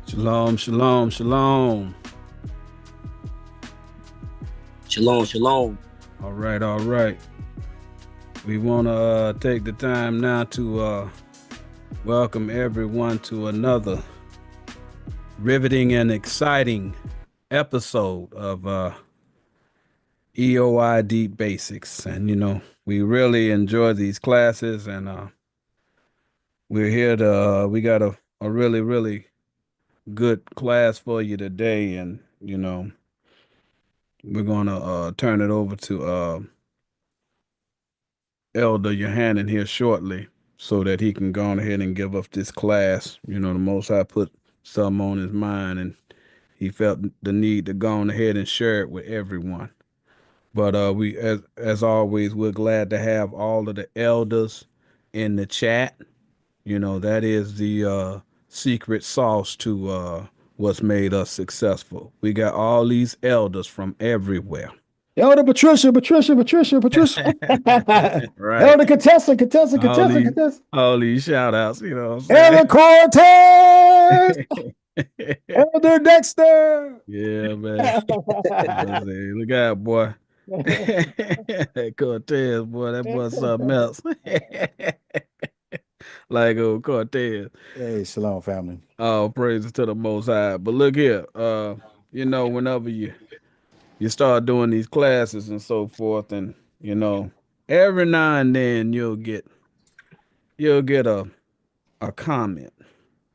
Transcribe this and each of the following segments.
Shalom, shalom, shalom. Shalom, shalom. All right, all right. We want to take the time now to welcome everyone to another riveting and exciting episode of EOI Deep Basics. And, you know, we really enjoy these classes, and we're here to, we got a really, really good class for you today. And, you know, we're going to turn it over to Elder Yohanan here shortly so that he can go on ahead and give up this class. You know, the Most High put something on his mind, and he felt the need to go on ahead and share it with everyone. But we, as always, we're glad to have all of the elders in the chat. You know, that is the secret sauce to what's made us successful. We got all these elders from everywhere. Elder Patricia. Right. Elder Contessa. All these shout outs, you know what I'm saying? Elder Cortez. Elder Dexter. Yeah, man. Look out, boy. That Cortez, boy, that boy something else. Like old Cortez. Hey, shalom, family. Oh, praises to the Most High. But look here, you know, whenever you start doing these classes and so forth, and you know, every now and then you'll get a comment,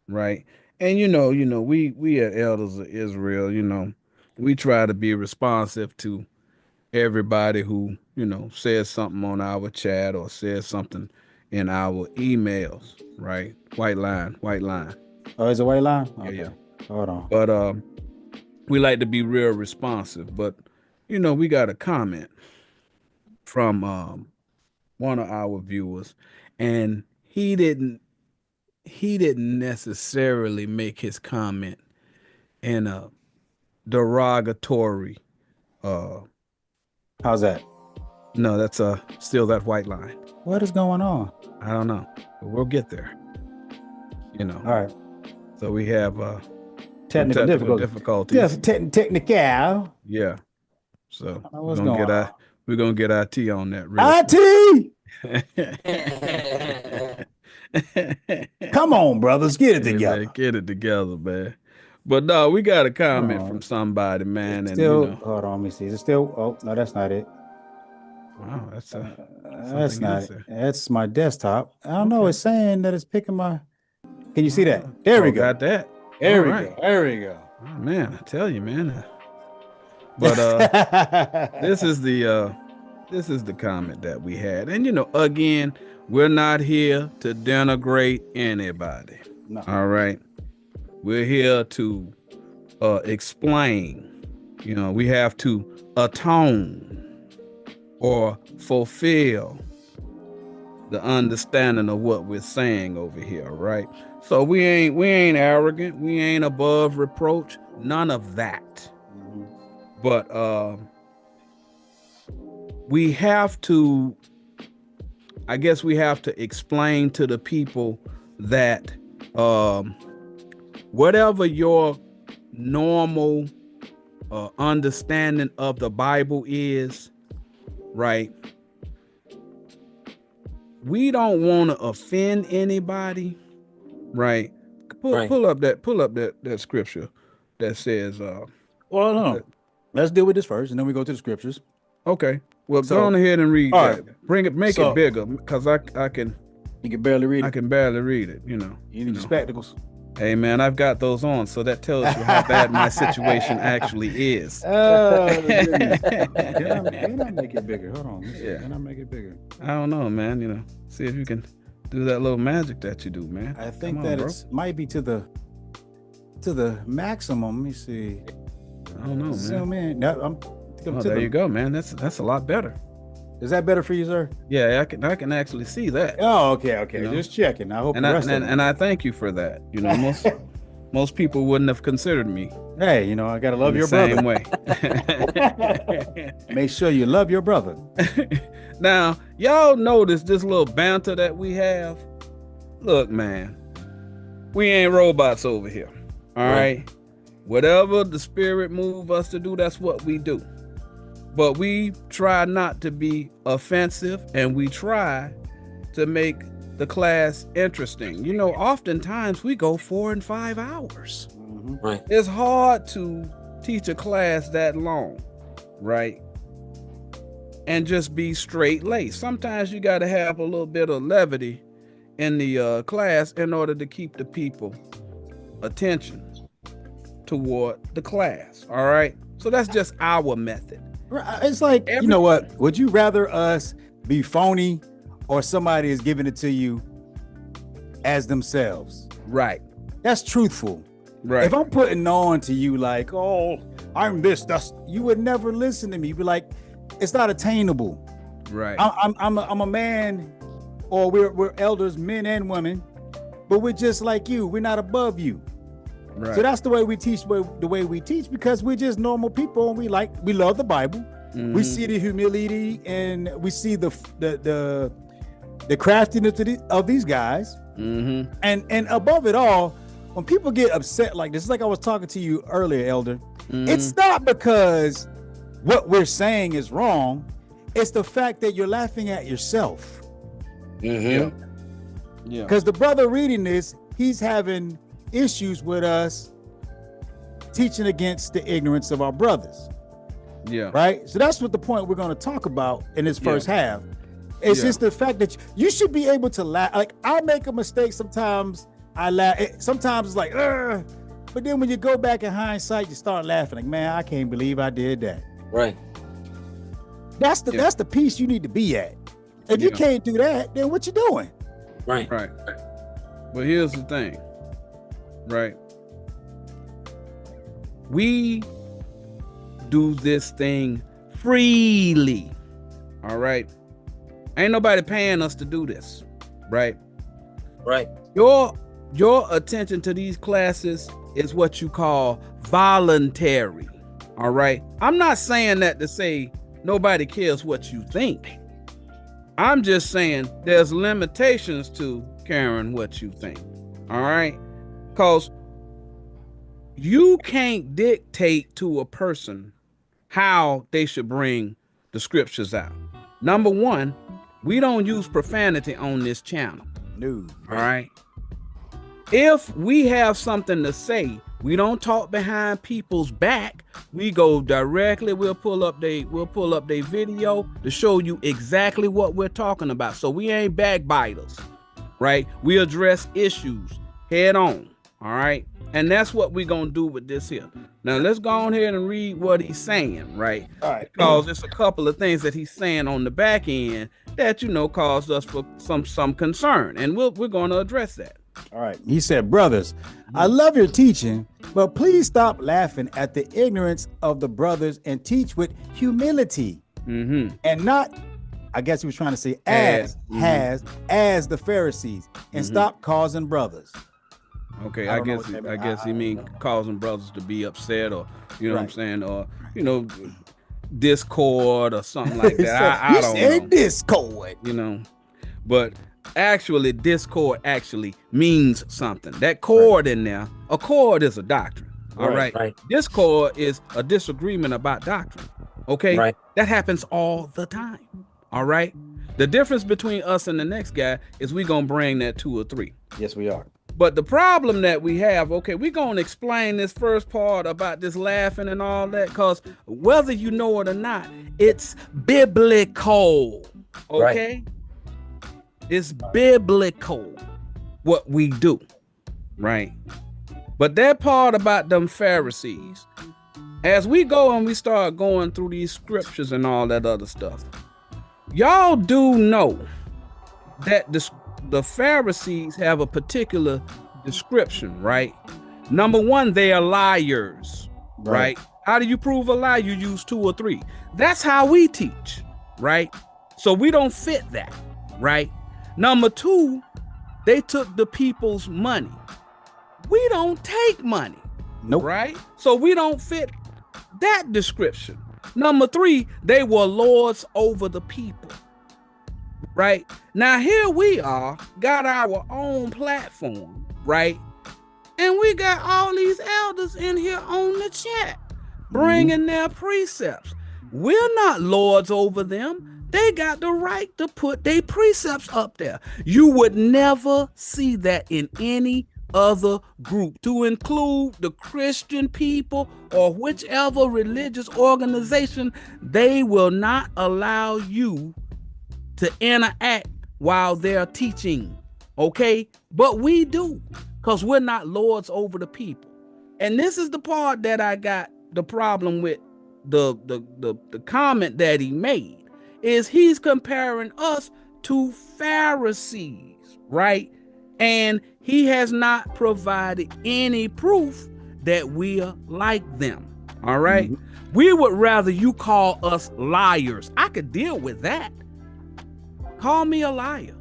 right? And you know, we are elders of Israel, you know, we try to be responsive to everybody who, you know, says something on our chat or says something in our emails, right? White line. Oh, is it white line? Yeah, Okay. yeah. Hold on. But we like to be real responsive. But you know, we got a comment from one of our viewers, and he didn't necessarily make his comment in a derogatory How's that? no, that's still that white line. What is going on? I don't know, but we'll get there, you know. All right. So we have Technical difficulties. Yes, technical. Yeah. So What's going on? we're gonna get IT on that. IT. Come on, brothers, get it together. Man, get it together, man. But no, we got a comment from somebody, man, and still, you know. Hold on, let me see. Is it still? Oh no, that's not it. Wow, that's not it. That's my desktop. I don't know. It's saying that it's picking my. Can you see that? There we go. Got that. There we go. Oh man, I tell you, man. But this is the comment that we had, and you know, again, we're not here to denigrate anybody. No. All right, we're here to explain. You know, we have to atone or fulfill the understanding of what we're saying over here, right? So we ain't arrogant, we ain't above reproach, none of that. But we have to, I guess we have to explain to the people that whatever your normal understanding of the Bible is, right? We don't want to offend anybody, right? Pull up that scripture. that says, well, no. Let's deal with this first, and then we go to the scriptures. okay. Well, go on ahead and read that. Right. Make it bigger, because I can. You can barely read it. I can barely read it. You need your spectacles. Hey man, I've got those on, so that tells you how bad my situation actually is. Oh, can I make it bigger? Hold on. Yeah. Can I make it bigger? I don't know, man. See if you can do that little magic that you do, man. I think that it might be to the maximum. Let me see. I don't know, man. Zoom in. No, there you go, man. That's a lot better. Is that better for you, sir? Yeah, I can actually see that. Oh, okay. Just checking. I hope and I thank you for that. Most people wouldn't have considered me. Hey, I gotta love your brother. Same way. Make sure you love your brother. Now, y'all notice this little banter that we have? Look, man, we ain't robots over here. All right? Whatever the spirit move us to do, that's what we do. But we try not to be offensive, and we try to make the class interesting. Oftentimes we go 4 and 5 hours. Mm-hmm. Right. It's hard to teach a class that long, right? And just be straight laced. Sometimes you got to have a little bit of levity in the class in order to keep the people attention toward the class. All right. So that's just our method. It's like, you know what? Would you rather us be phony, or somebody is giving it to you as themselves? Right. That's truthful. Right. If I'm putting on to you like, oh, I'm this, you would never listen to me. You'd be like, it's not attainable. Right. I'm a man, or we're elders, men and women, but we're just like you. We're not above you. Right. So that's the way we teach, the way we teach, because we're just normal people, and we love the Bible. Mm-hmm. We see the humility, and we see the craftiness of these guys. Mm-hmm. And above it all, when people get upset like this, like I was talking to you earlier, Elder, it's not because what we're saying is wrong. It's the fact that you're laughing at yourself. Mm-hmm. Yeah. Because the brother reading this, he's having issues with us teaching against the ignorance of our brothers. Yeah. Right. So that's what the point we're going to talk about in this first half. It's just the fact that you should be able to laugh. Like, I'll make a mistake sometimes. I laugh. Sometimes it's like, ugh. But then when you go back in hindsight, you start laughing. Like, man, I can't believe I did that. Right. That's the piece you need to be at. If you can't do that, then what you doing? Right. Right. But here's the thing. Right. We do this thing freely. All right. Ain't nobody paying us to do this. Right. Right. Your attention to these classes is what you call voluntary. All right. I'm not saying that to say nobody cares what you think. I'm just saying there's limitations to caring what you think. All right. Because you can't dictate to a person how they should bring the scriptures out. Number one, we don't use profanity on this channel. No. All right. If we have something to say, we don't talk behind people's back. We go directly. We'll pull up their video to show you exactly what we're talking about. So we ain't backbiters, right? We address issues head on. All right. And that's what we're going to do with this here. Now, let's go on here and read what he's saying, right? All right. Because there's a couple of things that he's saying on the back end that, caused us for some concern. And we're going to address that. All right. He said, brothers, I love your teaching, but please stop laughing at the ignorance of the brothers and teach with humility. Mm-hmm. And not, I guess he was trying to say as the Pharisees, and stop causing brothers. Okay, I guess he mean causing brothers to be upset, or what I'm saying, or discord or something like that. I don't know. Discord, but actually discord actually means something. That chord in there, a chord is a doctrine. All right. Discord is a disagreement about doctrine. Okay, right. That happens all the time. All right. The difference between us and the next guy is we gonna bring that 2 or 3. Yes, we are. But the problem that we have, okay, we're going to explain this first part about this laughing and all that, because whether you know it or not, it's biblical, okay? Right. It's biblical what we do, right? But that part about them Pharisees, as we go and we start going through these scriptures and all that other stuff, y'all do know that the Pharisees have a particular description, right? Number one, they are liars, right? How do you prove a lie? You use 2 or 3. That's how we teach, right? So we don't fit that, right? Number 2, they took the people's money. We don't take money, nope. Right? So we don't fit that description. Number 3, they were lords over the people. Right? Now here we are, got our own platform, right? And we got all these elders in here on the chat, bringing their precepts. We're not lords over them. They got the right to put their precepts up there. You would never see that in any other group, to include the Christian people or whichever religious organization. They will not allow you to interact while they're teaching, okay? But we do, because we're not lords over the people. And this is the part that I got the problem with the comment that he made, is he's comparing us to Pharisees, right? And he has not provided any proof that we are like them, all right? We would rather you call us liars. I could deal with that. Call me a liar,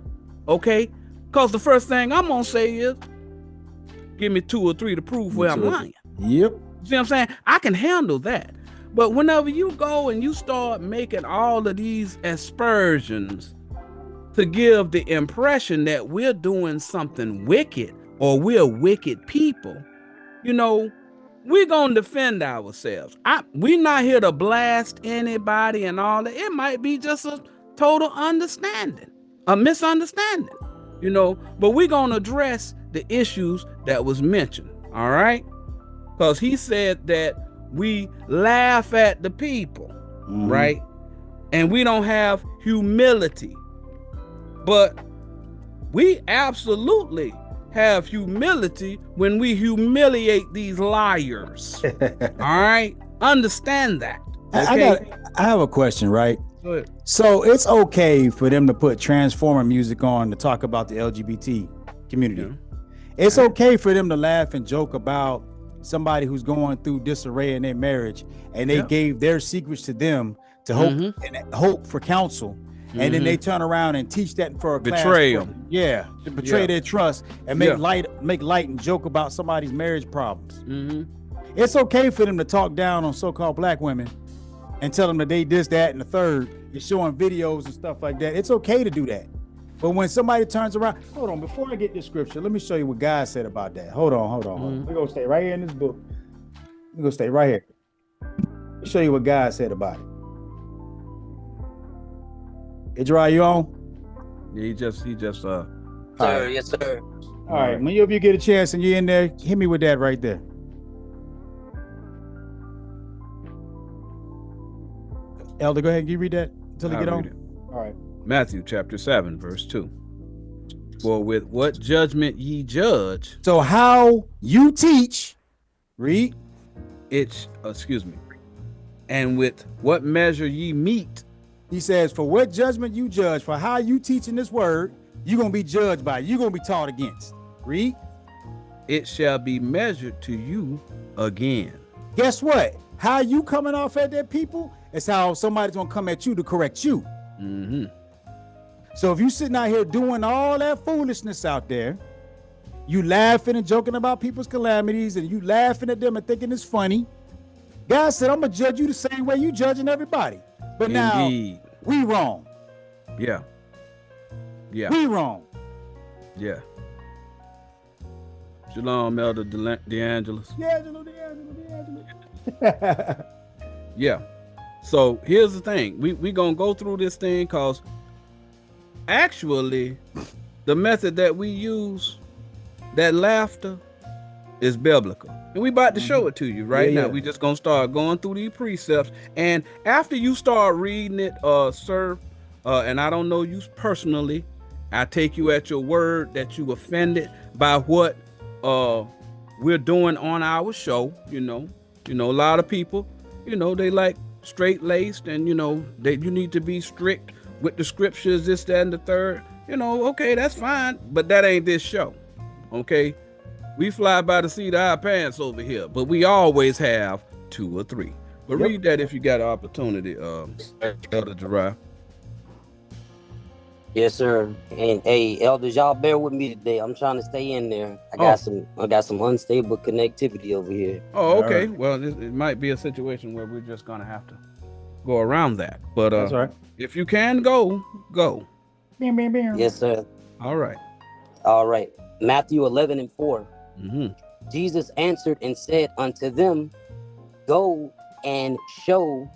okay? Because the first thing I'm going to say is, give me 2 or 3 to prove where I'm lying. Yep. See what I'm saying? I can handle that. But whenever you go and you start making all of these aspersions to give the impression that we're doing something wicked or we're wicked people, you know, we're going to defend ourselves. We're not here to blast anybody and all that. It might be just a total misunderstanding, you know, but we're going to address the issues that was mentioned, all right? Because he said that we laugh at the people, right? And we don't have humility. But we absolutely have humility when we humiliate these liars. All right? Understand that. Okay? I have a question, right? Go ahead. So it's okay for them to put Transformer music on to talk about the LGBT community. Yeah. It's okay for them to laugh and joke about somebody who's going through disarray in their marriage, and they gave their secrets to them to hope for counsel. And then they turn around and teach that for a class. Betray them. Yeah, to betray their trust and make light and joke about somebody's marriage problems. It's okay for them to talk down on so-called black women and tell them that they this, that, and the third, and showing videos and stuff like that. It's okay to do that. But when somebody turns around, hold on, before I get this scripture, let me show you what God said about that. Hold on. We're gonna stay right here in this book. We're gonna stay right here. Let me show you what God said about it. Idra, you on? Yeah, he just Sir, yes, sir. All right, when you get a chance and you're in there, hit me with that right there. Elder, go ahead and you read that until you get on. All right. Matthew chapter 7, verse 2. For with what judgment ye judge. So how you teach, read. And with what measure ye meet. He says, for what judgment you judge, for how you teach in this word, you're going to be judged by it. You're going to be taught against. Read. It shall be measured to you again. Guess what? How you coming off at that people is how somebody's going to come at you to correct you. So if you sitting out here doing all that foolishness out there, you laughing and joking about people's calamities and you laughing at them and thinking it's funny, God said, I'm going to judge you the same way you judging everybody. But Indeed. Now, we wrong. Yeah. We wrong. Yeah. Shalom, Elder DeAngelis. Yeah. So here's the thing. We going to go through this thing because actually the method that we use that laughter is biblical. And we about to show it to you right now. We just gonna start going through these precepts. And after you start reading it, sir, and I don't know you personally, I take you at your word that you offended by what we're doing on our show. You know, a lot of people, they like straight-laced, and you need to be strict with the scriptures, this, that, and the third. Okay, that's fine, but that ain't this show. Okay, we fly by the seat of our pants over here, but we always have 2 or 3. But read that if you got an opportunity, Elder Jeriah. Yes, sir. And hey, elders, y'all bear with me today. I'm trying to stay in there. I got some unstable connectivity over here. Oh, okay. Well, it might be a situation where we're just gonna have to go around that. But that's right. If you can go. Yes, sir. All right. Matthew 11:4. Jesus answered and said unto them, Go and show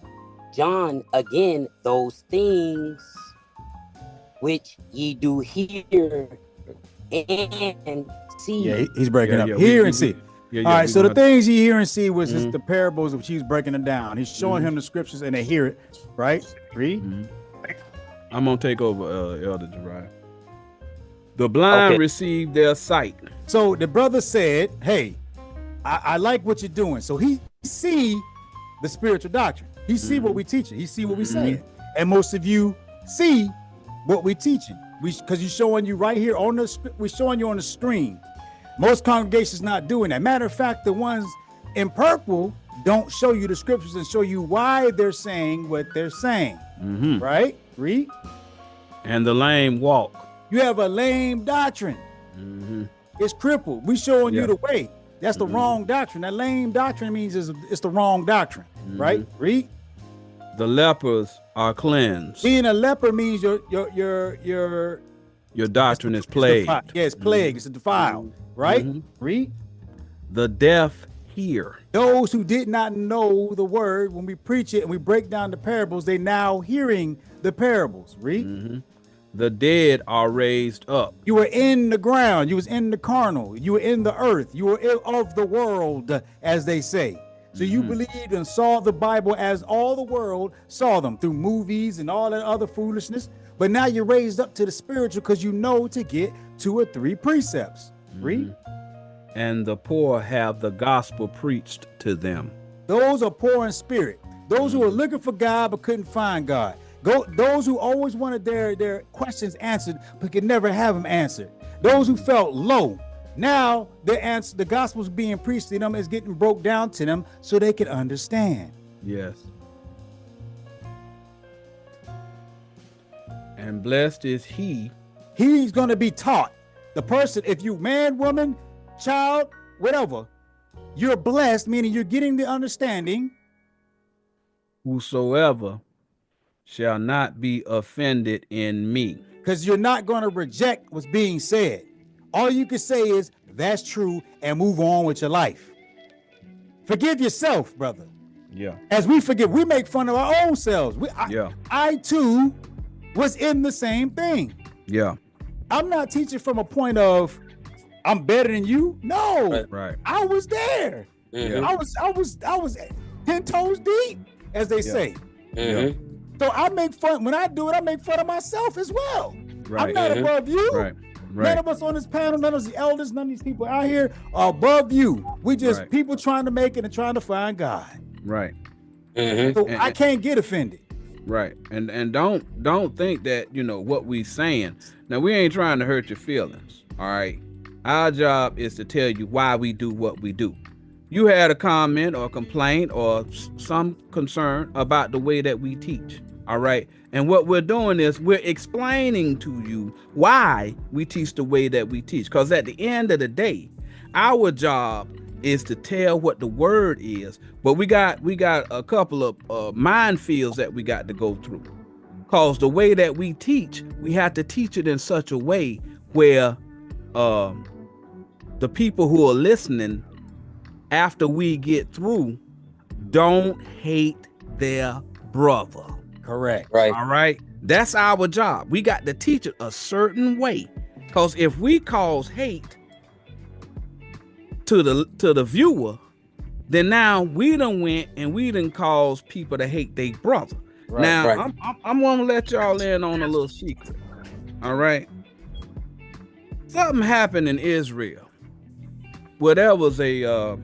John again those things which ye do hear and see. Yeah, he's breaking up. Hear and see. All right, so the things you hear and see was the parables of she's breaking it down. He's showing him the scriptures and they hear it, right? Read. I'm going to take over, Elder Jeriah. The blind receive their sight. So the brother said, hey, I like what you're doing. So he see the spiritual doctrine. He see what we teaching. He see what we saying. And most of you see what we teaching. Because he's showing you right here on the, we're showing you on the screen. Most congregations not doing that. Matter of fact, the ones in purple don't show you the scriptures and show you why they're saying what they're saying. Right? Read. And the lame walk. You have a lame doctrine. It's crippled. We showing you the way. That's the wrong doctrine. That lame doctrine means it's the wrong doctrine. Right? Read. The lepers are cleansed. Being a leper means your doctrine is plagued. It's plagued. It's defiled. Right? Read. The deaf hear. Those who did not know the word, when we preach it and we break down the parables, they now hearing the parables. Read. The dead are raised up. You were in the ground. You was in the carnal. You were in the earth. You were of the world, as they say. So you believed and saw the Bible as all the world saw them through movies and all that other foolishness. But now you're raised up to the spiritual because you know to get 2 or 3 precepts. Read. And the poor have the gospel preached to them. Those are poor in spirit. Those who are looking for God but couldn't find God. Those who always wanted their questions answered but could never have them answered. Those who felt low. Now the gospel's being preached to them, is getting broke down to them so they can understand. Yes. And blessed is he. He's going to be taught. The person, if you man, woman, child, whatever, you're blessed, meaning you're getting the understanding. Whosoever shall not be offended in me. Because you're not going to reject what's being said. All you can say is, that's true, and move on with your life. Forgive yourself, brother. Yeah. As we forgive, we make fun of our own selves. I too was in the same thing. Yeah. I'm not teaching from a point of, I'm better than you. No. Right. I was there. I was 10 toes deep, as they say. So I make fun, when I do it, I make fun of myself as well. Right. I'm not above you. Right. None of us on this panel, none of the elders, none of these people out here are above you. We just people trying to make it and trying to find God. Right. So I can't get offended. Right. And don't think that, what we saying. Now, we ain't trying to hurt your feelings. All right. Our job is to tell you why we do what we do. You had a comment or complaint or some concern about the way that we teach. All right. And what we're doing is we're explaining to you why we teach the way that we teach. Because at the end of the day, our job is to tell what the word is. But we got a couple of minefields that we got to go through. Because the way that we teach, we have to teach it in such a way where the people who are listening after we get through don't hate their brother. Correct. Right. All right. That's our job. We got to teach it a certain way. Because if we cause hate, to the viewer, then now we done went and we done caused people to hate their brother. Right. Now right. I'm gonna let y'all in on a little secret. All right. Something happened in Israel where there was an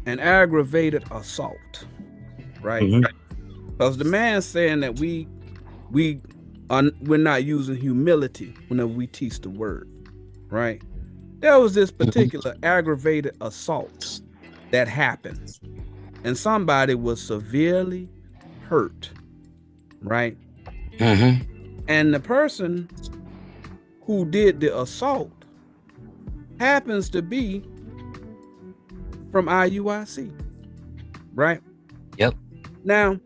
aggravated assault, right? Because the man's saying that we're not using humility whenever we teach the word, right? There was this particular aggravated assault that happened, and somebody was severely hurt, right? And the person who did the assault happens to be from IUIC, right? Yep. Now,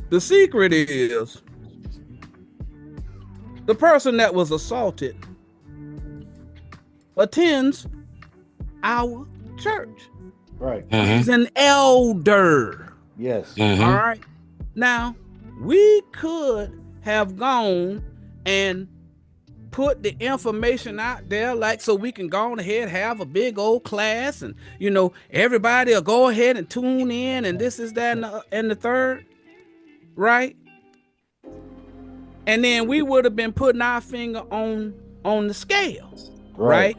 the secret is the person that was assaulted attends our church. Right. He's an elder. Yes. All right. Now, we could have gone and put the information out there, like, so we can go on ahead, have a big old class, and everybody will go ahead and tune in, and this is that and the third, right? And then we would have been putting our finger on the scale, right?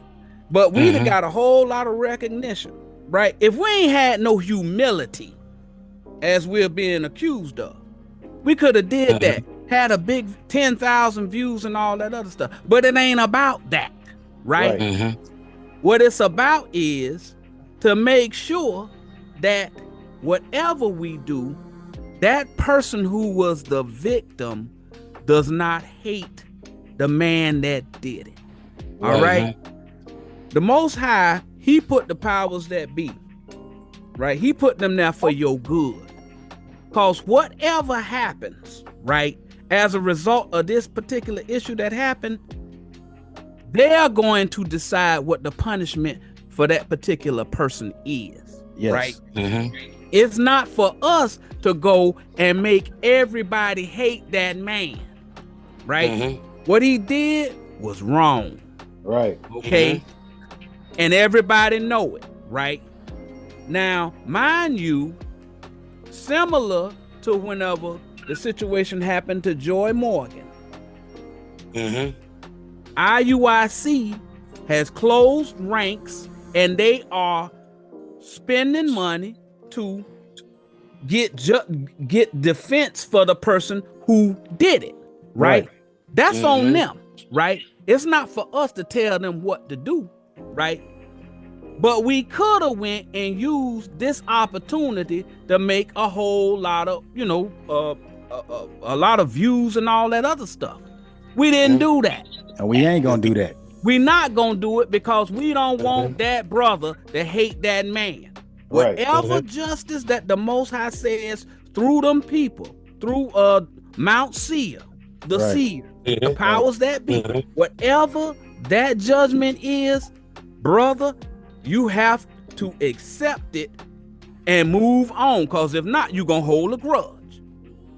But we'd have got a whole lot of recognition, right? If we ain't had no humility, as we're being accused of, we could have did that, had a big 10,000 views and all that other stuff. But it ain't about that, right? What it's about is to make sure that whatever we do, that person who was the victim does not hate the man that did it. All right? The Most High, he put the powers that be, right? He put them there for your good. Because whatever happens, right, as a result of this particular issue that happened, they're going to decide what the punishment for that particular person is, right? It's not for us to go and make everybody hate that man, right? What he did was wrong, right? Okay, and everybody know it, right? Now, mind you, similar to whenever the situation happened to Joy Morgan, IUIC has closed ranks, and they are spending money to get defense for the person who did it, right? That's on them, right? It's not for us to tell them what to do, right? But we could have went and used this opportunity to make a whole lot of, a lot of views and all that other stuff. We didn't do that. And we ain't gonna do that. We not gonna do it because we don't want that brother to hate that man. Whatever justice that the Most High says through them people, through Mount Seir, the seer, the powers that be, whatever that judgment is, brother, you have to accept it and move on, because if not, you're gonna hold a grudge.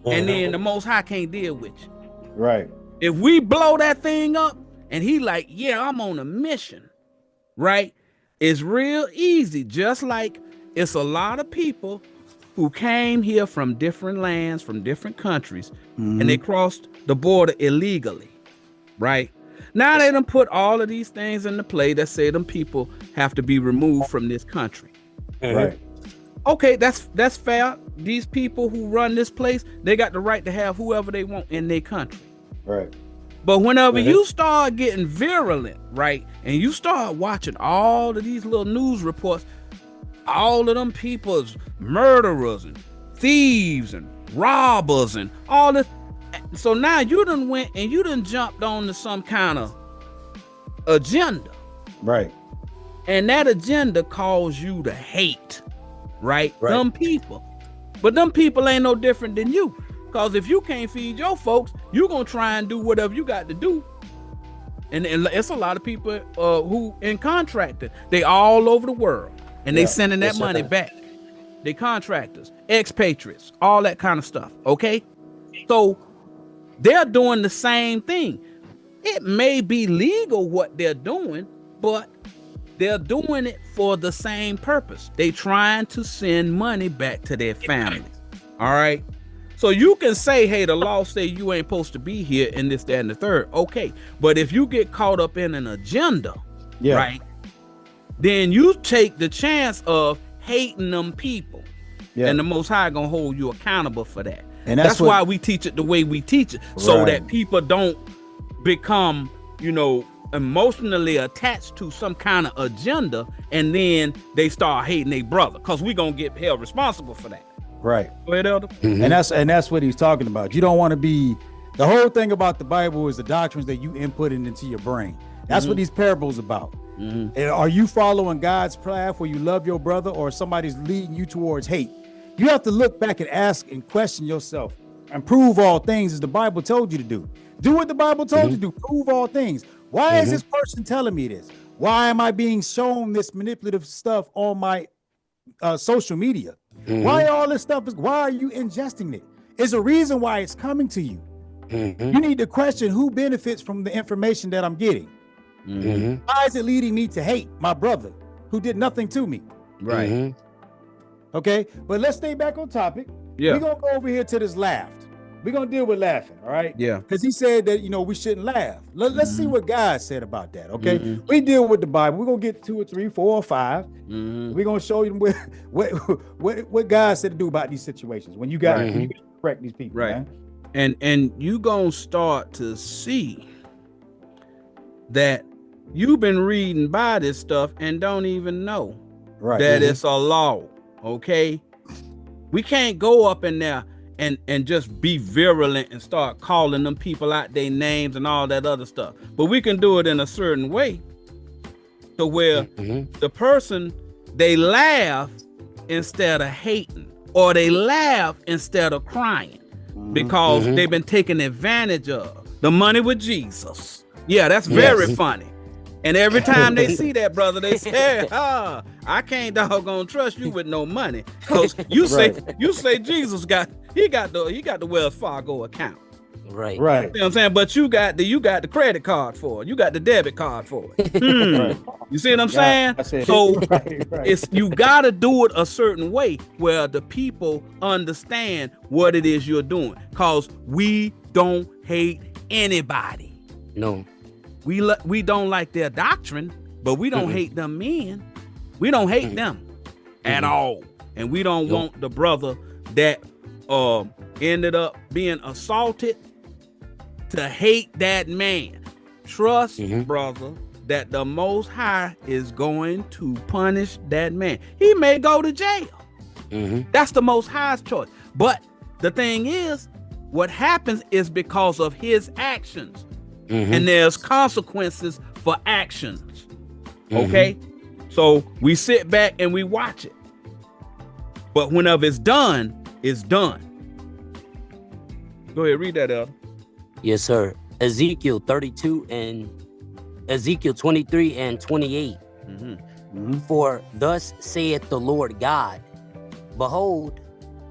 And then the Most High can't deal with you. Right. If we blow that thing up and he like, yeah, I'm on a mission, right? It's real easy. Just like it's a lot of people who came here from different lands, from different countries, and they crossed the border illegally, right? Now they done put all of these things into play that say them people have to be removed from this country. Right. Okay, that's fair. These people who run this place, they got the right to have whoever they want in their country. Right. But whenever you start getting virulent, right, and you start watching all of these little news reports, all of them people's murderers and thieves and robbers and all this. So now you done went and you done jumped on to some kind of agenda. Right. And that agenda calls you to hate, right? Them people. But them people ain't no different than you. Because if you can't feed your folks, you're going to try and do whatever you got to do. And it's a lot of people who in contracting. They all over the world. And they sending that money back. They contractors, expatriates, all that kind of stuff. Okay? So they're doing the same thing. it may be legal what they're doing, but they're doing it for the same purpose. They trying to send money back to their families. All right. So you can say, hey, the law say you ain't supposed to be here in this, that, and the third. Okay. But if you get caught up in an agenda, right, then you take the chance of hating them people. Yeah. And the Most High gonna hold you accountable for that. And that's why we teach it the way we teach it, so that people don't become, you know, emotionally attached to some kind of agenda, and then they start hating their brother, because we gonna get held responsible for that. Right. Go ahead, Elder. And that's what he's talking about. You don't want to be, the whole thing about the Bible is the doctrines that you input into your brain. That's what these parables about. And are you following God's path where you love your brother, or somebody's leading you towards hate? You have to look back and ask and question yourself and prove all things as the Bible told you to do. Do what the Bible told you to do. Prove all things. Why is this person telling me this? Why am I being shown this manipulative stuff on my social media? Why all this stuff why are you ingesting it? There's a reason why it's coming to you. You need to question who benefits from the information that I'm getting. Why is it leading me to hate my brother who did nothing to me? Right. Okay, but let's stay back on topic. We're gonna go over here to this laughed. We're gonna deal with laughing, all right? Yeah. Because he said that, you know, we shouldn't laugh. Let's see what God said about that, okay? We deal with the Bible. We're gonna get 2 or 3, 4 or 5. We're gonna show you what God said to do about these situations when you got to correct these people, right? Man. And you gonna start to see that you've been reading by this stuff and don't even know that it's a law. Okay, we can't go up in there and just be virulent and start calling them people out their names and all that other stuff. But we can do it in a certain way to where the person, they laugh instead of hating, or they laugh instead of crying, because they've been taken advantage of. The money with Jesus. Yeah, that's very funny. And every time they see that, brother, they say, I can't doggone trust you with no money. Because you say Jesus got the Wells Fargo account. Right. You know what I'm saying? But you got the credit card for it. You got the debit card for it. You see what I'm saying? So it's, you gotta do it a certain way where the people understand what it is you're doing. Because we don't hate anybody. No. We don't like their doctrine, but we don't hate them men. We don't hate them at all. And we don't want the brother that ended up being assaulted to hate that man. Trust, brother, that the Most High is going to punish that man. He may go to jail. That's the Most High's choice. But the thing is, what happens is because of his actions. And there's consequences for actions. Okay? So we sit back and we watch it. But whenever it's done, it's done. Go ahead, read that, Elder. Yes, sir. Ezekiel 32 and Ezekiel 23 and 28. For thus saith the Lord God, behold,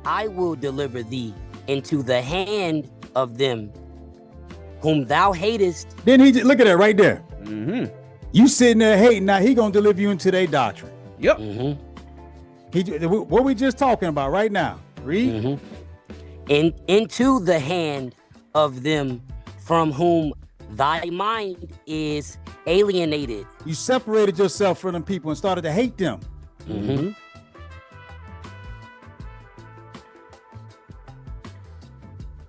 I will deliver thee into the hand of them whom thou hatest. Then he look at that right there. You sitting there hating, now he gonna deliver you into their doctrine. Yep. What we just talking about right now. Read. And into the hand of them from whom thy mind is alienated. You separated yourself from them people and started to hate them.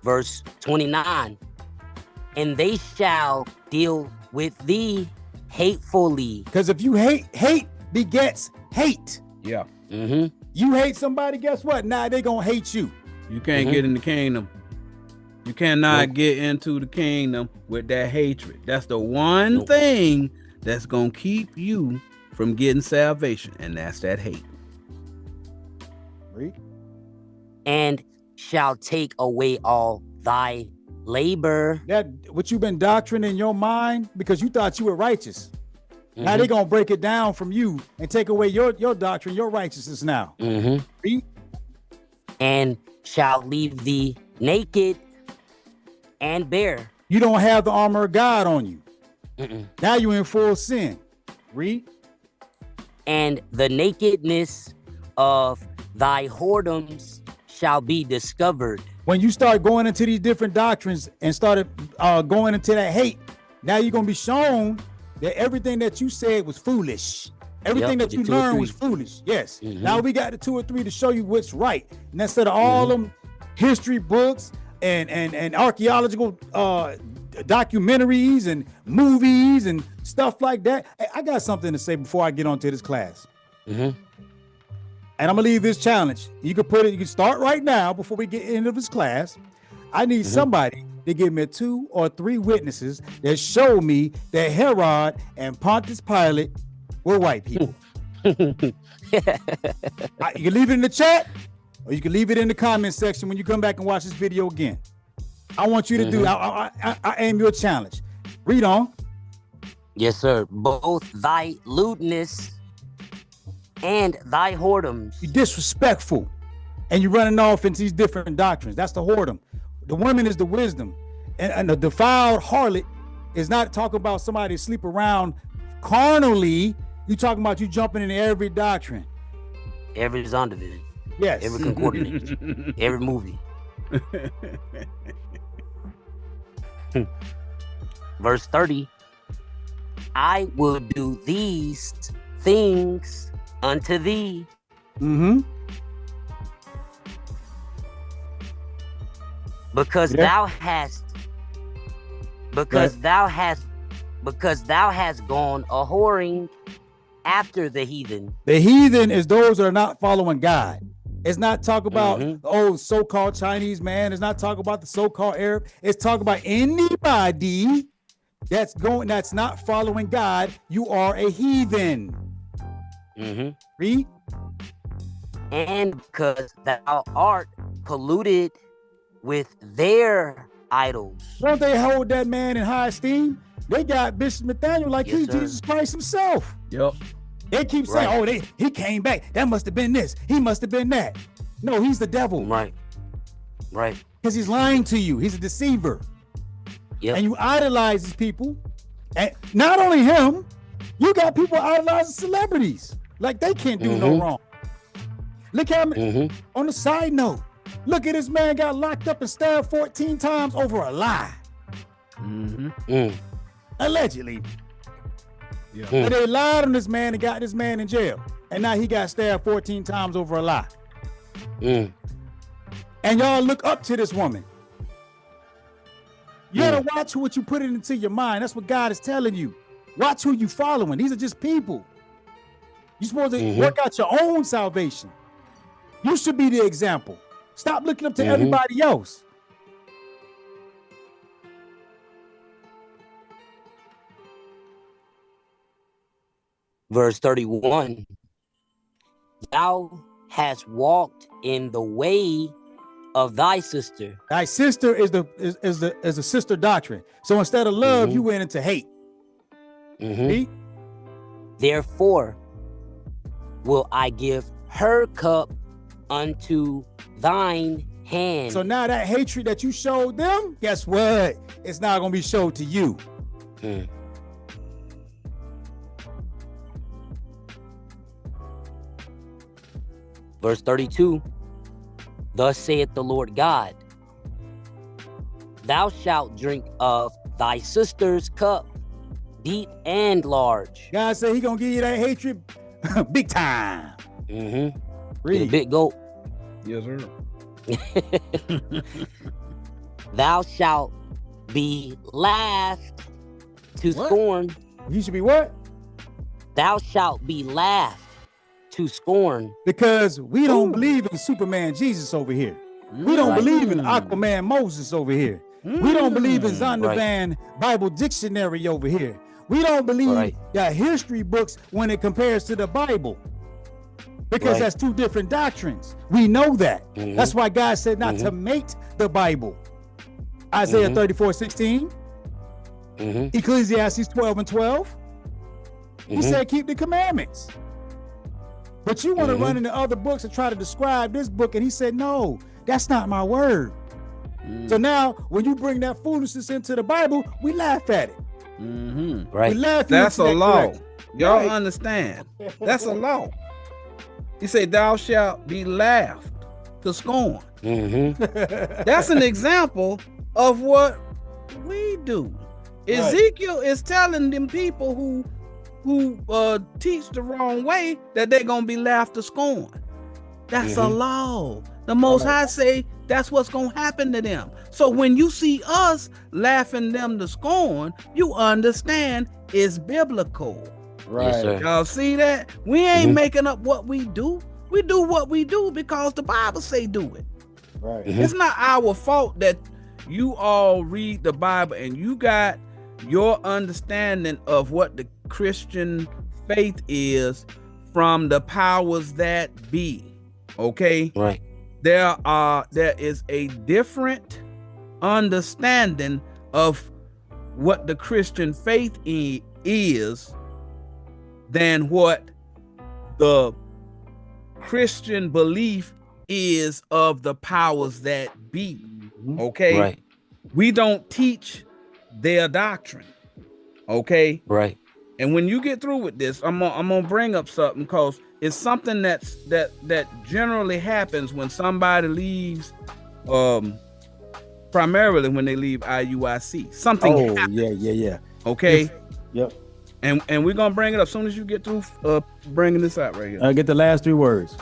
Verse 29. And they shall deal with thee hatefully. Because if you hate begets hate. Yeah. You hate somebody, guess what? Now they gonna hate you. You can't get in the kingdom. You cannot get into the kingdom with that hatred. That's the one thing that's gonna keep you from getting salvation, and that's that hate. Read. And shall take away all thy labor. That what you've been doctrining in your mind because you thought you were righteous. Now they're gonna break it down from you and take away your doctrine, your righteousness now. And shall leave thee naked and bare. You don't have the armor of God on you. Now you in full sin. Read. And the nakedness of thy whoredoms shall be discovered. When you start going into these different doctrines and started going into that hate, now you're going to be shown that everything that you said was foolish. Everything that you learned was foolish. Yes. Now we got the 2 or 3 to show you what's right. And instead of all them history books and archaeological documentaries and movies and stuff like that. Hey, I got something to say before I get on to this class. And I'm gonna leave this challenge. You can start right now before we get into this class. I need somebody to give me 2 or 3 witnesses that show me that Herod and Pontius Pilate were white people. You can leave it in the chat, or you can leave it in the comment section when you come back and watch this video again. I want you to do. I aim you a challenge. Read on. Yes, sir. Both thy lewdness and thy whoredoms. You're disrespectful, and you're running off into these different doctrines. That's the whoredom. The woman is the wisdom, and the defiled harlot is not talking about somebody sleep around carnally. You talking about you jumping into every doctrine, every zondervan, yes, every concordance, every movie. Verse 30. I will do these things unto thee. Because thou hast gone a whoring after the heathen. The heathen is those that are not following God. It's not talking about so-called Chinese man. It's not talking about the so-called Arab. It's talking about anybody that's not following God. You are a heathen. Read. And because thou art polluted with their idols. Don't they hold that man in high esteem? They got Bishop Nathaniel like he's Jesus Christ himself. Yep. They keep saying, he came back. That must have been this. He must have been that. No, he's the devil. Right. Because he's lying to you. He's a deceiver. And you idolize these people. And not only him, you got people idolizing celebrities. Like they can't do no wrong. Look how on the side note, look at this man got locked up and stabbed 14 times over a lie. Allegedly. But they lied on this man and got this man in jail. And now he got stabbed 14 times over a lie. And y'all look up to this woman. You gotta watch what you put it into your mind. That's what God is telling you. Watch who you following. These are just people. You're supposed to work out your own salvation. You should be the example. Stop looking up to everybody else. Verse 31. Thou hast walked in the way of thy sister. Thy sister is the sister doctrine. So instead of love, you went into hate. Therefore will I give her cup unto thine hand. So now that hatred that you showed them, guess what? It's not going to be showed to you. Verse 32. Thus saith the Lord God, thou shalt drink of thy sister's cup, deep and large. God said he gonna give you that hatred big time. Read. Read. Big goat. Yes, sir. Thou shalt be laughed to scorn. You should be what? Thou shalt be laughed to scorn. Because we don't believe in Superman Jesus over here. We don't believe in Aquaman Moses over here. We don't believe in Zondervan Bible Dictionary over here. We don't believe that history books when it compares to the Bible. Because that's two different doctrines. We know that. That's why God said not to mate the Bible. Isaiah 34:16. Ecclesiastes 12:12. He said keep the commandments. But you want to run into other books and try to describe this book, and he said, no, that's not my word. So now, when you bring that foolishness into the Bible, we laugh at it. Right. That's a law. Y'all understand? That's a law. He said, "Thou shalt be laughed to scorn." That's an example of what we do. Ezekiel is telling them people who teach the wrong way that they're gonna be laughed to scorn. That's a law. The Most High say that's what's gonna happen to them. So when you see us laughing them to scorn, you understand it's biblical. Right. Yes, sir. Y'all see that? We ain't making up what we do. We do what we do because the Bible say do it. Right. It's not our fault that you all read the Bible and you got your understanding of what the Christian faith is from the powers that be. Okay? Right. There is a different understanding of what the Christian faith is than what the Christian belief is of the powers that be. Okay? Right. We don't teach their doctrine. Okay? Right. And when you get through with this, I'm gonna bring up something because it's something that generally happens when somebody leaves, primarily when they leave IUIC. Something happens. Yeah. Okay. Yep. And we're gonna bring it up as soon as you get through bringing this out right here. Get the last 3 words.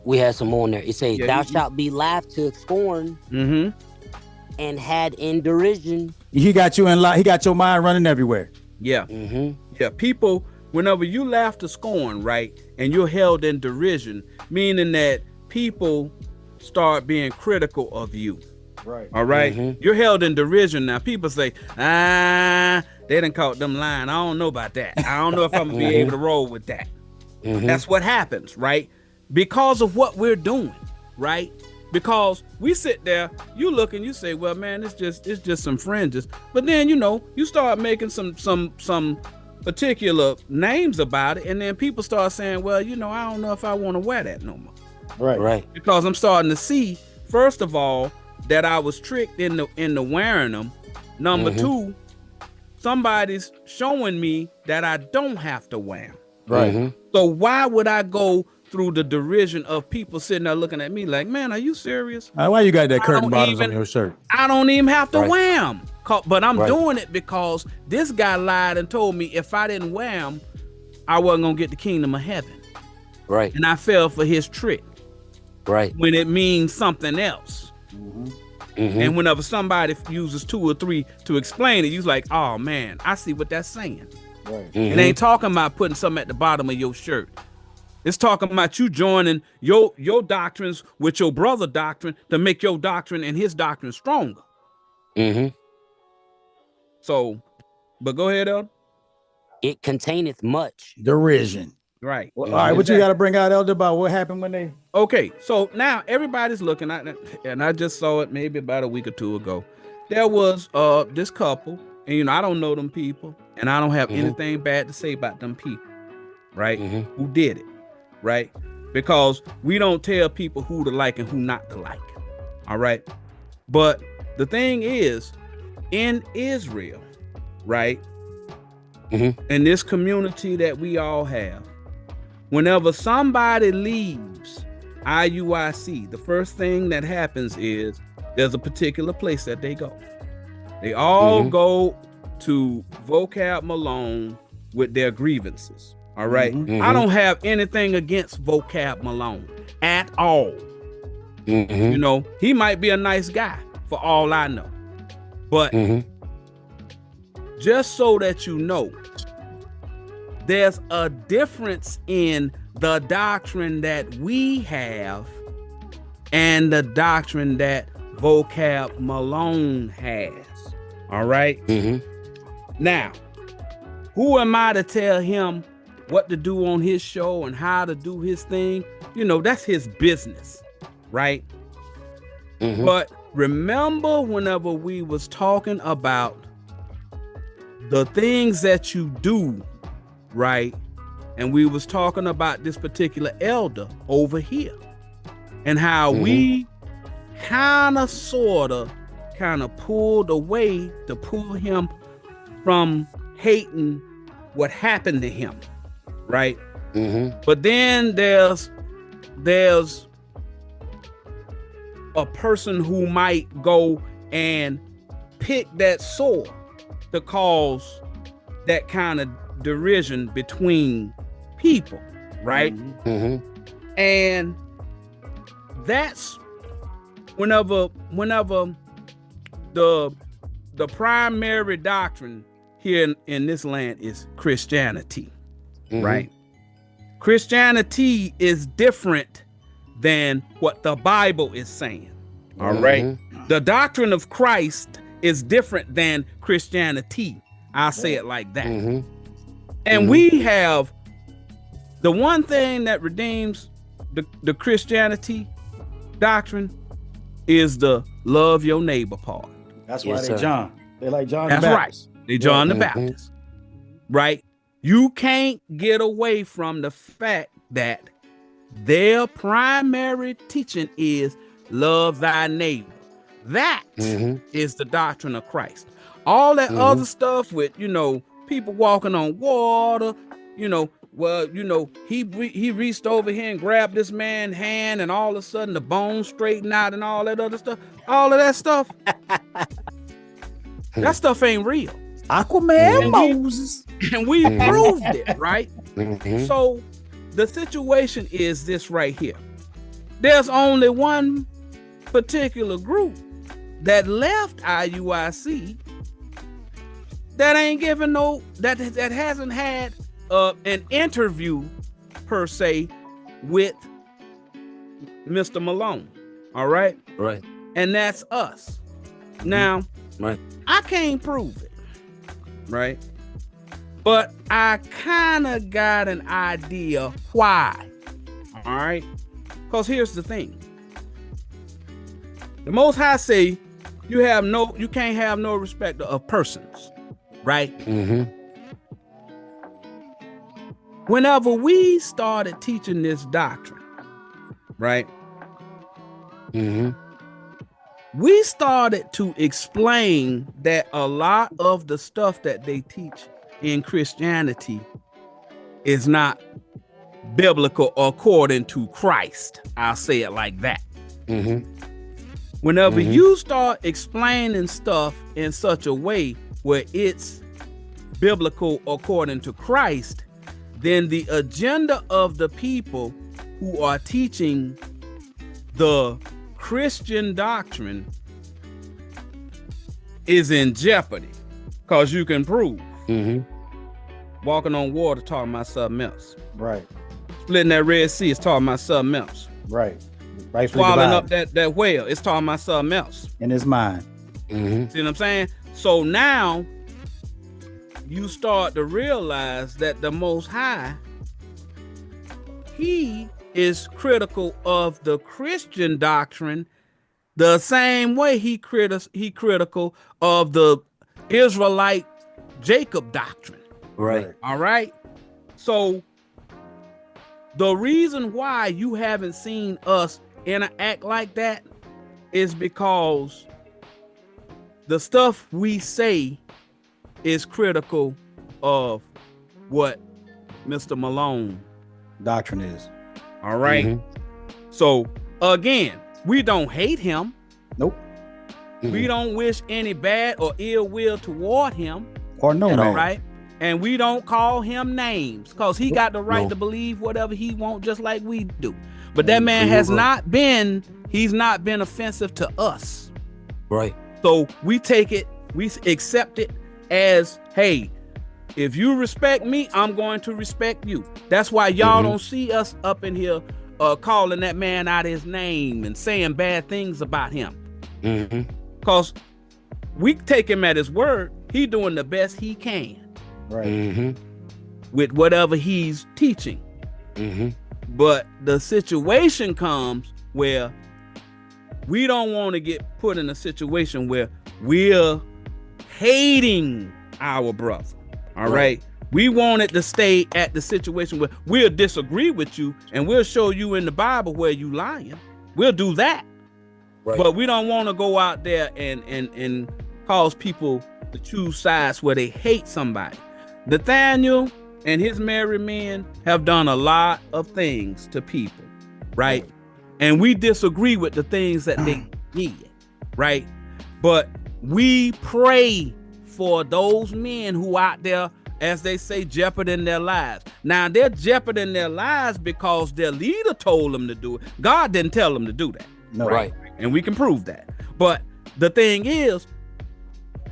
We had some more in there. It says, "Thou shalt be laughed to scorn, and had in derision." He got you in line. He got your mind running everywhere. Yeah. Yeah. People, whenever you laugh to scorn, right, and you're held in derision, meaning that people start being critical of you. Right. All right. You're held in derision now. People say, they done caught them lying. I don't know about that. I don't know if I'm gonna be able to roll with that. That's what happens, right? Because of what we're doing, right? Because we sit there, you look and you say, well, man, it's just some fringes. But then, you start making some particular names about it, and then people start saying, well, I don't know if I want to wear that no more. Right. Because I'm starting to see, first of all, that I was tricked into wearing them. Number 2, somebody's showing me that I don't have to wear them. Right. So why would I go through the derision of people sitting there looking at me like, man, are you serious? Why you got that curtain bottoms on your shirt? I don't even have to wear them. But I'm Right. doing it because this guy lied and told me if I didn't wear them, I wasn't going to get the kingdom of heaven. Right. And I fell for his trick. Right. When it means something else. And whenever somebody uses 2 or 3 to explain it, you're like, oh man, I see what that's saying. Right. It ain't talking about putting something at the bottom of your shirt. It's talking about you joining your doctrines with your brother doctrine to make your doctrine and his doctrine stronger. So, but go ahead, Elder. It containeth much. Derision. Right. Well, all right, what you got to bring out, Elder, about what happened when they... Okay, so now everybody's looking at it, and I just saw it maybe about a week or 2 ago. There was this couple, and I don't know them people, and I don't have anything bad to say about them people, right? Who did it, right? Because we don't tell people who to like and who not to like, all right? But the thing is, in Israel, right, in this community that we all have, whenever somebody leaves IUIC, the first thing that happens is there's a particular place that they go. They all go to Vocab Malone with their grievances. All right. I don't have anything against Vocab Malone at all. He might be a nice guy for all I know. But just so that you know, there's a difference in the doctrine that we have and the doctrine that Vocab Malone has. All right. Now, who am I to tell him what to do on his show and how to do his thing? That's his business, right? But remember whenever we was talking about the things that you do, right? And we was talking about this particular elder over here and how we kind of sort of kind of pulled away to pull him from hating what happened to him, right? But then there's a person who might go and pick that sword to cause that kind of derision between people, right? And that's whenever the primary doctrine here in this land is Christianity, right? Christianity is different than what the Bible is saying. All right. The doctrine of Christ is different than Christianity. I'll say it like that. And we have the one thing that redeems the Christianity doctrine is the love your neighbor part. That's why they John. They like John That's the Baptist. Right. They John the Baptist. Right? You can't get away from the fact that their primary teaching is love thy neighbor. That is the doctrine of Christ. All that other stuff with, people walking on water, he reached over here and grabbed this man's hand and all of a sudden the bones straightened out and all that other stuff. All of that stuff. That stuff ain't real. Aquaman Moses. And we proved it, right? So the situation is this right here. There's only one particular group that left IUIC that ain't given that hasn't had an interview per se with Mr. Malone. All right? Right. And that's us. Now, I can't prove it. Right? But I kind of got an idea why. All right? Because here's the thing. The Most High say you can't have no respect of persons. Right? Whenever we started teaching this doctrine, right? We started to explain that a lot of the stuff that they teach in Christianity is not biblical according to Christ. I'll say it like that. Whenever you start explaining stuff in such a way where it's biblical according to Christ, then the agenda of the people who are teaching the Christian doctrine is in jeopardy, because you can prove walking on water talking about something else. Right. Splitting that Red Sea is talking about something else. Right. Swallowing up that whale, it's talking about something else. In his mind. See what I'm saying? So now you start to realize that the Most High, he is critical of the Christian doctrine the same way he critical of the Israelite Jacob doctrine. Right. All right. So the reason why you haven't seen us interact like that is because the stuff we say is critical of what Mr. Malone doctrine is. All right. So again, we don't hate him. Nope. We don't wish any bad or ill will toward him. Or no man. Right. And we don't call him names, because he got the right to believe whatever he wants, just like we do. But that man he's not been offensive to us. Right. So we accept it as, hey, if you respect me, I'm going to respect you. That's why y'all don't see us up in here calling that man out his name and saying bad things about him. Because we take him at his word. He doing the best he can. Right. With whatever he's teaching. But the situation comes where we don't want to get put in a situation where we're hating our brother. All right. We wanted to stay at the situation where we'll disagree with you and we'll show you in the Bible where you lying. We'll do that. But we don't want to go out there and cause people to choose sides where they hate somebody. Nathaniel and his merry men have done a lot of things to people, right? And we disagree with the things that they did, right? But we pray for those men who out there, as they say, jeoparding their lives. Now, they're jeoparding their lives because their leader told them to do it. God didn't tell them to do that. No. Right. And we can prove that. But the thing is,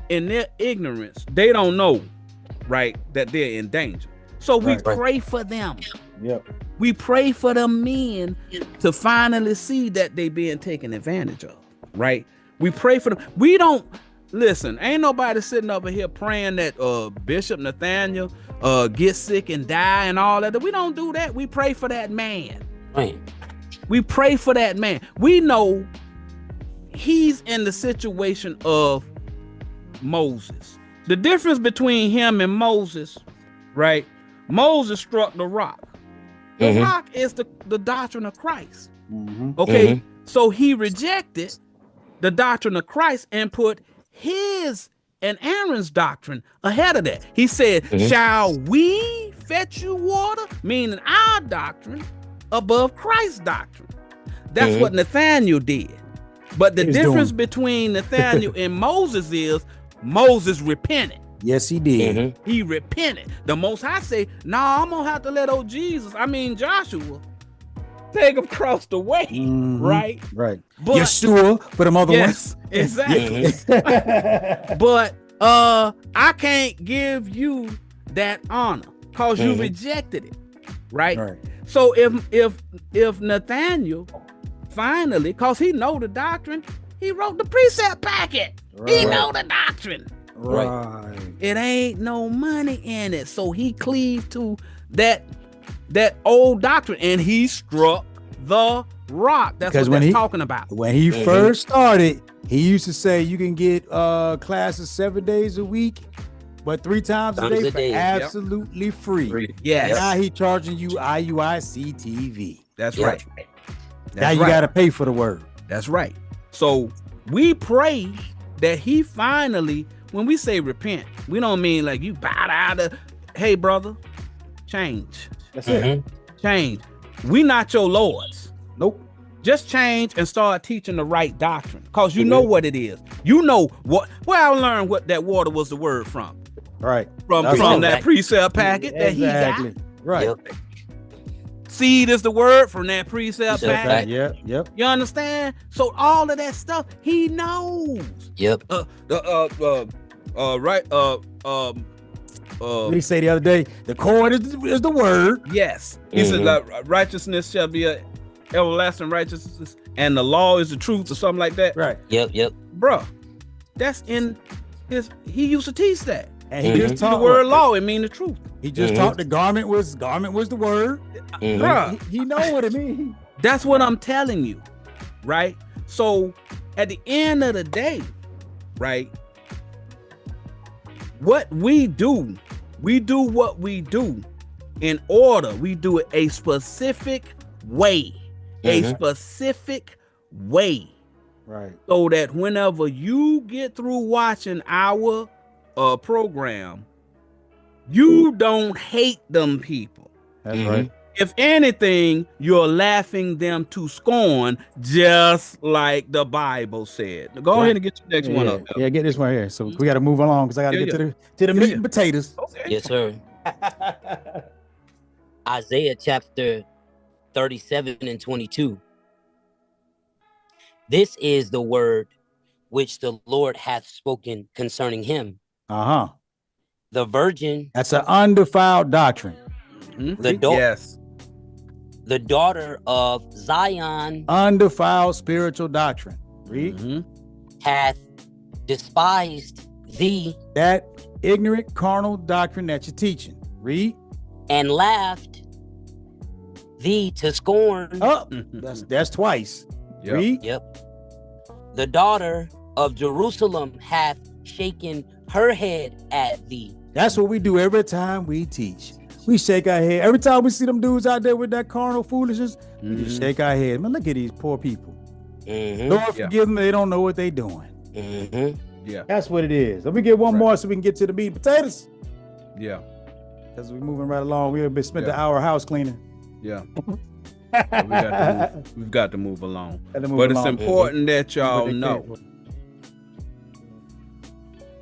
in their ignorance, they don't know, right, that they're in danger. So we pray for them. Yep. We pray for the men to finally see that they being taken advantage of, right? We pray for them. We don't, listen, ain't nobody sitting over here praying that Bishop Nathaniel get sick and die and all that. We don't do that. We pray for that man. Right. We pray for that man. We know he's in the situation of Moses. The difference between him and Moses, right? Moses struck the rock. The rock is the doctrine of Christ. Okay, so he rejected the doctrine of Christ and put his and Aaron's doctrine ahead of that. He said, shall we fetch you water? Meaning our doctrine above Christ's doctrine. That's what Nathaniel did. But the difference between Nathaniel and Moses is Moses repented. Yes, he did. He repented. The Most High say, nah, I'm gonna have to let Joshua take him across the way, right? Right. But Yeshua for them other ones. Exactly. But I can't give you that honor because you rejected it, right? So if Nathaniel finally, because he know the doctrine, he wrote the precept packet. He know the doctrine. Right. It ain't no money in it. So he cleaved to that old doctrine and he struck the rock. That's what they're talking about. When he first started, he used to say you can get classes 7 days a week, but 3 times a day for absolutely free. Yes. Now he charging you IUIC TV. That's right. Now you got to pay for the word. That's right. So we pray that he finally, when we say repent, we don't mean like you bow out of, hey brother, change. That's it. Change. We not your lords. Nope. Just change and start teaching the right doctrine. Cause you know what it is. You know what, well, I learned what that water was the word from. Right. From that precept packet that he got. Right. Yep. Seed is the word from that precept packet. Yep. You understand? So all of that stuff, he knows. Yep. What did he say the other day? The cord is the word. Yes. He said righteousness shall be a everlasting righteousness, and the law is the truth, or something like that. Right. Yep. Bruh, that's in his. He used to teach that. And he just taught the word law. It mean the truth. He just taught the garment was the word. Bruh, he know what it means. That's what I'm telling you, right? So at the end of the day, right, what we do what we do in order. We do it a specific way, right? So that whenever you get through watching our program, you don't hate them people. That's right. If anything, you're laughing them to scorn, just like the Bible said. Go ahead and get your next one up. Yeah, get this one here. So we got to move along because I got to get to the meat and potatoes. Okay. Yes, sir. Isaiah chapter 37 and 22. This is the word which the Lord hath spoken concerning him. The virgin. That's an undefiled doctrine. The daughter of Zion. Undefiled spiritual doctrine. Read. Hath despised thee. That ignorant carnal doctrine that you're teaching. Read. And laughed thee to scorn. That's twice. Read. Yep. The daughter of Jerusalem hath shaken her head at thee. That's what we do every time we teach. We shake our head. Every time we see them dudes out there with that carnal foolishness, we just shake our head. Man, look at these poor people. Lord, forgive them. They don't know what they're doing. Yeah. That's what it is. Let me get one more so we can get to the meat and potatoes. Yeah. Because we're moving right along. We've spent the hour house cleaning. Yeah. So we've got to move along. But it's important that y'all know.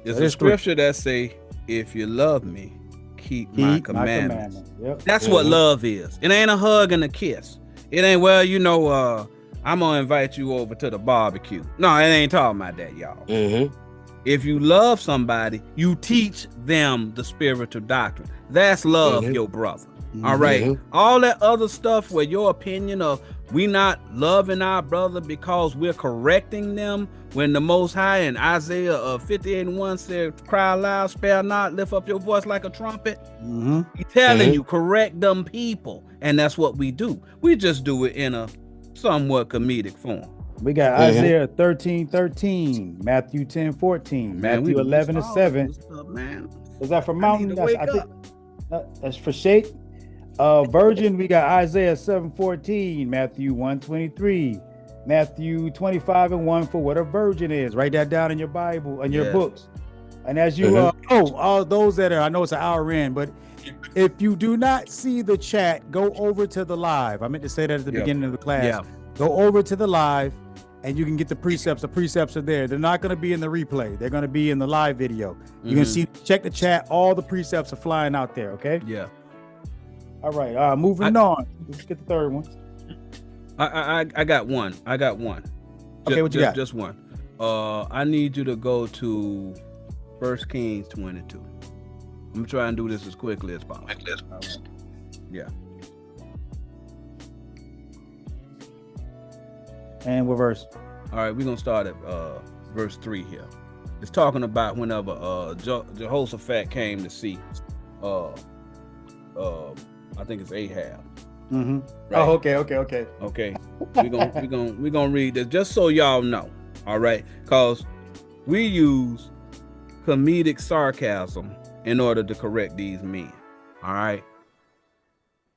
There's a scripture that say, if you love me, keep my commandments. Yep. That's what love is. It ain't a hug and a kiss. It ain't, well, you know, I'm going to invite you over to the barbecue. No, it ain't talking about that, y'all. If you love somebody, you teach them the spiritual doctrine. That's love your brother. All right. All that other stuff where your opinion of we not loving our brother because we're correcting them, when the Most High in Isaiah 58:1 said, cry loud, spare not, lift up your voice like a trumpet. He's telling you, correct them people. And that's what we do. We just do it in a somewhat comedic form. We got Isaiah 13:13, Matthew 10:14, Matthew 11:7. Is that for mountain? I think that's for shape. Virgin, we got Isaiah 7:14, Matthew 1:23, Matthew 25:1 for what a virgin is. Write that down in your Bible and your books. And as you all those that are, I know it's an hour in, but if you do not see the chat, go over to the live. I meant to say that at the beginning of the class. Go over to the live and you can get the precepts. The precepts are there. They're not going to be in the replay. They're going to be in the live video. You can see, check the chat. All the precepts are flying out there. Okay. Yeah. All right. Moving on. Let's get the third one. I got one. Okay, what you got? Just one. I need you to go to 1 Kings 22. I'm gonna try and do this as quickly as possible. Yeah. And what verse? All right, we're gonna start at verse 3 here. It's talking about whenever Jehoshaphat came to see I think it's Ahab. Right? Oh, okay. Okay. We're gonna read this just so y'all know. All right, because we use comedic sarcasm in order to correct these men. All right.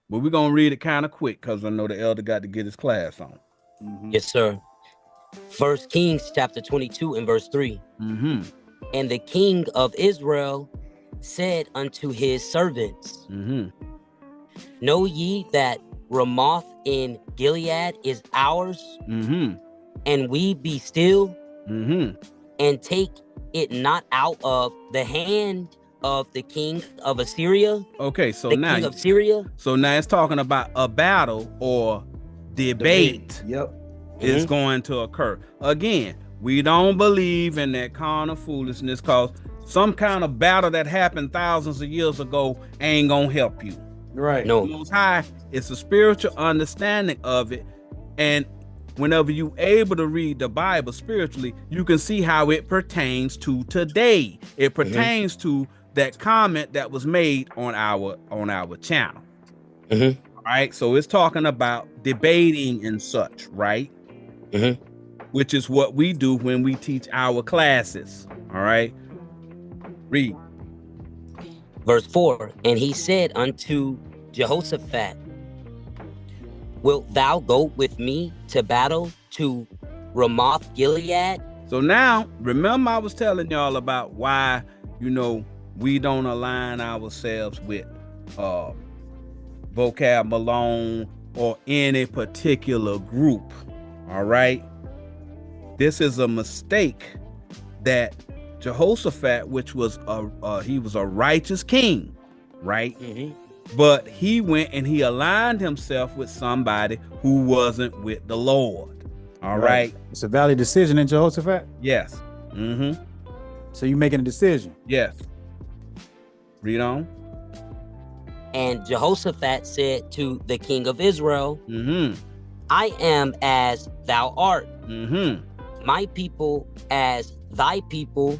But we're gonna read it kind of quick because I know the elder got to get his class on. Yes, sir. 1 Kings chapter 22 and verse 3. And the king of Israel said unto his servants, know ye that Ramoth in Gilead is ours, and we be still, and take it not out of the hand of the king of Assyria. Okay, so the now king of Syria. So now it's talking about a battle or debate. Is going to occur. Again, we don't believe in that kind of foolishness, because some kind of battle that happened thousands of years ago ain't gonna help you. Right. No. Most High, it's a spiritual understanding of it, and whenever you able to read the Bible spiritually, you can see how it pertains to today. It pertains to that comment that was made on our channel. All right, so it's talking about debating and such, right? Which is what we do when we teach our classes. All right, read. Verse 4, and he said unto Jehoshaphat, wilt thou go with me to battle to Ramoth Gilead? So now, remember I was telling y'all about why, we don't align ourselves with Vocab Malone or any particular group. All right. This is a mistake that Jehoshaphat, which was he was a righteous king, right? But he went and he aligned himself with somebody who wasn't with the Lord. All right. It's a valid decision in Jehoshaphat? Yes. So you're making a decision? Yes. Read on. And Jehoshaphat said to the king of Israel, I am as thou art, my people as thy people,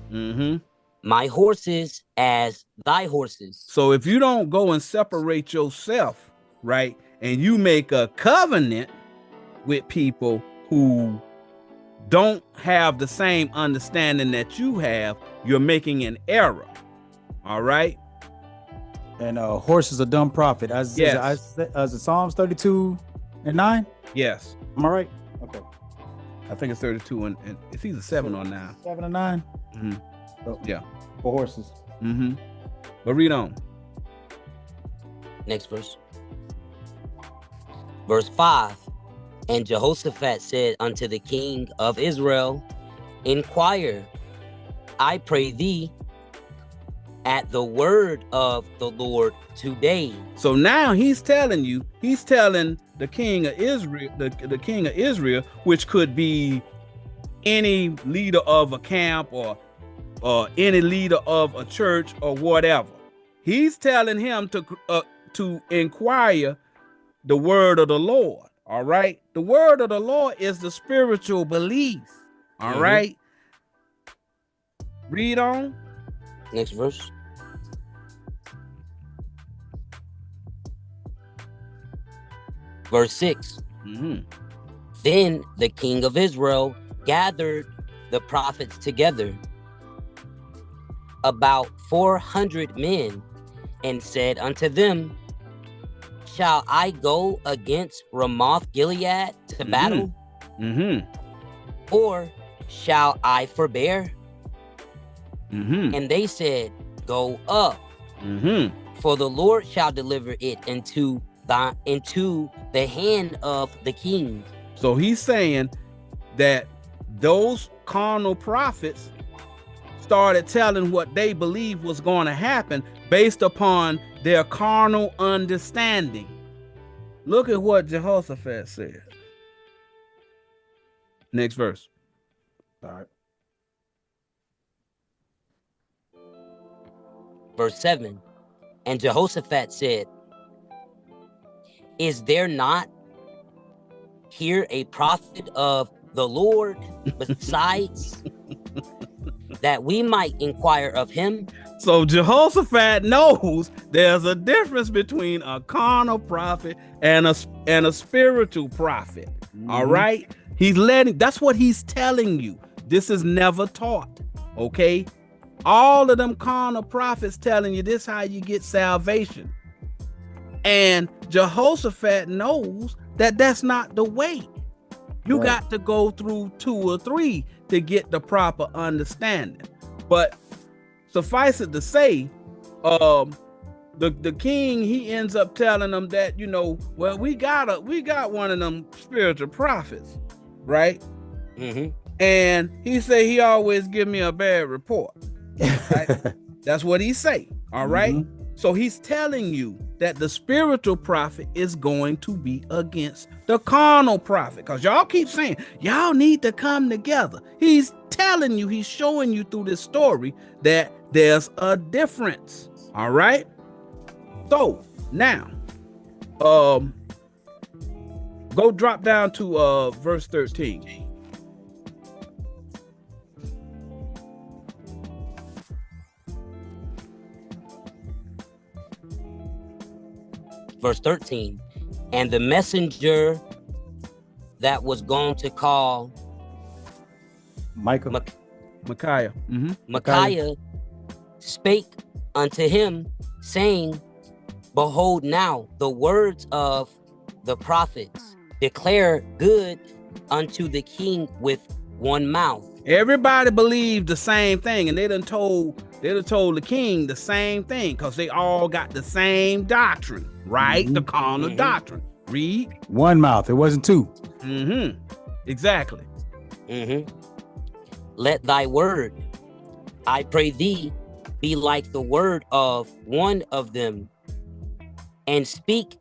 my horses as thy horses. So if you don't go and separate yourself, right, and you make a covenant with people who don't have the same understanding that you have, you're making an error. All right. And horse is a dumb prophet. As Psalms 32:9. Yes. Am I right? Okay. I think it's 32 and it's either 7 or 9. 7 or 9. So, yeah. 4 horses. But read on. Next verse. Verse 5. And Jehoshaphat said unto the king of Israel, Inquire, I pray thee, at the word of the Lord today. So now he's telling the king of Israel, the king of Israel, which could be any leader of a camp or any leader of a church or whatever. He's telling him to inquire the word of the Lord. All right. The word of the Lord is the spiritual belief. All right. Read on. Next verse. Verse 6. Then the king of Israel gathered the prophets together, about 400 men, and said unto them, Shall I go against Ramoth Gilead to battle? Or shall I forbear? And they said, Go up, for the Lord shall deliver it into the hand of the king. So he's saying that those carnal prophets started telling what they believed was going to happen based upon their carnal understanding. Look at what Jehoshaphat said. Next verse. All right. Verse 7. And Jehoshaphat said, Is there not here a prophet of the Lord besides, that we might inquire of him? So Jehoshaphat knows there's a difference between a carnal prophet and a spiritual prophet. All right. That's what he's telling you. This is never taught. Okay. All of them carnal prophets telling you this how you get salvation. And Jehoshaphat knows that that's not the way. You got to go through 2 or 3 to get the proper understanding. But suffice it to say, the king, he ends up telling them that, well, we got one of them spiritual prophets, right? And he said he always give me a bad report. Right? That's what he say. All right. So he's telling you that the spiritual prophet is going to be against the carnal prophet, because y'all keep saying y'all need to come together. He's telling you, he's showing you through this story that there's a difference. All right. So now, go drop down to verse 13. Verse 13. And the messenger that was going to call Micaiah. Micaiah spake unto him, saying, Behold, now the words of the prophets declare good unto the king with one mouth. Everybody believed the same thing, and they done told the king the same thing, because they all got the same doctrine, right? The carnal doctrine. Read. One mouth. It wasn't 2. Exactly. Let thy word, I pray thee, be like the word of one of them, and speak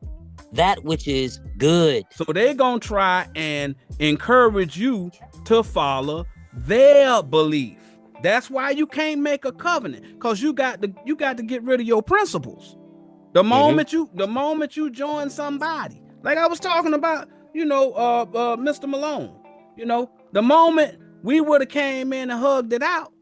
that which is good. So they're gonna try and encourage you to follow their belief. That's why you can't make a covenant, because you got to get rid of your principles. The moment you join somebody, like I was talking about, Mr. Malone, the moment we would have came in and hugged it out,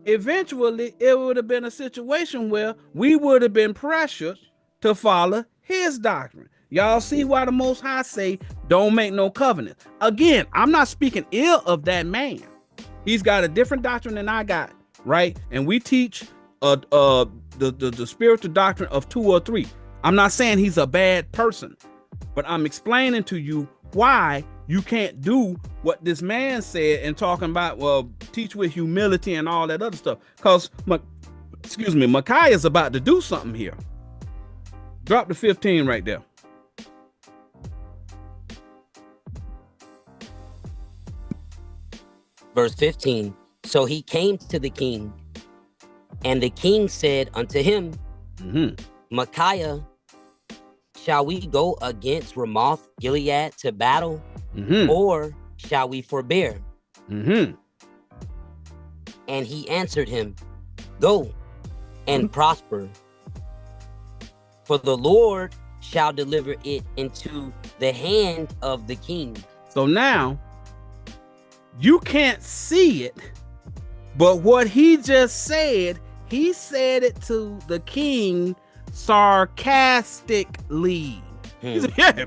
eventually it would have been a situation where we would have been pressured to follow his doctrine. Y'all see why the Most High say, don't make no covenant. Again, I'm not speaking ill of that man. He's got a different doctrine than I got, right? And we teach the spiritual doctrine of 2 or 3. I'm not saying he's a bad person, but I'm explaining to you why you can't do what this man said and talking about, well, teach with humility and all that other stuff. Because, Micaiah is about to do something here. Drop the 15 right there. Verse 15. So he came to the king, and the king said unto him, Micaiah, shall we go against Ramoth Gilead to battle, or shall we forbear? And he answered him, go and prosper, for the Lord shall deliver it into the hand of the king. So now, you can't see it, but what he just said, he said it to the king sarcastically. He said, yeah,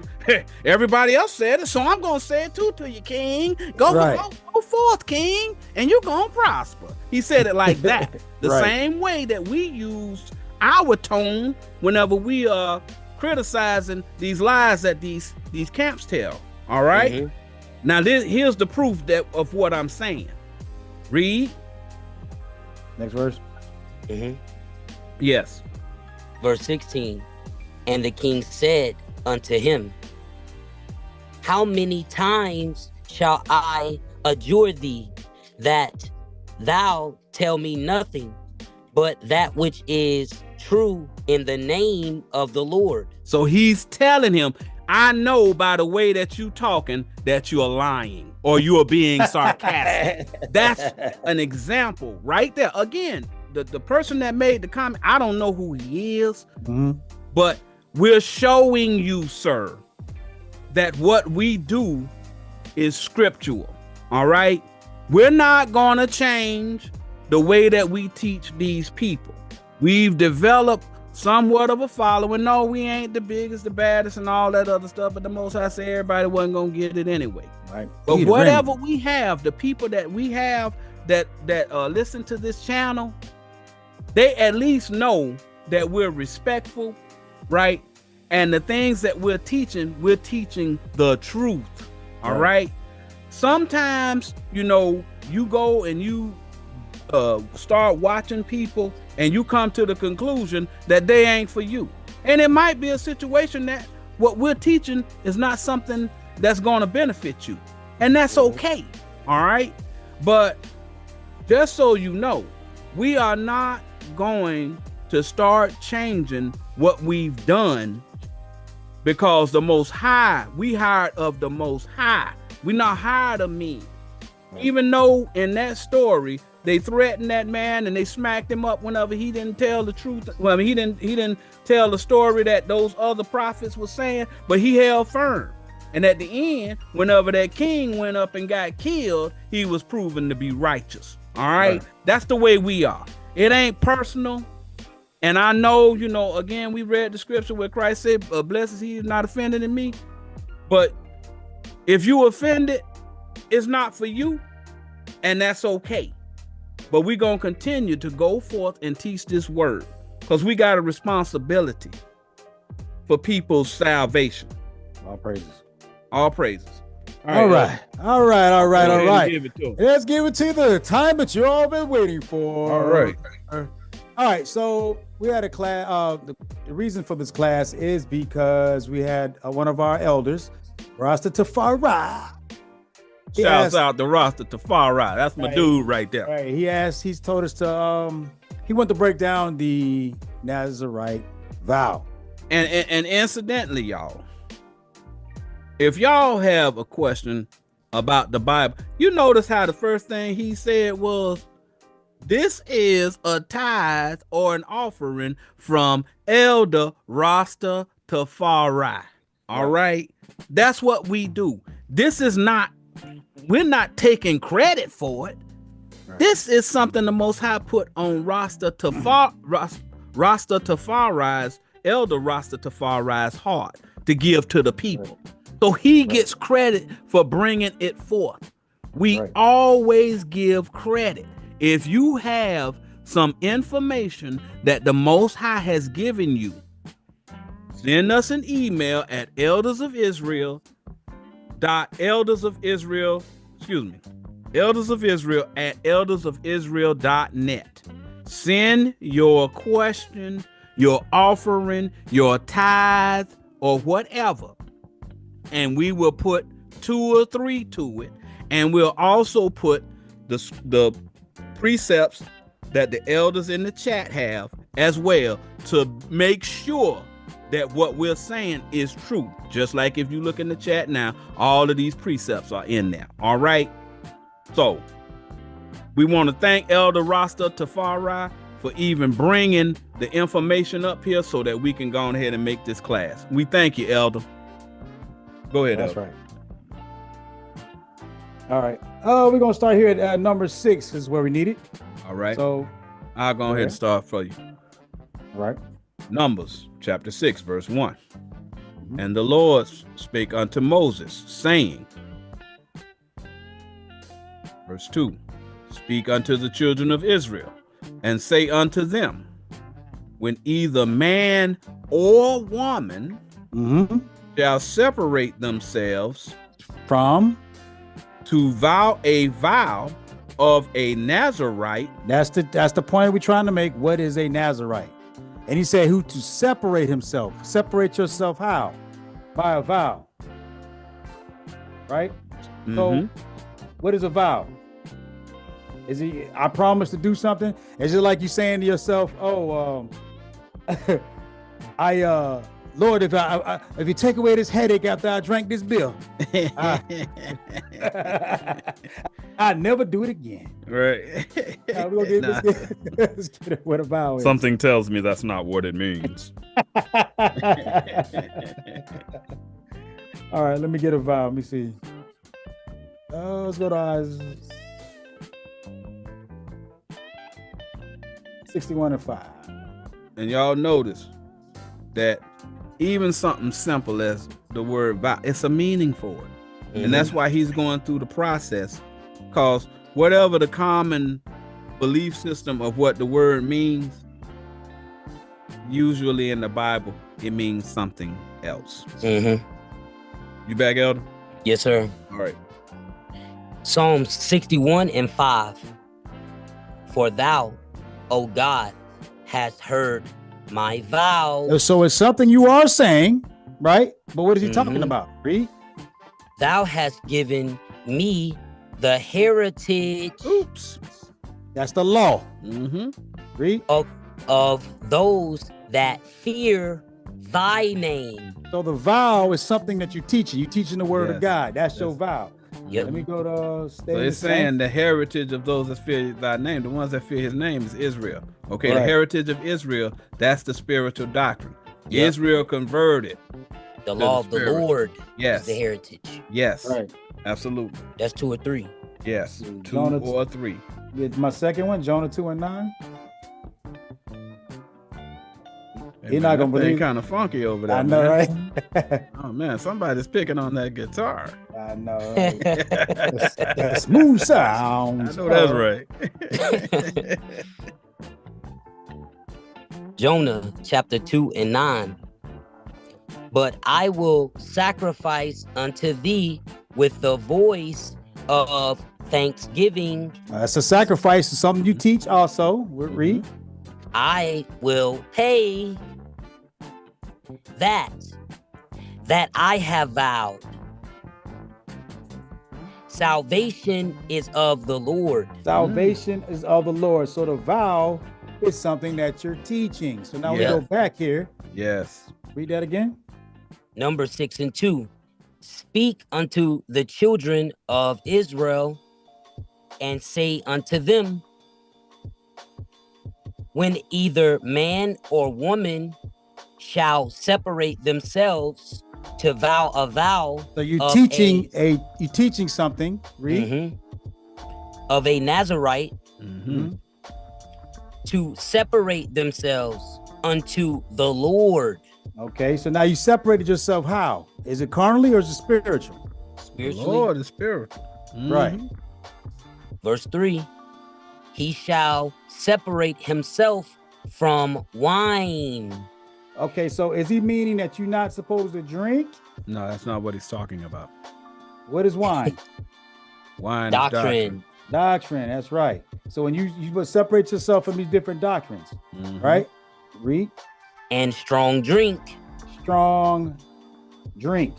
everybody else said it, so I'm going to say it too to you, king. Go forth, king, and you're going to prosper. He said it like that. The same way that we used our tone whenever we are criticizing these lies that these camps tell. All right? Now, here's the proof of what I'm saying. Read. Next verse. Yes. Verse 16. And the king said unto him, how many times shall I adjure thee that thou tell me nothing but that which is true in the name of the Lord? So he's telling him, I know by the way that you talking that you are lying or you are being sarcastic. That's an example right there. Again, the person that made the comment, I don't know who he is, but we're showing you, sir, that what we do is scriptural. All right. We're not going to change the way that we teach these people. We've developed somewhat of a following. No, we ain't the biggest, the baddest, and all that other stuff. But the Most High said everybody wasn't gonna get it anyway. Right. But whatever we have, the people that we have that listen to this channel, they at least know that we're respectful, right? And the things that we're teaching the truth. All right. Sometimes, you go and you start watching people and you come to the conclusion that they ain't for you. And it might be a situation that what we're teaching is not something that's going to benefit you. And that's okay. All right. But just so you know, we are not going to start changing what we've done because the Most High, we hired of the Most High. We're not hired of me. Even though in that story, they threatened that man and they smacked him up whenever he didn't tell the truth. Well, I mean, he didn't tell the story that those other prophets were saying, but he held firm. And at the end, whenever that king went up and got killed, he was proven to be righteous. All right. That's the way we are. It ain't personal. And I know, again, we read the scripture where Christ said, blessed is he who's not offended in me. But if you offended, it's not for you. And that's okay. But we're going to continue to go forth and teach this word because we got a responsibility for people's salvation. All praises. All praises. All right. Let's give it to the time that you all been waiting for. All right. So we had a class. The reason for this class is because we had one of our elders, Rasta Tafari. Shouts out the Rasta Tafari. That's my dude right there. Right. He's told us to he went to break down the Nazarite vow. And incidentally, y'all, if y'all have a question about the Bible, you notice how the first thing he said was, this is a tithe or an offering from Elder Rasta Tafari. All right. That's what we do. We're not taking credit for it. Right. This is something the Most High put on Rasta Tafari's, Elder Rasta Tafari's heart to give to the people. So he gets credit for bringing it forth. We always give credit. If you have some information that the Most High has given you, send us an email at eldersofisrael elders of Israel at eldersofisrael.net. Send your question, your offering, your tithe, or whatever, and we will put 2 or 3 to it, and we'll also put the precepts that the elders in the chat have as well, to make sure that what we're saying is true. Just like if you look in the chat now, all of these precepts are in there. All right. So we want to thank Elder Rasta Tafari for even bringing the information up here so that we can go ahead and make this class. We thank you, Elder. Go ahead, That's Elder. right. All right. We're going to start here at number 6 is where we need it. All right. So I'll go ahead and start for you. All right. Numbers chapter 6, verse 1. And the Lord spake unto Moses, saying, verse 2, speak unto the children of Israel, and say unto them, when either man or woman shall separate themselves from to vow a vow of a Nazarite. That's the point we're trying to make. What is a Nazarite? And he said, who to separate himself. Separate yourself how? By a vow. Right? So what is a vow? Is it, I promise to do something? Is it like you saying to yourself, oh, Lord, if you take away this headache after I drank this beer, I never do it again. Right. We're gonna let's get it what a vow is. Something tells me that's not what it means. All right, let me get a vow. Let me see. Let's go to 61:5. And y'all notice that even something simple as the word vow, it's a meaning for it. And that's why he's going through the process, because whatever the common belief system of what the word means, usually in the Bible, it means something else. You back, Elder? Yes, sir. All right. Psalms 61:5. For thou, O God, hast heard my vow. So it's something you are saying, right? But what is he talking about? Read. Thou hast given me the heritage. Oops. That's the law. Read. Of those that fear thy name. So the vow is something that you're teaching. You're teaching the word of God. That's your vow. Yep. Let me go to So it's saying the heritage of those that fear thy name, the ones that fear his name, is Israel. Okay, the heritage of Israel, that's the spiritual doctrine. Yep. Israel converted. The law of the Lord is the heritage. Yes. Right. Absolutely. That's 2 or 3. Yes. Jonah 2 or 3. My second one, Jonah 2:9. Hey, you're not gonna believe. Kind of funky over there. I know, man. Right? Oh man, somebody's picking on that guitar. I know. Right? that smooth sound. I know that's right. Jonah chapter 2:9. But I will sacrifice unto thee with the voice of thanksgiving. That's a sacrifice. It's something you teach also. We'll read. I will pay that I have vowed. Salvation is of the Lord. Salvation is of the Lord. So the vow is something that you're teaching. So now we go back here. Yes. Read that again. Numbers 6:2. Speak unto the children of Israel and say unto them, when either man or woman shall separate themselves to vow a vow. So you're teaching something. Read. Of a Nazarite to separate themselves unto the Lord. Okay, so now you separated yourself how? Is it carnally or is it spiritual? Spiritually. The Lord is spiritual. Right. Verse 3. He shall separate himself from wine. Okay, so is he meaning that you're not supposed to drink? No, that's not what he's talking about. What is wine? Wine Doctrine. is doctrine. Doctrine, that's right. So when you must separate yourself from these different doctrines, right? Read. And strong drink. Strong drink.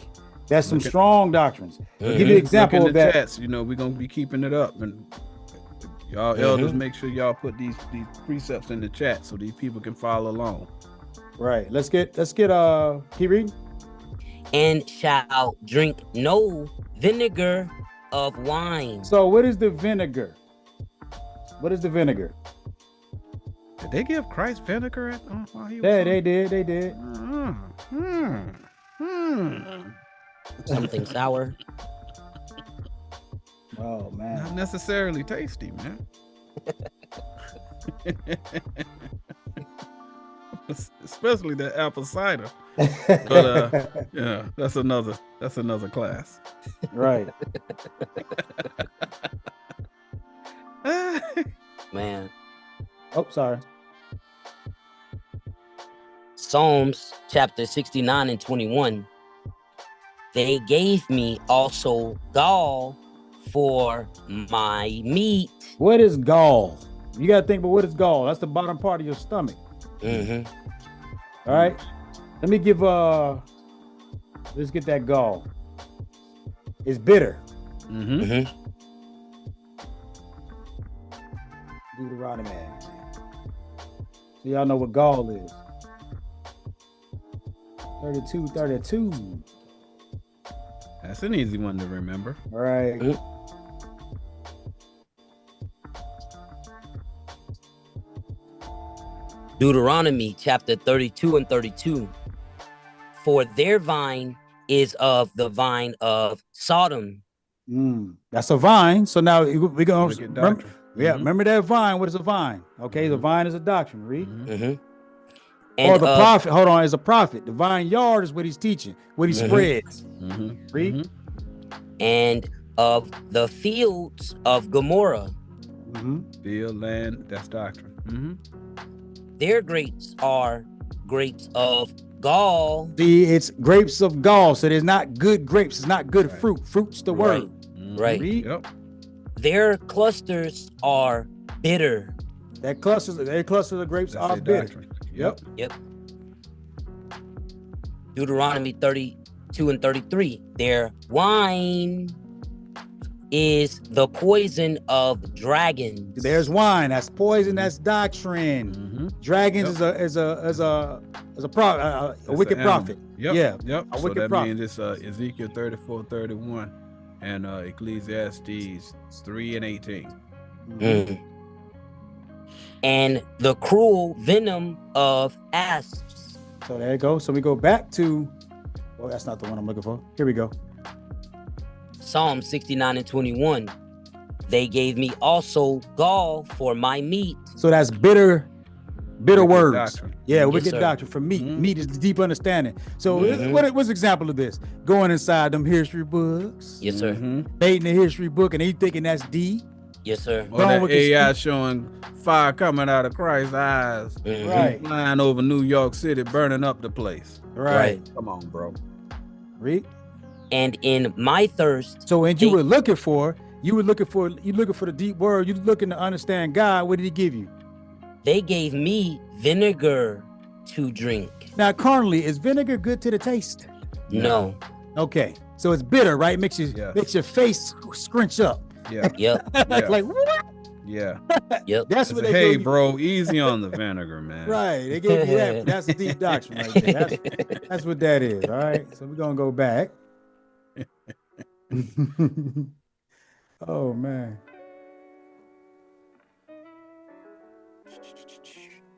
That's some strong doctrines. I'll give you an Look example in of the that. chats, you know, we're gonna be keeping it up, and y'all elders, make sure y'all put these precepts in the chat so these people can follow along. Right. Let's get keep reading. And shall drink no vinegar of wine. So what is the vinegar? What is the vinegar? Did they give Christ vinegar while he was Yeah, on? they did. Something sour. Oh man. Not necessarily tasty, man. Especially that apple cider. But yeah, that's another class. Right. Man. Oh, sorry. Psalms chapter 69 and 21. They gave me also gall for my meat. What is gall? You got to think about what is gall. That's the bottom part of your stomach. Mm-hmm. All right. Let me give let's get that gall. It's bitter. Deuteronomy. So y'all know what gall is. 32. That's an easy one to remember. All right. Deuteronomy chapter 32 and 32. For their vine is of the vine of Sodom. That's a vine. So now we're going to remember, Mm-hmm. remember that vine. What is a vine? Okay, the vine is a doctrine. Read. And or the prophet. Hold on, is a prophet. The vineyard is what he's teaching, what he spreads. Read. And of the fields of Gomorrah. Field, land, that's doctrine. Their grapes are grapes of gall. See, it's grapes of gall. So there's not good grapes. It's not good fruit. Fruit's the word. Right. Read. Yep. Their clusters are bitter. Their clusters of grapes That's are their bitter. doctrine. Yep. Deuteronomy 32 and 33. Their wine is the poison of dragons. There's wine. That's poison. That's doctrine. Dragons is a wicked prophet. Yep. A So wicked that prophet. means it's Ezekiel 34:31 and Ecclesiastes 3 and 18. And the cruel venom of asps. So there you go. So we go back to, well, that's not the one I'm looking for. Here we go. Psalm 69 and 21. They gave me also gall for my meat. So that's bitter words. Doctrine. Yeah, Yes, wicked sir. doctrine for meat. Meat is the deep understanding. So what's an example of this? Going inside them history books. Yes, sir. Reading the history book and he thinking that's deep. Yes, sir. Or that AI showing fire coming out of Christ's eyes. Right. Flying over New York City, burning up the place. Right. Come on, bro. Read. And in my thirst. So when you were looking for the deep word, you're looking to understand God. What did he give you? They gave me vinegar to drink. Now, carnally, is vinegar good to the taste? No. Okay. So it's bitter, right? Makes your face scrunch up. Yeah. Yep. Like what? Yeah. Yep. That's what they Hey, gave you. bro, easy on the vinegar, man. Right. They gave you that. That's a deep doctrine right there. That's what that is. All right. So we're gonna go back. Oh man.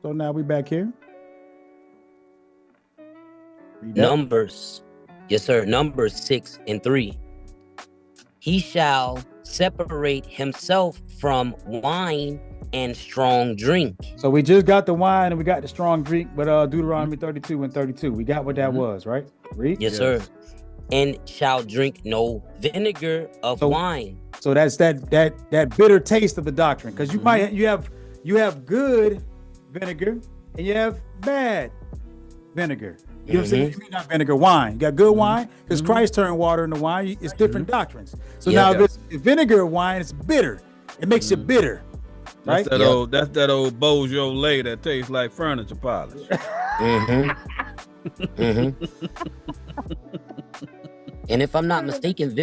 So now we back here. Numbers. Yes, sir. Numbers 6 and 3. He shall separate himself from wine and strong drink. So we just got the wine and we got the strong drink, but Deuteronomy 32 and 32. We got what that was, right? Read. Yes, sir. And shall drink no vinegar of wine. So that's that bitter taste of the doctrine, because you have good vinegar and you have bad vinegar. You know what I'm saying? You mean not vinegar, wine. You got good wine because Christ turned water into wine. It's different doctrines. So now if it's vinegar wine, it's bitter. It makes it bitter. Right? That's that old Beaujolais that tastes like furniture polish. And if I'm not mistaken,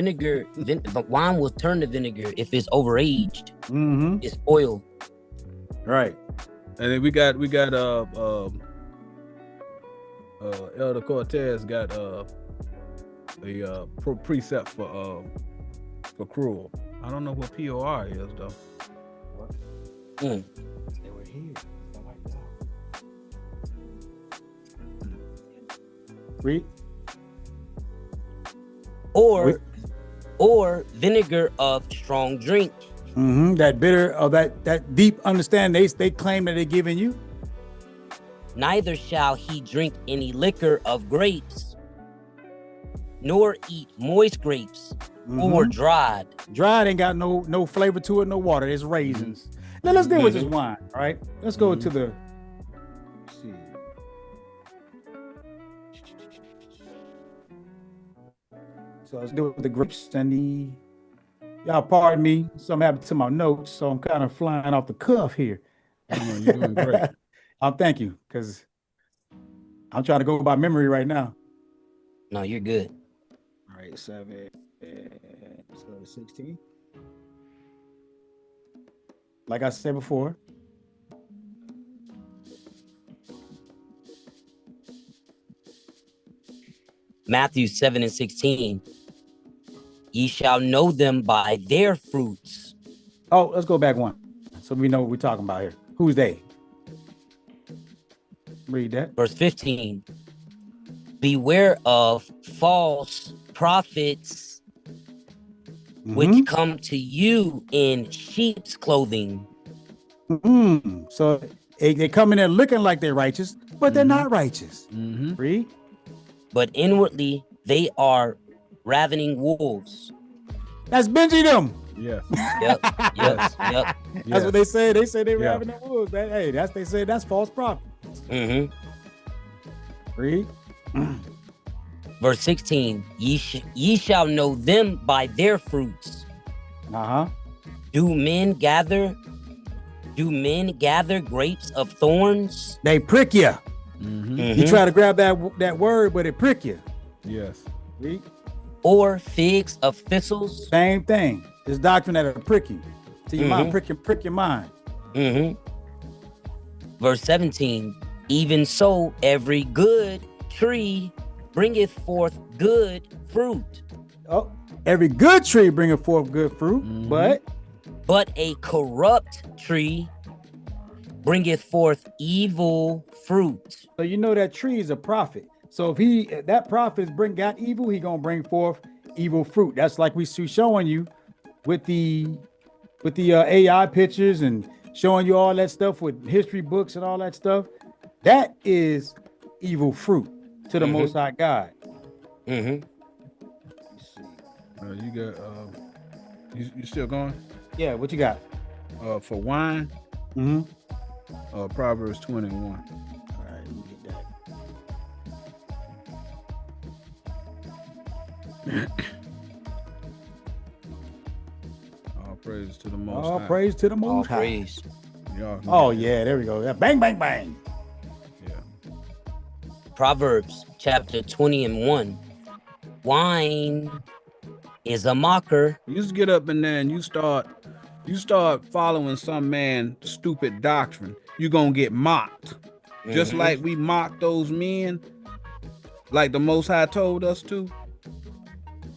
wine will turn to vinegar if it's overaged. It's oil. Right. And then we got Elder Cortez got a precept for cruel. I don't know what POR is though. They were here. Read. Or vinegar of strong drink. That bitter or that deep understanding they claim that they're giving you. Neither shall he drink any liquor of grapes, nor eat moist grapes or dried. Dried ain't got no flavor to it, no water. It's raisins. Now let's deal with this wine, all right? Let's go to the. Let's see. So let's deal with the grapes and the. Y'all pardon me. Something happened to my notes, so I'm kind of flying off the cuff here. You're doing great. Thank you, because I'm trying to go by memory right now. No, you're good. All right, 16. Like I said before. Matthew 7:16. Ye shall know them by their fruits. Oh, let's go back one. So we know what we're talking about here. Who's they? Read that. Verse 15. Beware of false prophets, which come to you in sheep's clothing. So they come in there looking like they're righteous, but they're not righteous. Read. But inwardly they are ravening wolves. That's Benji them. Yes. Yep. That's what they say. They say they're ravening wolves. They say that's false prophets. Read. Verse 16. Ye shall know them by their fruits. Do men gather grapes of thorns? They prick you. You try to grab that word, but it prick you. Yes. Read. Or figs of thistles? Same thing. It's doctrine that'll prick you. To your mind, prick your mind. Verse 17. Even so, every good tree bringeth forth good fruit. Oh, every good tree bringeth forth good fruit, but a corrupt tree bringeth forth evil fruit. So you know that tree is a prophet. So if that prophet got evil, he gonna bring forth evil fruit. That's like we showing you with the AI pictures and showing you all that stuff with history books and all that stuff. That is evil fruit to the Most High God. You got you still going? Yeah, what you got? For wine, Proverbs 21. All right, let me get that. All praise to the Most All High. praise to the Most High. Praise. Oh yeah, there we go. Yeah, bang, bang, bang. Yeah. Proverbs chapter 20:1. Wine is a mocker. You just get up in there and you start following some man's stupid doctrine, you're gonna get mocked. Just like we mocked those men, like the Most High told us to.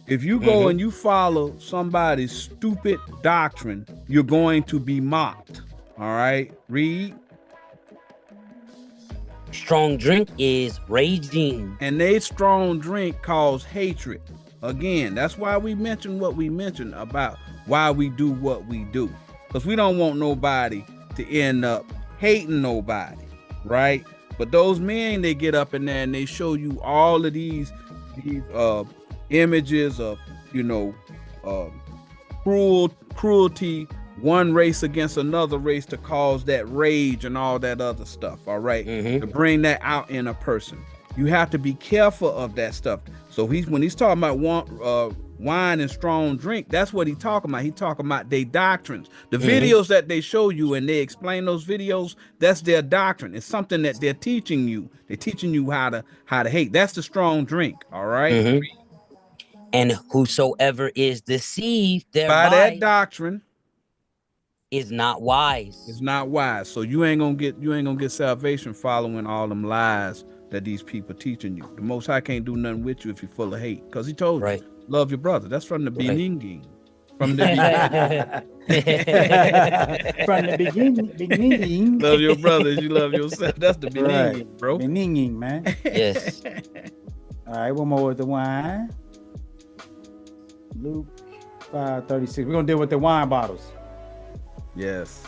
If you go and you follow somebody's stupid doctrine, you're going to be mocked. All right, read. Strong drink is raging. And they strong drink cause hatred. Again, that's why we mentioned what we mentioned about why we do what we do. Because we don't want nobody to end up hating nobody, right? But those men, they get up in there and they show you all of these images of, cruelty, one race against another race to cause that rage and all that other stuff, all right? To bring that out in a person. You have to be careful of that stuff. So when he's talking about wine and strong drink, that's what he's talking about. He's talking about their doctrines. The videos that they show you and they explain those videos, that's their doctrine. It's something that they're teaching you. They're teaching you how to hate. That's the strong drink. All right. And whosoever is deceived By that doctrine is not wise. It's not wise. So you ain't gonna get salvation following all them lies that these people teaching you. The Most High can't do nothing with you if you're full of hate, because he told you, love your brother. That's from the beginning. From the beginning. Love your brother as you love yourself. That's the beginning, bro. Beginning, man. Yes. All right, one more with the wine. Luke 5:36. We're gonna deal with the wine bottles. Yes.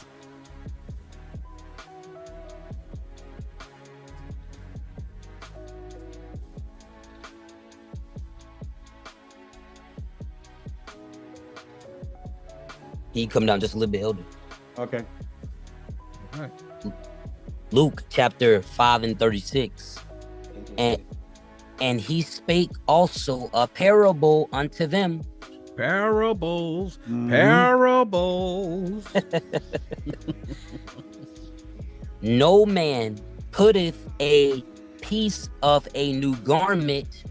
He come down just a little bit, Elder. Okay. All right. Luke chapter 5:36. And he spake also a parable unto them. Parables. No man putteth a piece of a new garment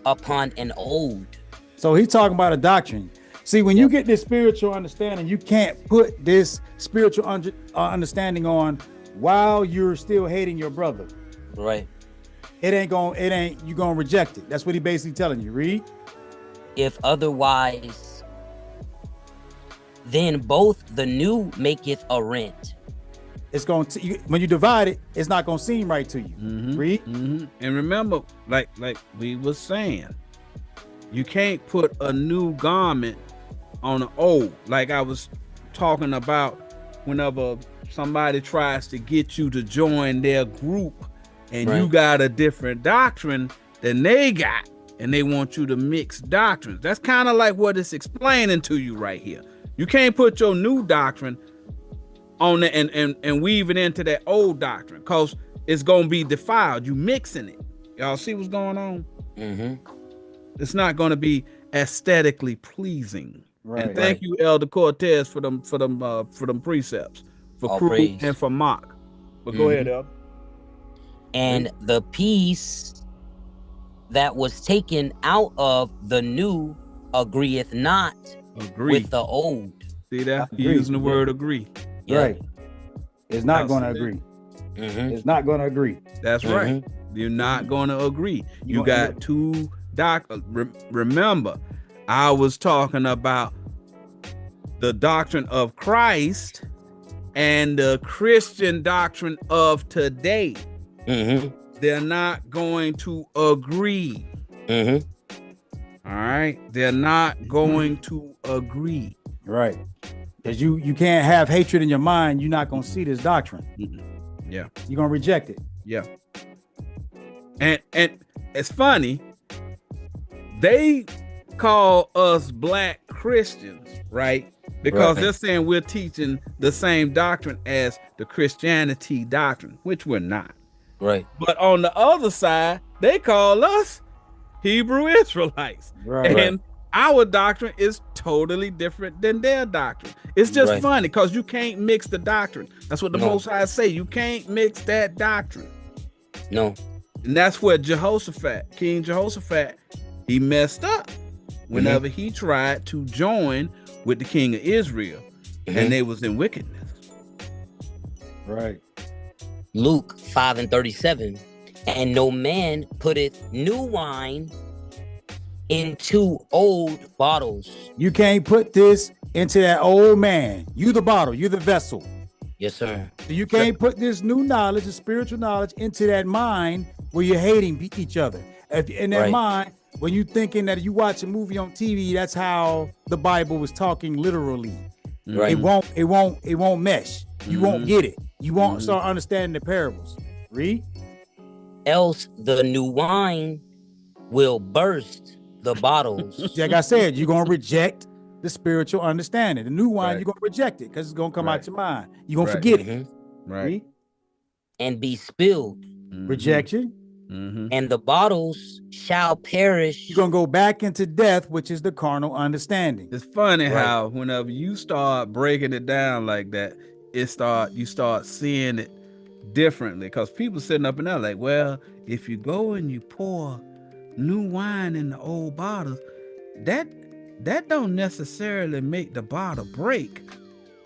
upon an old. So he's talking about a doctrine. See, when you get this spiritual understanding, you can't put this spiritual understanding on while you're still hating your brother. Right. You're gonna reject it. That's what he basically telling you. Read. If otherwise, then both the new maketh a rent. It's going to, when you divide it, it's not going to seem right to you. Read. And remember, like we was saying, you can't put a new garment on an old. Like I was talking about, whenever somebody tries to get you to join their group and you got a different doctrine than they got, and they want you to mix doctrines. That's kind of like what it's explaining to you right here. You can't put your new doctrine on the, and weave it into that old doctrine, because it's going to be defiled. You mixing it. Y'all see what's going on? It's not going to be aesthetically pleasing. Right. And thank you, Elder Cortez, for them precepts, for all Crew praise. And for Mock. But go ahead, Elder. And the piece that was taken out of the new agreeth not with the old. See that? He's using the word agree. Right. It's not going to agree. It's not going to agree. That's right. You're not going to agree. You got two remember, I was talking about the doctrine of Christ and the Christian doctrine of today. They're not going to agree. All right. They're not going to agree. Right. Because you can't have hatred in your mind. You're not going to see this doctrine. Yeah. You're going to reject it. Yeah. And it's funny. They call us black Christians, right? Because they're saying we're teaching the same doctrine as the Christianity doctrine, which we're not. Right. But on the other side, they call us Hebrew Israelites. And our doctrine is totally different than their doctrine. It's just funny because you can't mix the doctrine. That's what the Most High say. You can't mix that doctrine. No. And that's where King Jehoshaphat, he messed up whenever he tried to join with the king of Israel, and they was in wickedness. Right. Luke 5:37, and no man putteth new wine into old bottles. You can't put this into that old man. You the bottle, you the vessel. Yes, sir. You can't put this new knowledge, the spiritual knowledge, into that mind where you're hating each other. If in that mind, when you thinking that you watch a movie on TV, that's how the Bible was talking literally. It won't mesh. You won't get it. You won't start understanding the parables. Read. Else the new wine will burst the bottles. Like I said, you're gonna reject the spiritual understanding. The new wine, you're gonna reject it because it's gonna come out your mind. You're gonna forget it. Right. And be spilled. Rejection. and the bottles shall perish. You're gonna go back into death, which is the carnal understanding. It's funny how whenever you start breaking it down like that, you start seeing it differently. Because people sitting up in there like, well, if you go and you pour new wine in the old bottles, that don't necessarily make the bottle break,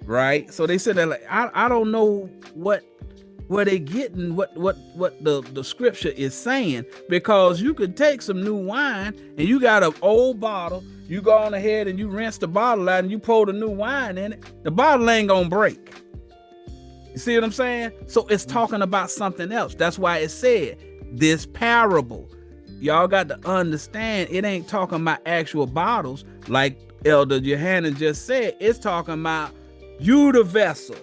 right? So they said that like, I don't know where they getting what the scripture is saying, because you could take some new wine and you got an old bottle, you go on ahead and you rinse the bottle out and you pour the new wine in it, the bottle ain't gonna break. You see what I'm saying? So it's talking about something else. That's why it said this parable. Y'all got to understand, it ain't talking about actual bottles like Elder Johanna just said. It's talking about you the vessel,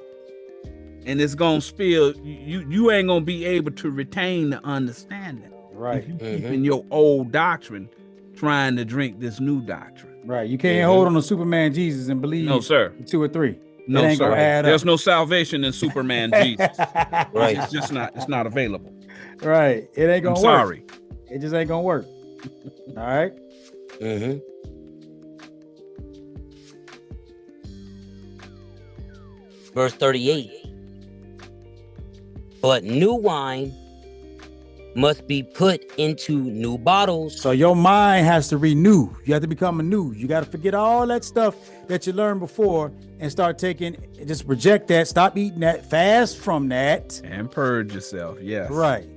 and it's gonna spill. You ain't gonna be able to retain the understanding, right? If you keeping your old doctrine, trying to drink this new doctrine, right? You can't hold on to Superman Jesus and believe, no sir, 2 or 3. No ain't sir. Gonna add There's up. no salvation in Superman Jesus. Right? It's just not. It's not available. Right? It ain't gonna I'm work. sorry. It just ain't gonna work. All right. Verse 38. But new wine must be put into new bottles. So your mind has to renew. You have to become anew. You got to forget all that stuff that you learned before and start taking, just reject that, stop eating that, fast from that. And purge yourself, yes. Right.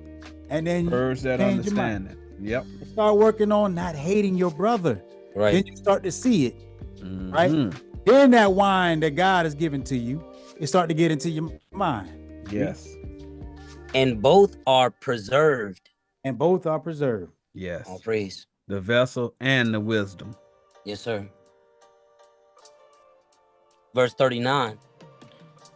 And then purge that understanding. Yep. Start working on not hating your brother. Right. Then you start to see it. Right. Then that wine that God has given to you, it start to get into your mind. Yes. And both are preserved. And both are preserved. Yes. All praise. The vessel and the wisdom. Yes, sir. Verse 39.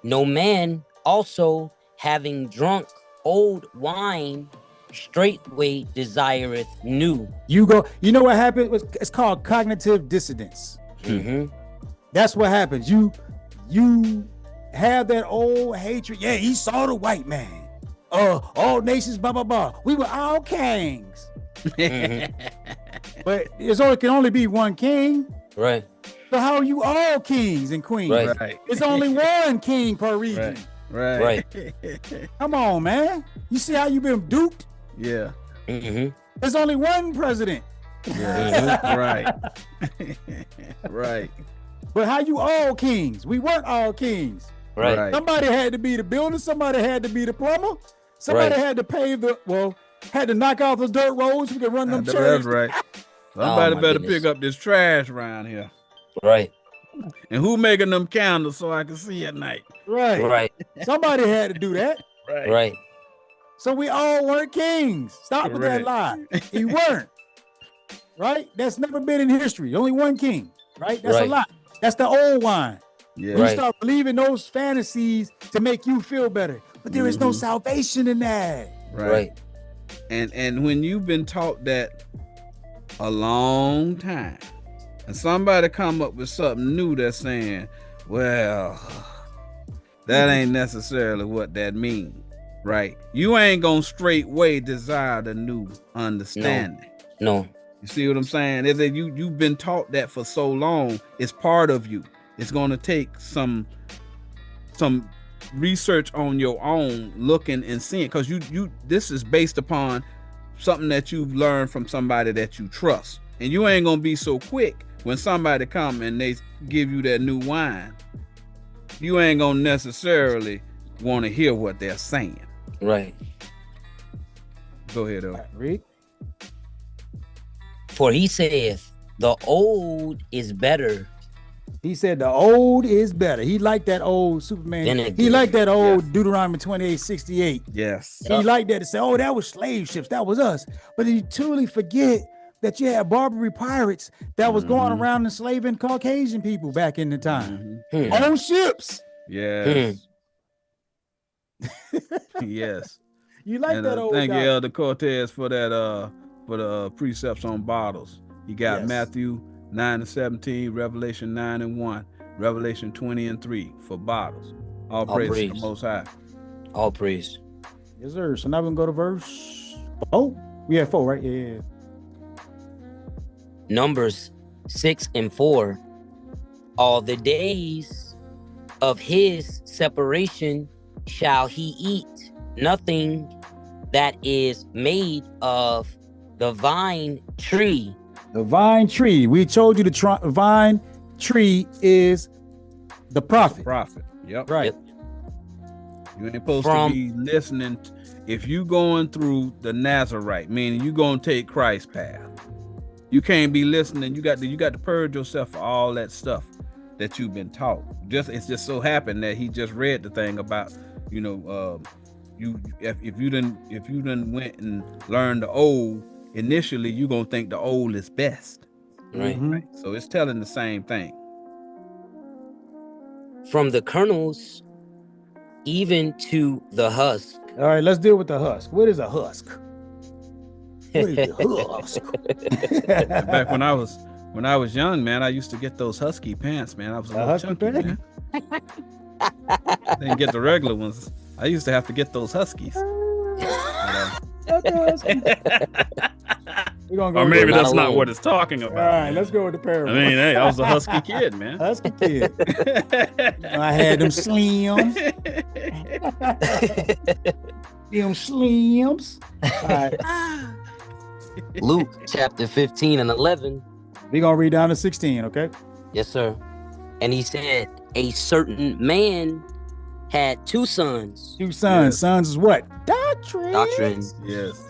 No man also having drunk old wine straightway desireth new. You know what happened? It's called cognitive dissonance. That's what happens. You have that old hatred. Yeah, he saw the white man. All nations, blah blah blah. We were all kings. But can only be one king. Right. So how are you all kings and queens? Right. It's only one king per region. Right. Come on, man. You see how you've been duped? Yeah. There's only one president. Yeah. Right. Right. But how you all kings? We weren't all kings. Right. Somebody had to be the builder. Somebody had to be the plumber. Somebody had to pave had to knock off those dirt roads. We could run them churches. That's right. Somebody better pick up this trash around here. Right. And who making them candles so I can see at night? Right. Somebody had to do that. Right. So we all weren't kings. Stop with that lie. You weren't. Right? That's never been in history. Only one king. Right? That's a lie. That's the old wine. Yeah. You start believing those fantasies to make you feel better. But there is no salvation in that. Right. And when you've been taught that a long time, and somebody come up with something new that's saying, well, that ain't necessarily what that means, right? You ain't gonna straightway desire the new understanding. No. You see what I'm saying? Is that you've been taught that for so long, it's part of you. It's gonna take some research on your own, looking and seeing, because this is based upon something that you've learned from somebody that you trust, and you ain't gonna be so quick when somebody come and they give you that new wine. You ain't gonna necessarily want to hear what they're saying. Right. Go ahead, though. Read. For he saith, the old is better. He said the old is better. He liked that old Superman. He liked that old Deuteronomy 28:68. Yes. He liked that to say, oh, that was slave ships. That was us. But you truly forget that you had Barbary pirates that was going around enslaving Caucasian people back in the time. On ships. Yes. Yes. You like that old thank guy. you, Elder Cortez, for that for the precepts on bottles. You got Matthew 9:17, Revelation 9:1, Revelation 20:3 for bottles. All praise to the Most High. All praise. Yes, sir. So now we can go to verse Oh, we had 4, right? Yeah. Numbers 6 and 4. All the days of his separation shall he eat nothing that is made of the vine tree. The vine tree. We told you the vine tree is the prophet. Prophet. Yep. Right. Yep. You ain't supposed to be listening. If you going through the Nazarite, meaning you gonna take Christ's path, you can't be listening. You got to purge yourself for all that stuff that you've been taught. It's just so happened that he just read the thing about, if you didn't went and learned the old, initially you're gonna think the old is best. Right. Right? So it's telling the same thing. From the kernels even to the husk. All right, let's deal with the husk. What is a husk? What is a husk? Back when I was young, man, I used to get those husky pants, man. I was a little chunky, man. Didn't get the regular ones. I used to have to get those huskies. Or maybe that's not what it's talking about. All right, let's go with the parable. I mean, hey, I was a husky kid, man. Husky kid. I had them slims. Them slims. All right. Luke chapter 15 and 11. We're going to read down to 16, okay? Yes, sir. And he said, a certain man had 2 sons. 2 sons. Yes. Sons is what? Doctrine. Doctrine. Yes.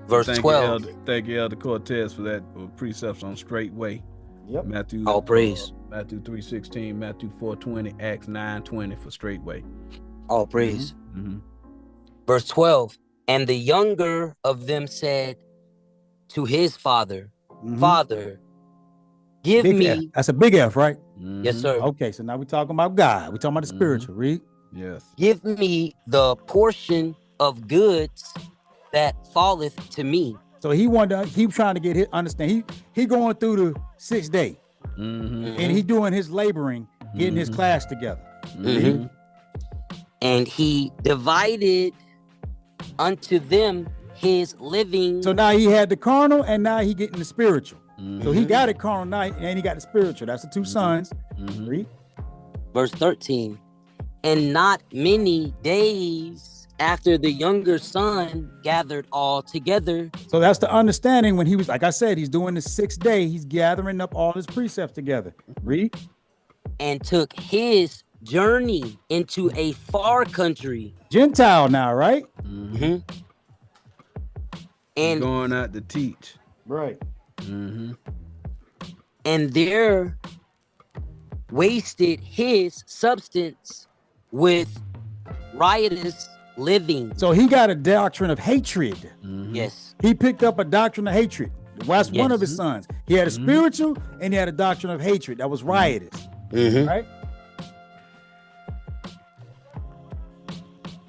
Verse 12. Thank you, Elder Cortez, for that precepts on straight way. Yep. Matthew. All praise. Matthew 3:16, Matthew 4:20, Acts 9:20 for straight way. All praise. Mm-hmm. Verse 12. And the younger of them said to his father, Father, give big me. F. That's a big F, right? Mm-hmm. Yes, sir. Okay, so now we're talking about God. We're talking about the spiritual. Read. Yes. Give me the portion of goods that falleth to me. So he was trying to get his understand. He going through the 6th day, and he doing his laboring, getting his class together. And he divided unto them his living. So now he had the carnal, and now he getting the spiritual. So he got it carnal now, and he got the spiritual. That's the 2 sons. Read. Verse 13. And not many days after the younger son gathered all together. So that's the understanding when he was, like I said, he's doing the 6th day. He's gathering up all his precepts together. Read. And took his journey into a far country. Gentile now, right? And going out to teach. Right. And there wasted his substance with riotous living. So he got a doctrine of hatred. Yes. He picked up a doctrine of hatred. That's one of his sons. He had a spiritual and he had a doctrine of hatred that was riotous. Right?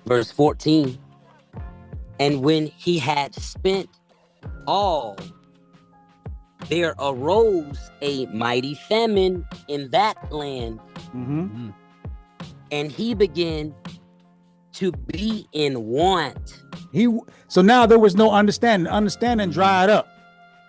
Verse 14. And when he had spent all, there arose a mighty famine in that land. And he began to be in want. So now there was no understanding. Understanding dried up.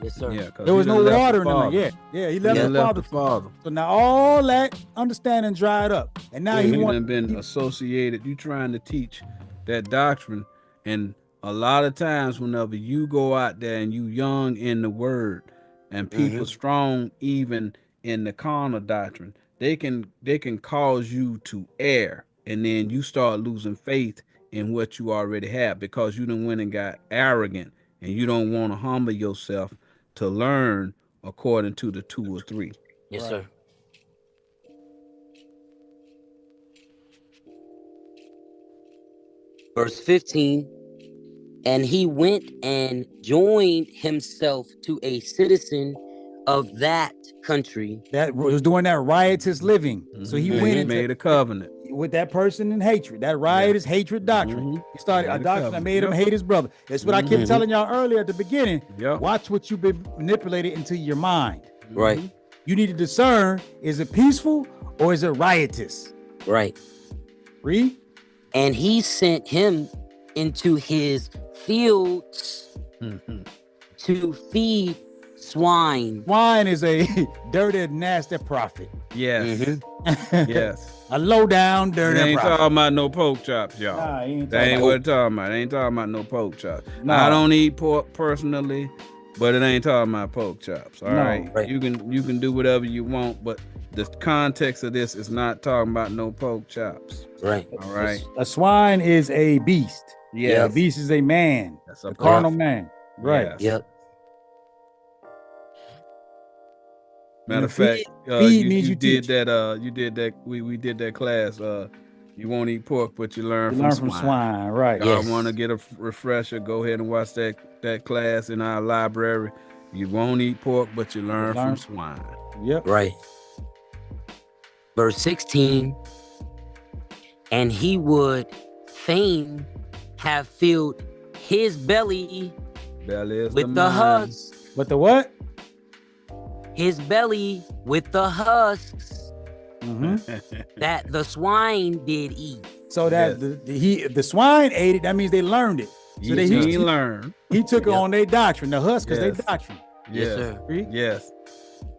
Yes, sir. Yeah, there was no water in him. Yeah, he left the father. So now all that understanding dried up. And now he been associated. You trying to teach that doctrine, and a lot of times whenever you go out there and you young in the word and people strong even in the carnal doctrine, they can cause you to err, and then you start losing faith in what you already have because you done went and got arrogant and you don't want to humble yourself to learn according to the 2 or 3. Yes, sir. Verse 15. And he went and joined himself to a citizen of that country that was doing that riotous living. So he went and made a covenant with that person in hatred, that riotous hatred doctrine. He started a doctrine that made him hate his brother. That's what I kept telling y'all earlier at the beginning. Watch what you've been manipulated into your mind. Right. You need to discern, is it peaceful or is it riotous? Right. Read. And he sent him into his fields to feed swine. Swine is a dirty, nasty prophet. Yes. Yes. A low down, dirty They ain't prophet. talking about no pork chops, y'all. Nah, he ain't They talking ain't about- what it's talking about. They ain't talking about no pork chops. No. I don't eat pork personally, but it ain't talking about pork chops. All No. right. Right. You can do whatever you want, but the context of this is not talking about no pork chops. Right. All right. A swine is a beast. Yeah. A beast is a man. That's A carnal man. Right. Yes. Yep. Matter of Feed- fact, feed means you you did teach. that. You did that. We did that class. You won't eat pork, but you learn, You learn from swine. Right. Y'all Yes. want to get a refresher? Go ahead and watch that class in our library. You won't eat pork, but you learn from swine. Yep. Right. Verse 16. And he would fain have filled his belly Belly is with the mind. husks. But the what? His belly with the husks Mm-hmm. that the swine did eat. So that the swine ate it. That means they learned it. So He learned. he took it Yep. on their doctrine. The husk is their Yes. doctrine. Yes, Yes. sir. Read. Yes.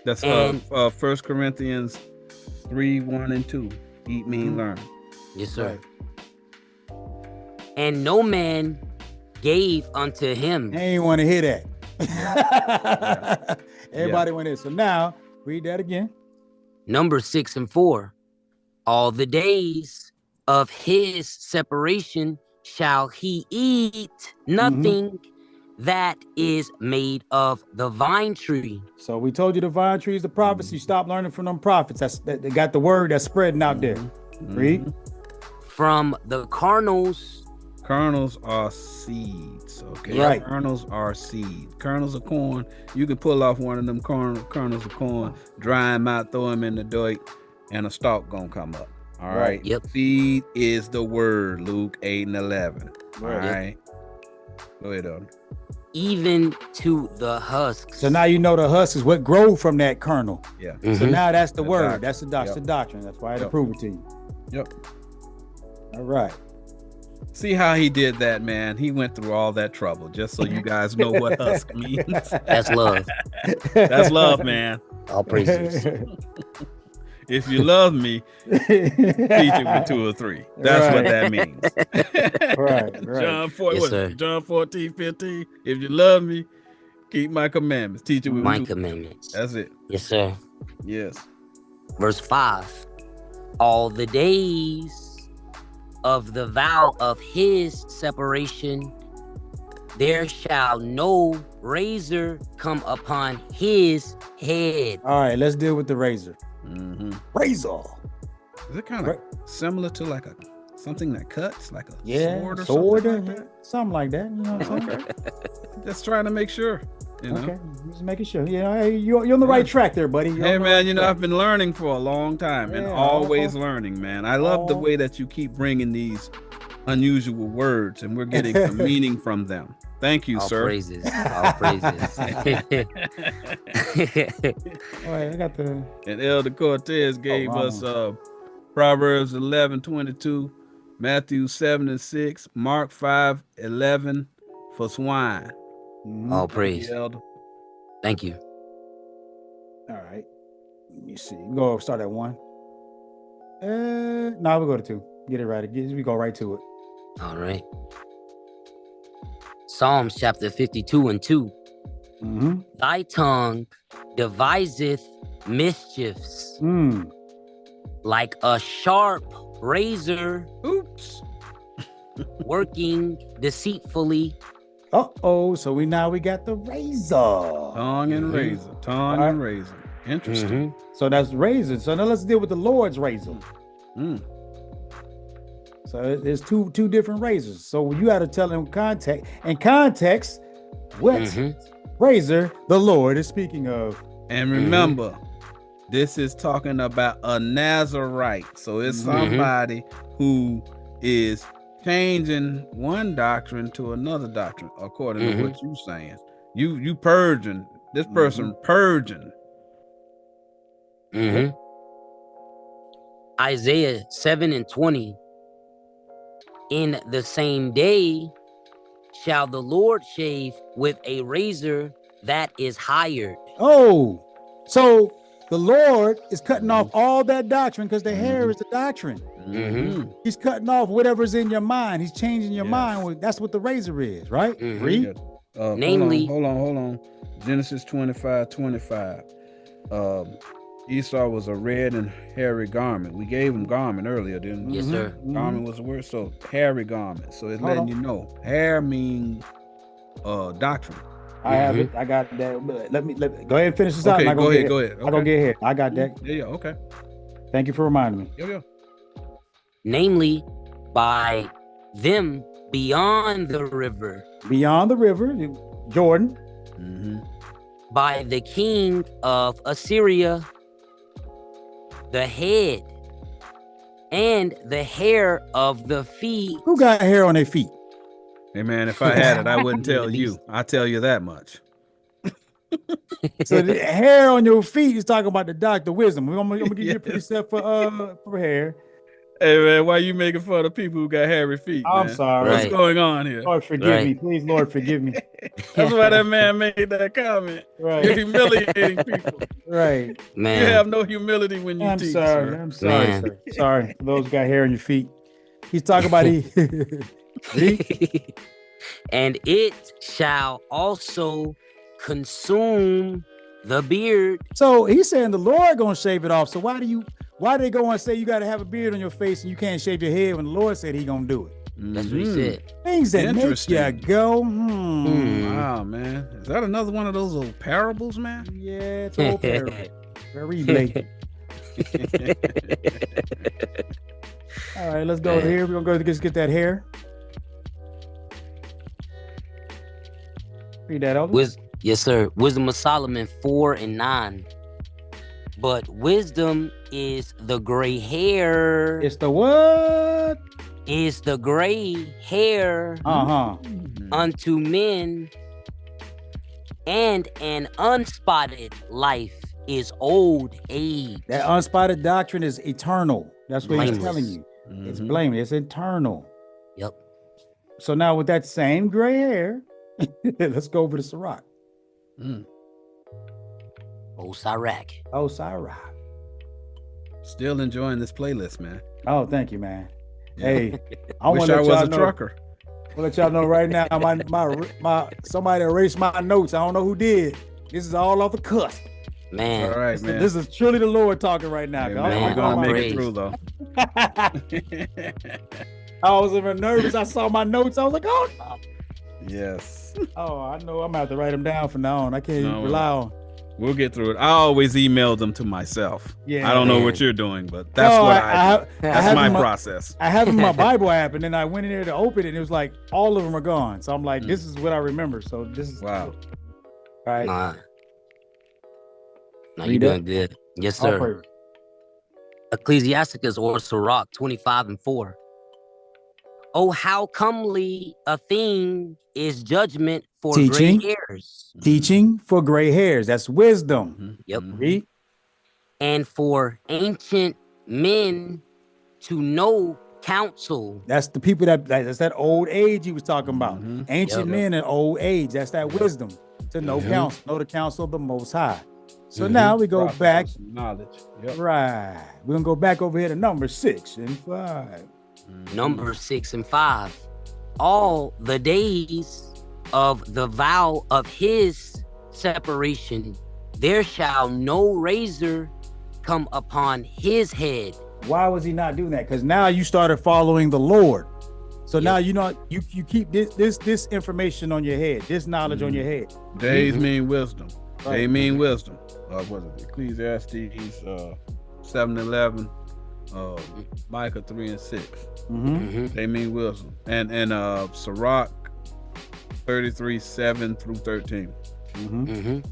That's And- 1 Corinthians 3:1-2. Eat mean learn. Yes, sir. Right. And no man gave unto him. They ain't want to hear that. Everybody went in. So now read that again. Numbers 6 and 4. All the days of his separation shall he eat nothing that is made of the vine tree. So we told you the vine tree is the prophecy. Stop learning from them prophets. They got the word that's spreading out there. Read. From the carnals. Kernels are seeds. Okay. Right. Kernels are seed. Kernels of corn. You can pull off one of them kernels of corn, dry them out, throw them in the dirt, and a stalk gonna come up. All right. Yep. Seed is the word. Luke 8:11. All Right. right. Go ahead, on. Even to the husks. So now you know the husk is what grow from that kernel. Yeah. So Mhm. now that's the The word. doctrine. That's the doctrine. Yep. The doctrine. That's why I had to Yep. prove it to you. Yep. All right. See how he did that, man. He went through all that trouble just so you guys know what husk means. That's love. That's love, man. All praises. If you love me, teach it with 2 or 3. That's what that means. Right. John 4, Yes, what is sir. it? John 14:15. If you love me, keep my commandments. Teach it with My 2. commandments. That's it. Yes, sir. Yes. Verse 5. All the days of the vow of his separation, there shall no razor come upon his head. All right. Let's deal with the razor. Mm-hmm. Razor. Is it kind of similar to like something that cuts, like a Yeah. sword or Sword. something like that? Something like that. You know what I'm saying? Just trying to make sure. You know? Okay. Just making sure. Yeah. Hey, you're on the right track there, buddy. You're Hey on the man, right you know track. I've been learning for a long time and Yeah, always learning, man. I love the way that you keep bringing these unusual words and we're getting some meaning from them. Thank you, All sir. praises. All praises. All right. I got the. And Elder Cortez gave us Romans. Proverbs 11:22, Matthew 7:6, Mark 5:11 for swine. Mhm. All praise. Elder. Thank you. All right. Let me see. We go start at 1. No, we'll go to 2. Get it right. We go right to it. All right. Psalms chapter 52 and 2. Mm-hmm. Thy tongue deviseth mischiefs like a sharp razor Oops. working deceitfully. So we got the razor. Tongue and razor. Tongue and razor. Interesting. So that's razor. So now let's deal with the Lord's razor. Mm. So there's two different razors. So you got to tell them context what razor the Lord is speaking of. And remember, this is talking about a Nazarite. So it's somebody who is changing one doctrine to another doctrine, according to what you're saying. You purging. This person purging. Isaiah 7 and 20. In the same day shall the Lord shave with a razor that is hired. Oh, so the Lord is cutting off all that doctrine because the hair is the doctrine. He's cutting off whatever's in your mind. He's changing your mind. That's what the razor is, right? Read. Namely, hold on. Genesis 25:25. Esau was a red and hairy garment. We gave him garment earlier, didn't we? Yes, sir. Garment was the word. So hairy garment. So it's letting you know. Hair means doctrine. I have it. I got that. Let me go ahead and finish this out. Okay, go ahead. Okay. I'm gonna get here. I got that. Yeah. Okay. Thank you for reminding me. Yeah. Namely, by them beyond the river. Beyond the river, Jordan. By the king of Assyria, the head and the hair of the feet. Who got hair on their feet? Hey man, if I had it, I wouldn't tell you. I tell you that much. So the hair on your feet is talking about the doctor wisdom. I'm gonna give you a precept for hair. Hey man, why you making fun of people who got hairy feet? I'm man? sorry. What's going on here? Lord, forgive me. Please, Lord, forgive me. That's why that man made that comment. Right. You're humiliating people. Right. Man. You have no humility when you teach. Sorry. Sir. I'm sorry, man. Sir. Sorry. For those who got hair on your feet. He's talking about and it shall also consume the beard. So he's saying the Lord gonna shave it off. So why they go and say you got to have a beard on your face and you can't shave your head when the Lord said he gonna do it? That's what he said. Things that make you go, Wow, man. Is that another one of those old parables, man? Yeah, it's old parable. Very late. All right, let's go here. We're gonna go get that hair. Read that over. Yes, sir. Wisdom of Solomon 4:9. But wisdom is the gray hair. It's the what? Is the gray hair unto men, and an unspotted life is old age. That unspotted doctrine is eternal. That's what he's telling you. It's blameless. It's eternal. Yep. So now with that same gray hair, let's go over to Sirach. Oh, Sirach. Oh, Sirach. Still enjoying this playlist, man. Oh, thank you, man. Yeah. Hey, I wish I was a trucker. I'll let y'all know right now. My somebody erased my notes. I don't know who did. This is all off the cusp. Man. All right, man. This is truly the Lord talking right now. Hey, man, we're gonna make it through though. I was even nervous. I saw my notes. I was like, oh no. Yes. Oh, I know I'm gonna have to write them down from now on. I can't even rely on. We'll get through it. I always email them to myself. Yeah, I don't know what you're doing, but that's what I do. That's my process. I have in my Bible app, and then I went in there to open it, and it was like all of them are gone. So I'm like, this is what I remember. So this is wow. All right. No, you're doing good. Yes, sir. Ecclesiasticus or Sirach 25:4. Oh, how comely a thing is judgment for gray hairs. Teaching for gray hairs. That's wisdom. Yep. Read. And for ancient men to know counsel. That's the people that's that old age he was talking about. Ancient men and old age. That's that wisdom to know counsel, know the counsel of the Most High. So now we go back. Knowledge. Yep. Right. We're going to go back over here to number 6 and 5. Number 6 and 5. All the days of the vow of his separation, there shall no razor come upon his head. Why was he not doing that? Because now you started following the Lord. So now you keep this information on your head, this knowledge on your head. Days mean wisdom. Right. They mean wisdom. What is it? Ecclesiastes 7:11, Micah 3:6. They mean wisdom. And Sirach 33:7-13.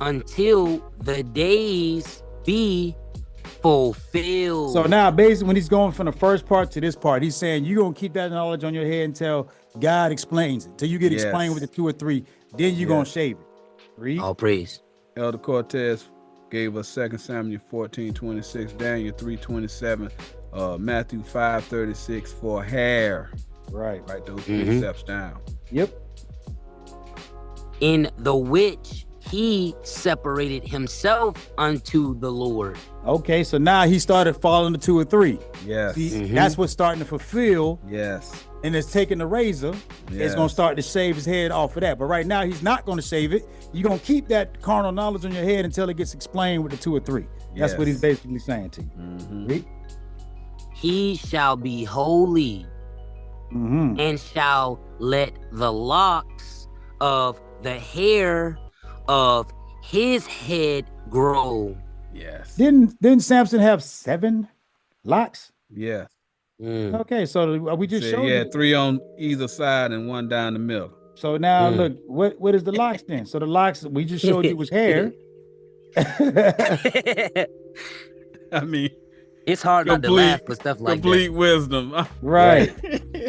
Until the days be fulfilled. So now basically when he's going from the first part to this part, he's saying you're going to keep that knowledge on your head until God explains it. Till you get explained with the 2 or 3. Then you're going to shave it. Read. All praise. Elder Cortez gave us 2 Samuel 14:26, Daniel 3:27, Matthew 5:36 for hair. Right. Write those precepts down. Yep. In the which he separated himself unto the Lord. Okay, so now he started falling to 2 or 3. Yes. See, that's what's starting to fulfill. Yes. And it's taking the razor. It's going to start to shave his head off of that. But right now, he's not going to shave it. You're going to keep that carnal knowledge on your head until it gets explained with the 2 or 3. That's what he's basically saying to you. Read. He shall be holy and shall let the locks of the hair of his head grow. Yes. Didn't Samson have 7 locks? Yes. Okay, so we just showed you. 3 on either side and 1 down the middle. So now look, what is the locks then? So the locks we just showed you was hair. I mean, it's hard not to laugh for stuff like complete that. wisdom. Right.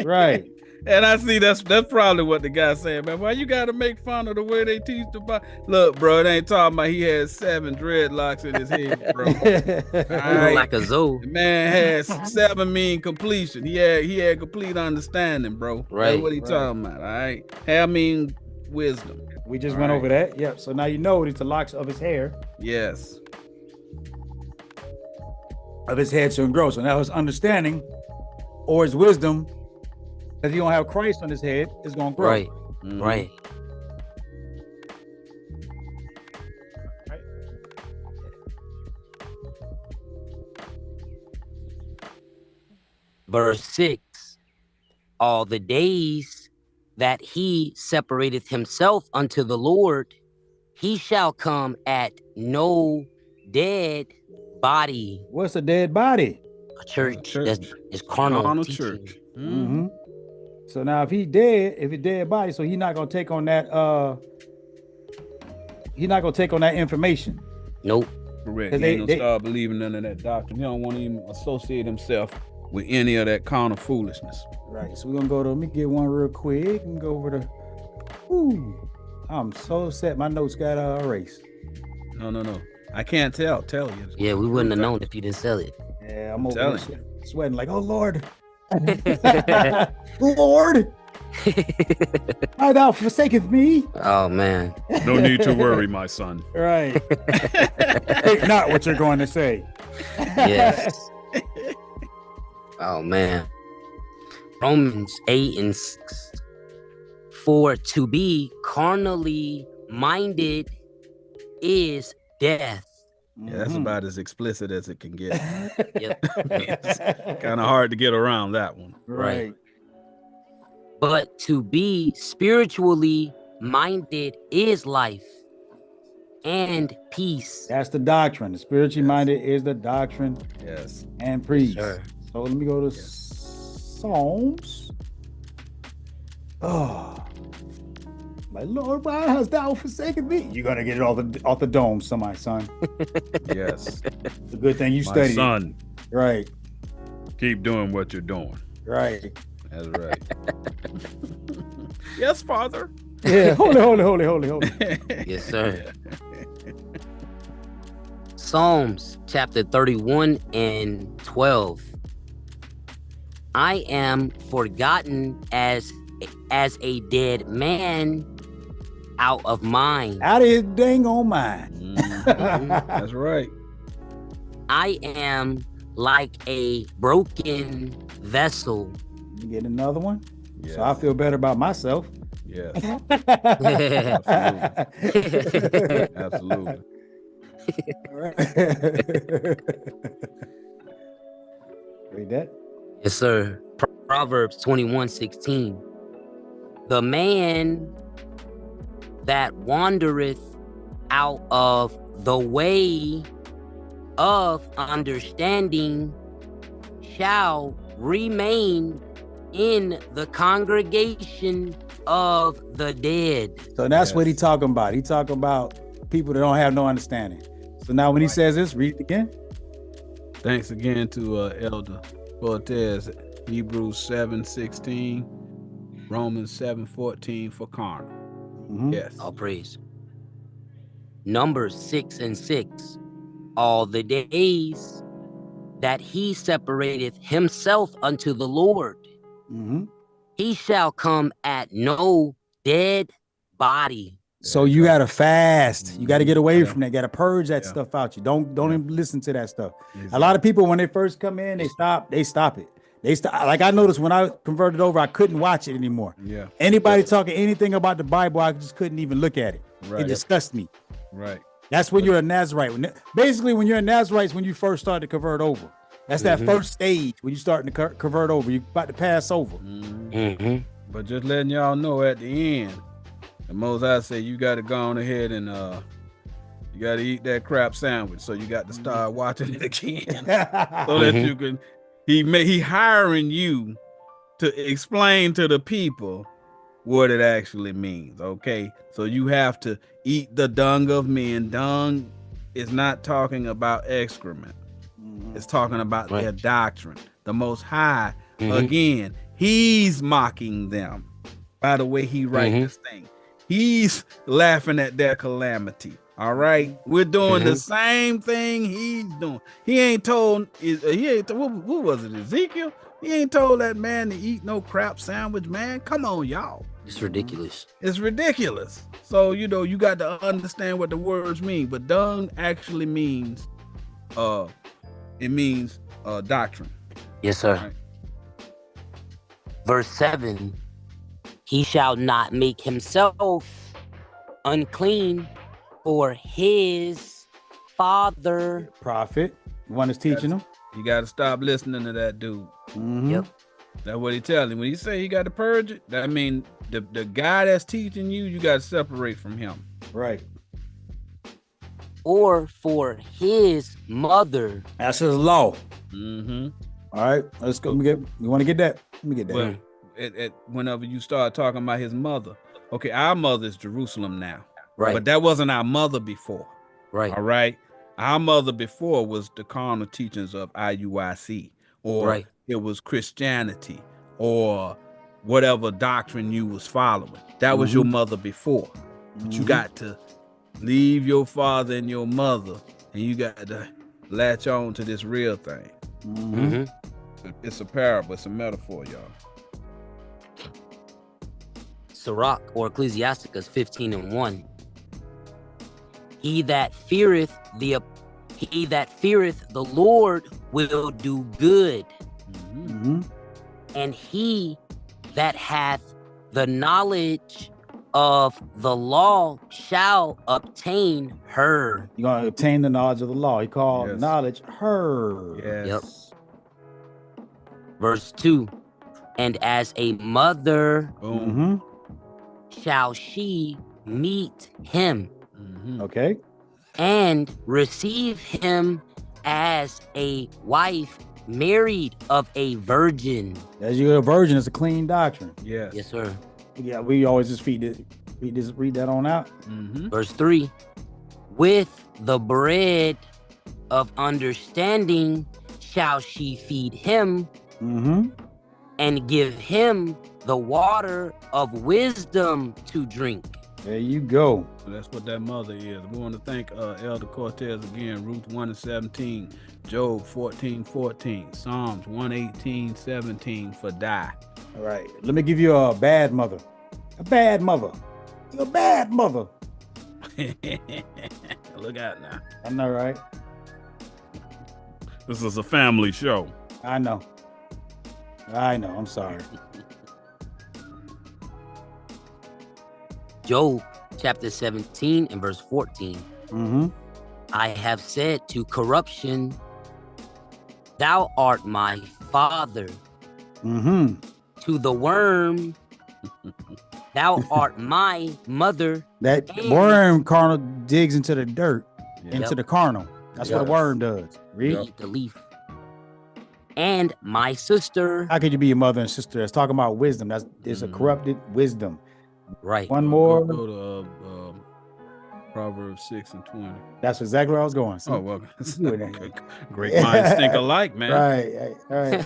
Right. And I see that's probably what the guy's saying, man. Why you gotta make fun of the way they teach the Bible? Look, bro, it ain't talking about he had 7 dreadlocks in his head, bro. Right. Like a zoo. The man has 7 mean completion. He had complete understanding, bro. Right. That's what he talking about. All right. Have mean wisdom. We just went over that. Yep. So now you know it's the locks of his hair. Yes. Of his head shall grow. So now his understanding or his wisdom, that he don't have Christ on his head, is going to grow. Right. Right. Verse 6, all the days that he separateth himself unto the Lord, he shall come at no dead body. What's a dead body? A church. That's carnal church. So now if he dead body, so he's not gonna take on that information. Nope. Correct. He ain't gonna start believing none of that doctrine. He don't want to even associate himself with any of that carnal foolishness. Right. So we're gonna go to, let me get one real quick and go over to I'm so upset my notes got erased. No. I can't tell you. Yeah, we wouldn't have known if you didn't sell it. Yeah, I'm over there sweating like, oh Lord. Lord, why thou forsaketh me? Oh man. No need to worry, my son. Right. Think not what you're going to say. Yes. Oh man. Romans 8:6. For to be carnally minded is death. Yeah, that's about as explicit as it can get. Yep. It's kind of hard to get around that one. Right. But to be spiritually minded is life and peace. That's the doctrine. The spiritually minded is the doctrine. Yes. And peace. Sure. So let me go to Psalms. Oh. My Lord, why hast thou forsaken me? You're gonna get it off the dome, my son. Yes. It's a good thing you studied. My son. Right. Keep doing what you're doing. Right. That's right. Yes, Father. Yeah. Holy. Yes, sir. Psalms chapter 31 and 12. I am forgotten as a dead man out of mind. Out of his dang on mind. That's right. I am like a broken vessel. You get another one? Yes. So I feel better about myself. Yes. Absolutely. Absolutely. Read that? Yes, sir. Proverbs 21:16. The man that wandereth out of the way of understanding shall remain in the congregation of the dead. So that's what he talking about. He talking about people that don't have no understanding. So now when he says this, read it again. Thanks again to Elder Cortez. Hebrews 7:16, Romans 7:14 for carnal. Yes. All praise. Numbers 6:6. All the days that he separateth himself unto the Lord, he shall come at no dead body. So you gotta fast. You gotta get away from that. You gotta purge that stuff out. You don't even listen to that stuff. A lot of people, when they first come in, they stop it. They stop. Like I noticed when I converted over, I couldn't watch it anymore. Yeah. Anybody talking anything about the Bible, I just couldn't even look at it. Right. It disgusts me. Right. That's when you're a Nazarite. Basically, when you're a Nazarite, is when you first start to convert over. That's that first stage when you starting to convert over. You're about to pass over. But just letting y'all know at the end, the Most High say you got to go on ahead and you got to eat that crab sandwich. So you got to start watching it again, so that you can. He hiring you to explain to the people what it actually means. Okay, so you have to eat the dung of men. Dung is not talking about excrement. It's talking about their doctrine. The Most High, again, he's mocking them by the way he writes this thing. He's laughing at their calamity. All right, we're doing the same thing he's doing. He ain't told. What was it, Ezekiel? He ain't told that man to eat no crap sandwich, man. Come on, y'all. It's ridiculous. It's ridiculous. So you got to understand what the words mean. But dung actually means, it means doctrine. Yes, sir. Right. Verse 7, he shall not make himself unclean for his father. Prophet, one is teaching him. You got to stop listening to that dude. Yep. That's what he tells him. When he say he got to purge it, that means the guy that's teaching you, you got to separate from him. Right. Or for his mother. That's his law. Mm-hmm. All right, let's go. You want to get that? Let me get that. Well, whenever you start talking about his mother, okay, our mother is Jerusalem now. Right. But that wasn't our mother before. Right. All right. Our mother before was the carnal teachings of IUIC, or it was Christianity, or whatever doctrine you was following. That was your mother before. But you got to leave your father and your mother, and you got to latch on to this real thing. It's a parable. It's a metaphor, y'all. Sirach, or Ecclesiasticus 15:1. He that feareth the Lord will do good, and he that hath the knowledge of the law shall obtain her. You're gonna obtain the knowledge of the law. He called knowledge her. Yes. Yep. Verse 2, and as a mother shall she meet him. Okay. And receive him as a wife married of a virgin. As you're a virgin, it's a clean doctrine. Yes. Yes, sir. Yeah, we always just read that on out. Verse 3, with the bread of understanding shall she feed him, and give him the water of wisdom to drink. There you go. So that's what that mother is. We want to thank Elder Cortez again. Ruth 1:17, Job 14:14, Psalms 118:17 for die. All right. Let me give you a bad mother. A bad mother. You're a bad mother. Look out now. I know, right? This is a family show. I know. I'm sorry. Job chapter 17 and verse 14. I have said to corruption, thou art my father. To the worm, thou art my mother. That worm carnal digs into the dirt, into the carnal. That's what a worm does. Read. Eat the leaf. And my sister. How could you be your mother and sister? It's talking about wisdom. It's a corrupted wisdom. Right. One more. Go to Proverbs 6:20. That's exactly where I was going. Oh, well, great minds think alike, man. Right.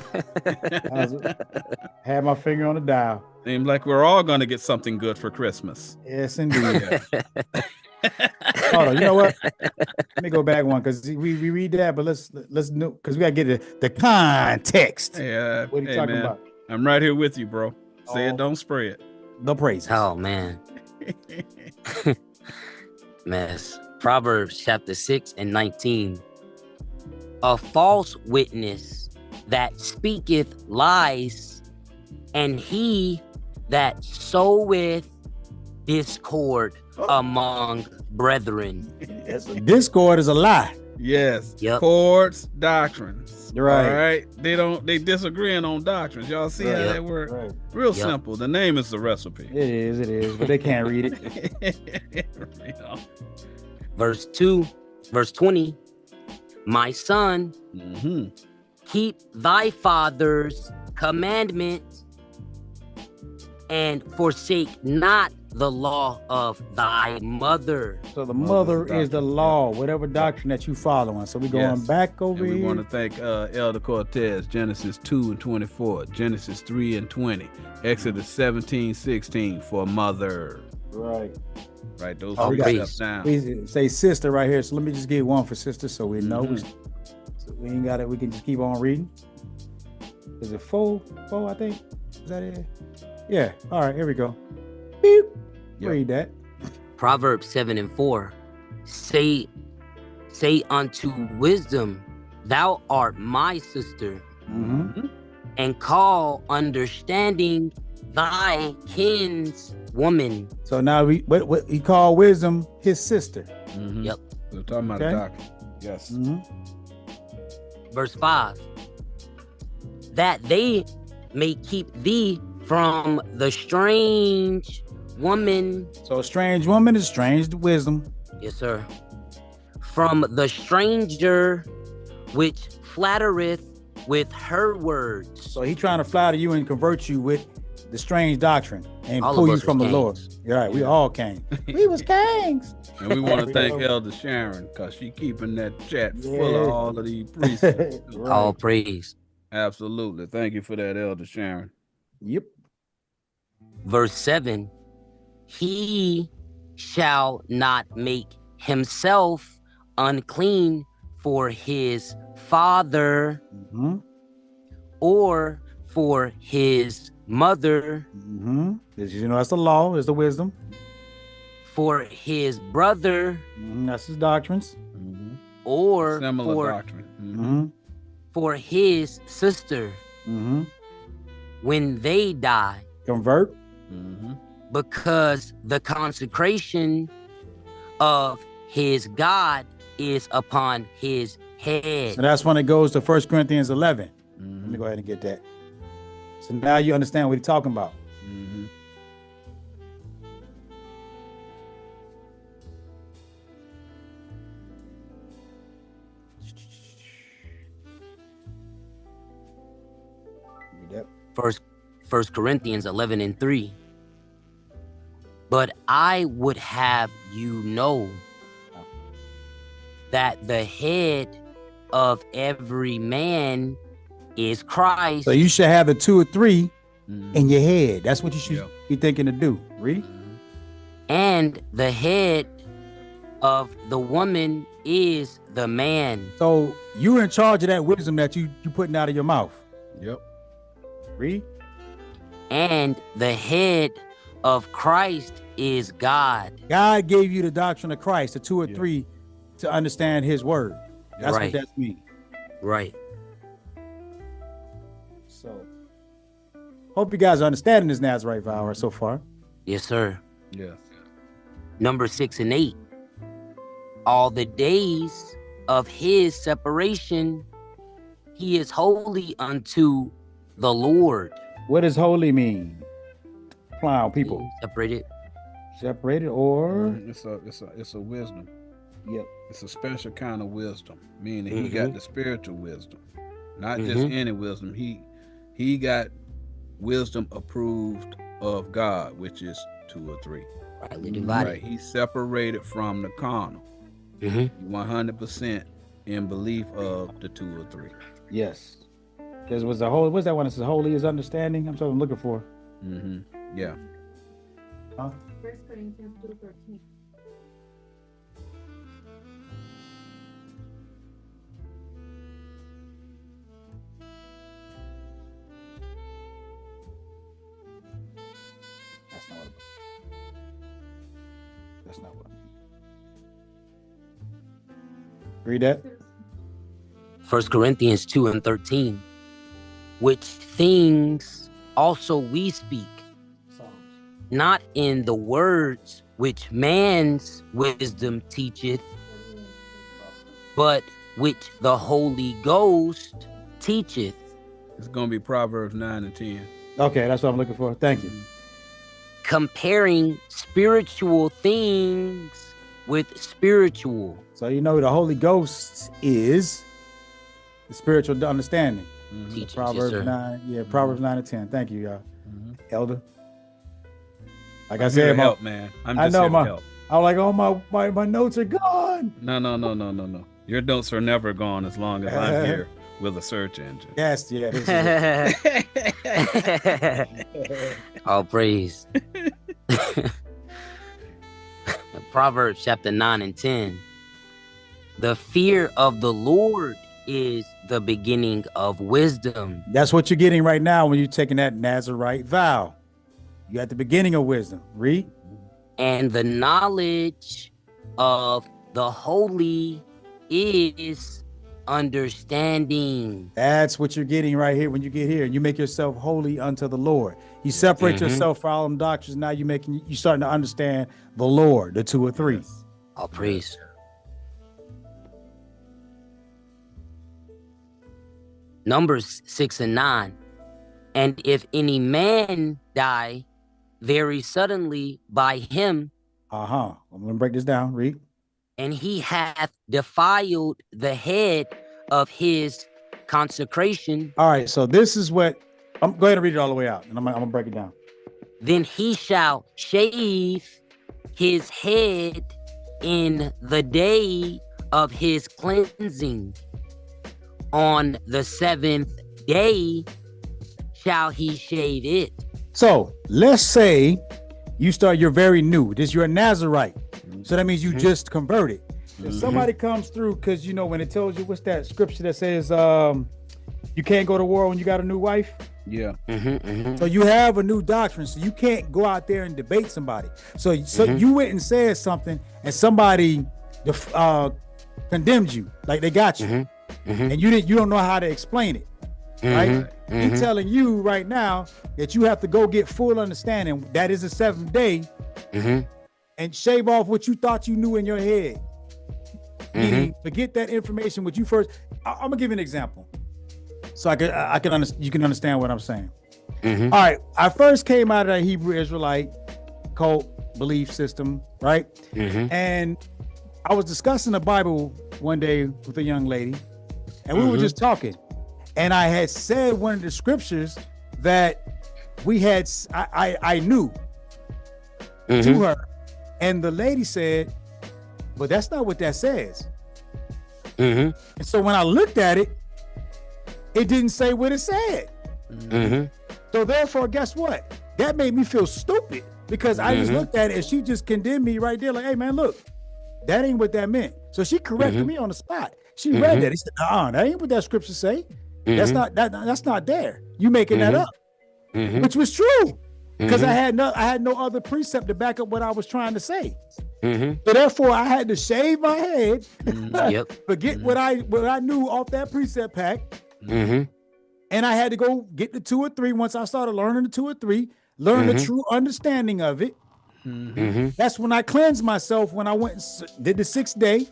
Had my finger on the dial. Seems like we're all going to get something good for Christmas. Yes, indeed. Hold on, you know what? Let me go back one because we read that, but let's know because we gotta get the context. Hey, what are you talking man, about? I'm right here with you, bro. Say it, don't spread. The praises. Oh man. Mess. Proverbs chapter 6 and 19. A false witness that speaketh lies, and he that soweth discord among brethren. Yes, discord is a lie. Yes. Yep. Chords, doctrines. You're right. All right. They disagreeing on doctrines. Y'all see how that works? Right. Real simple. The name is the recipe. It is, but they can't read it. Verse 20. My son, keep thy father's commandment and forsake not the law of thy mother. So the mother is the law, whatever doctrine that you following. So we're going back over here. We want to thank Elder Cortez, Genesis 2 and 24, Genesis 3 and 20, Exodus 17:16 for mother. Right. Right, those three steps down. We say sister right here. So let me just get one for sister so we know. So we ain't got it. We can just keep on reading. Is it four, I think? Is that it? Yeah. All right, here we go. Beep. Read that. Proverbs 7 and 4. Say unto wisdom, thou art my sister, and call understanding thy kinswoman. So now what he called wisdom his sister. Yep. We're talking about a doctrine. Yes. Verse 5. That they may keep thee from the strange woman. So a strange woman is strange wisdom. Yes, sir. From the stranger which flattereth with her words. So he trying to flatter you and convert you with the strange doctrine and all pull you us from the kings. Lord. You're right. We all came. We was kings. And we want to thank Elder Sharon because she keeping that chat full of all of these precepts. Right. All praise. Absolutely. Thank you for that, Elder Sharon. Yep. Verse 7. He shall not make himself unclean for his father or for his mother, You know, that's the law, is the wisdom. for his brother, That's his doctrines. or Similar doctrine. for his sister when they die, Convert. because the consecration of his God is upon his head. So that's when it goes to 1 Corinthians 11. Let me go ahead and get that. So now you understand what he's talking about. First Corinthians 11 and 3. But I would have you know that the head of every man is Christ. So you should have the 2 or 3 in your head. That's what you should be thinking to do. Read. And the head of the woman is the man. So you're in charge of that wisdom that you putting out of your mouth. Yep. Read. And the head of Christ is God. God gave you the doctrine of Christ, the 2 or 3, to understand his word. That's Right. what that means. Right. So hope you guys are understanding this Nazarite vow so far. Yes, sir. Yes. Number 6 and 8. All the days of his separation, he is holy unto the Lord. What does holy mean? Clown people. Separated. Separated or It's a wisdom. Yep. It's a special kind of wisdom, meaning he got the spiritual wisdom, not just any wisdom. He got wisdom approved of God, which is 2 or 3. Rightly divided. Right. He's separated from the carnal. 100% in belief of the 2 or 3. Yes. Because what's that one that says holy is understanding? I'm what I'm looking for. Yeah. Huh? 1 Corinthians 2:13. That's not what. Read that. 1 Corinthians 2:13. Which things also we speak, not in the words which man's wisdom teacheth, but which the Holy Ghost teacheth. It's going to be Proverbs 9 and 10. Okay, that's what I'm looking for. Thank you. Comparing spiritual things with spiritual. So you know the Holy Ghost is the spiritual understanding. Teachings, Proverbs yes, 9, yeah, Proverbs 9 and 10. Thank you, y'all. Elder. Like I'm I said, help, man. I'm just I know here to help. I'm like, oh, my notes are gone. No. Your notes are never gone as long as I'm here with a search engine. Yes, yeah. This is All praise. Proverbs chapter 9 and 10. The fear of the Lord is the beginning of wisdom. That's what you're getting right now when you're taking that Nazarite vow. You're at the beginning of wisdom. Read. And the knowledge of the holy is understanding. That's what you're getting right here when you get here. You make yourself holy unto the Lord. You separate yourself from all them doctrines. Now you starting to understand the Lord, the 2 or 3. Yes. All praise. Numbers 6 and 9. And if any man die very suddenly by him, I'm gonna break this down. Read. and he hath defiled the head of his consecration. All right, so this is what I'm go ahead and read it all the way out, and I'm gonna break it down. Then he shall shave his head in the day of his cleansing. On the 7th day shall he shave it. So let's say you're very new. You're a Nazarite. So that means you just converted. If somebody comes through, because you know when it tells you, what's that scripture that says you can't go to war when you got a new wife? Yeah. So you have a new doctrine, so you can't go out there and debate somebody. So you went and said something, and somebody condemned you, like they got you, and you don't know how to explain it, right? He's telling you right now that you have to go get full understanding. That is the 7th day, and shave off what you thought you knew in your head. Meaning, forget that information. What you first. I'm gonna give you an example, so you can understand what I'm saying. All right, I first came out of that Hebrew Israelite cult belief system, right? And I was discussing the Bible one day with a young lady, and we were just talking, and I had said one of the scriptures that we had. I knew to her, and the lady said, "But that's not what that says." And so when I looked at it, it didn't say what it said. So therefore, guess what? That made me feel stupid because I just looked at it and she just condemned me right there. Like, hey man, look, that ain't what that meant. So she corrected me on the spot. She read that. He said, that ain't what that scripture say. That's not there. You making that up, which was true. Because I had no other precept to back up what I was trying to say. So therefore, I had to shave my head, forget what I knew off that precept pack, and I had to go get the 2 or 3. Once I started learning the 2 or 3, learn the true understanding of it. That's when I cleansed myself. When I went and did the 6th day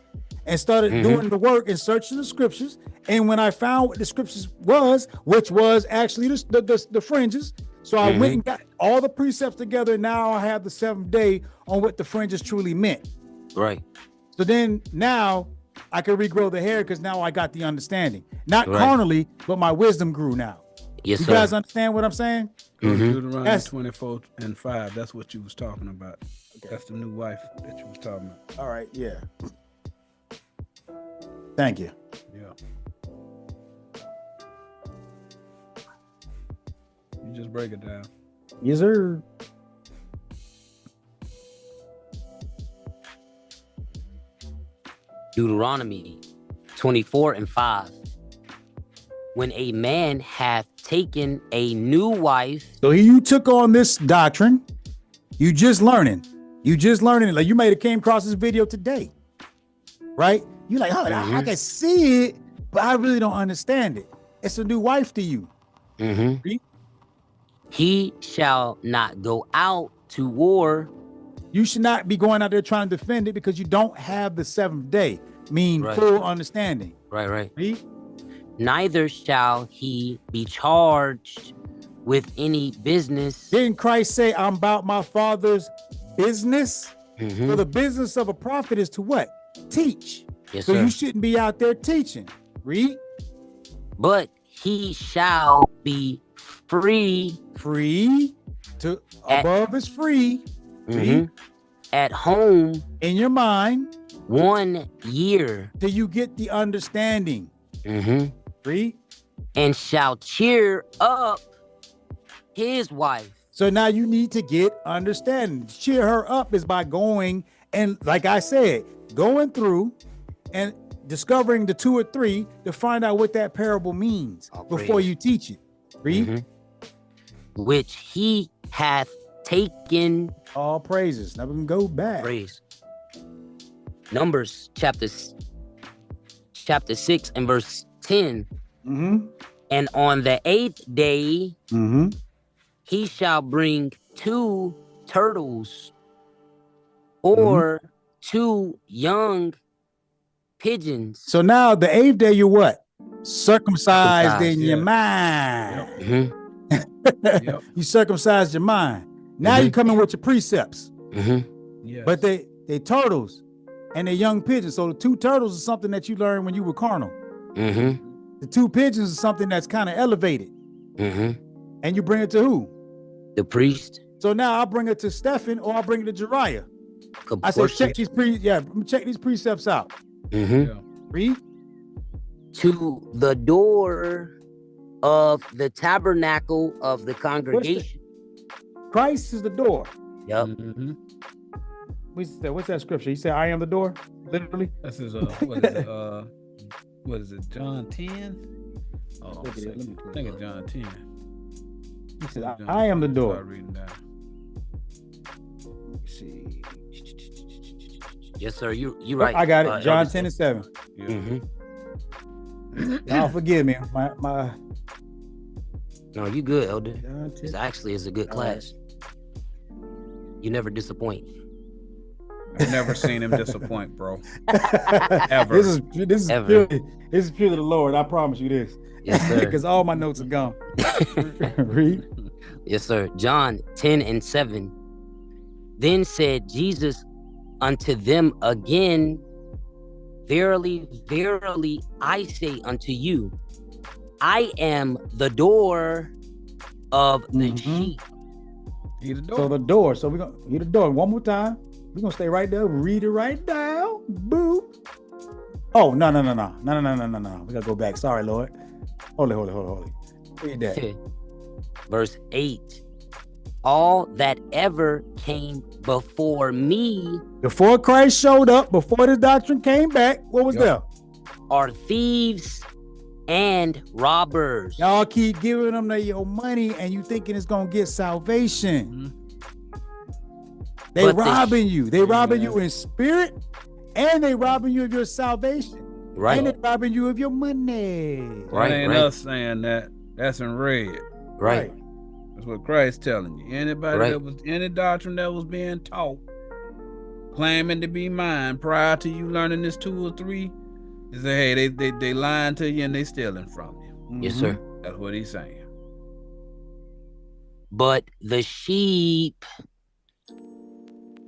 and started doing the work and searching the scriptures. And when I found what the scriptures was, which was actually the fringes. So I went and got all the precepts together. And now I have the 7th day on what the fringes truly meant. Right. So then now I can regrow the hair because now I got the understanding. Not carnally, but my wisdom grew now. Yes, you sir. guys understand what I'm saying? Deuteronomy 24 and 5. That's what you was talking about. That's the new wife that you was talking about. All right. Yeah. Thank you. Yeah. You just break it down. Yes, sir. Deuteronomy 24 and 5. When a man hath taken a new wife. So you took on this doctrine. You just learning. You just learning it. Like you might have came across this video today, right? You like, I can see it, but I really don't understand it. It's a new wife to you. He shall not go out to war. You should not be going out there trying to defend it because you don't have the seventh day, full understanding. Right. Read? Neither shall he be charged with any business. Didn't Christ say, I'm about my Father's business? So the business of a prophet is to what? Teach. Yes, so sir. you shouldn't be out there teaching. Read. But he shall be free. Free. To above is free. At home. In your mind. 1 year. Till you get the understanding. Read. And shall cheer up his wife. So now you need to get understanding. Cheer her up is by going and, like I said, going through and discovering the 2 or 3 to find out what that parable means before you teach it. Read. Which he hath taken. All praises. Now we can go back. Praise. Numbers chapter 6 and verse 10. And on the 8th day, he shall bring 2 turtles or 2 young pigeons. So now the 8th day, you're what? Circumcised in your mind. You circumcised your mind. Now you come in with your precepts. But they turtles and they young pigeons. So the 2 turtles is something that you learned when you were carnal. The 2 pigeons is something that's kind of elevated. And you bring it to who? The priest. So now I'll bring it to Stephen or I'll bring it to Jariah. I said, check these precepts out. Read. To the door of the tabernacle of the congregation. Christ is the door. Yep. What's that scripture? He said, I am the door, literally. This is what is it, John 10? Oh, I think it's John 10. He said, I am the door. Reading that. Let's see. Yes, sir. You right. I got it. John 10 and 7. Now forgive me. My No, you good, Elder. This actually is a good class. You never disappoint. I've never seen him disappoint, bro. Ever. This is purely the Lord. I promise you this. Yes, sir. Because all my notes are gone. Read. Yes, sir. John 10 and 7. Then said Jesus unto them again, verily, verily, I say unto you, I am the door of the sheep. He's the door. So the door. So we're gonna hear the door one more time. We're gonna stay right there. Read it right down. Boom. Oh, no. We gotta go back. Sorry, Lord. Holy. Read that. Verse 8. All that ever came before me. Before Christ showed up, before the doctrine came back, what was there? Are thieves and robbers. Y'all keep giving them your money and you thinking it's gonna get salvation. They robbing you. They robbing you in spirit and they robbing you of your salvation. Right. And they robbing you of your money. Right. Ain't us saying that. That's in red. Right. That's what Christ's telling you. Anybody that was any doctrine that was being taught, claiming to be mine prior to you learning this 2 or 3, is that hey, they lying to you and they stealing from you. Yes, sir. That's what he's saying. But the sheep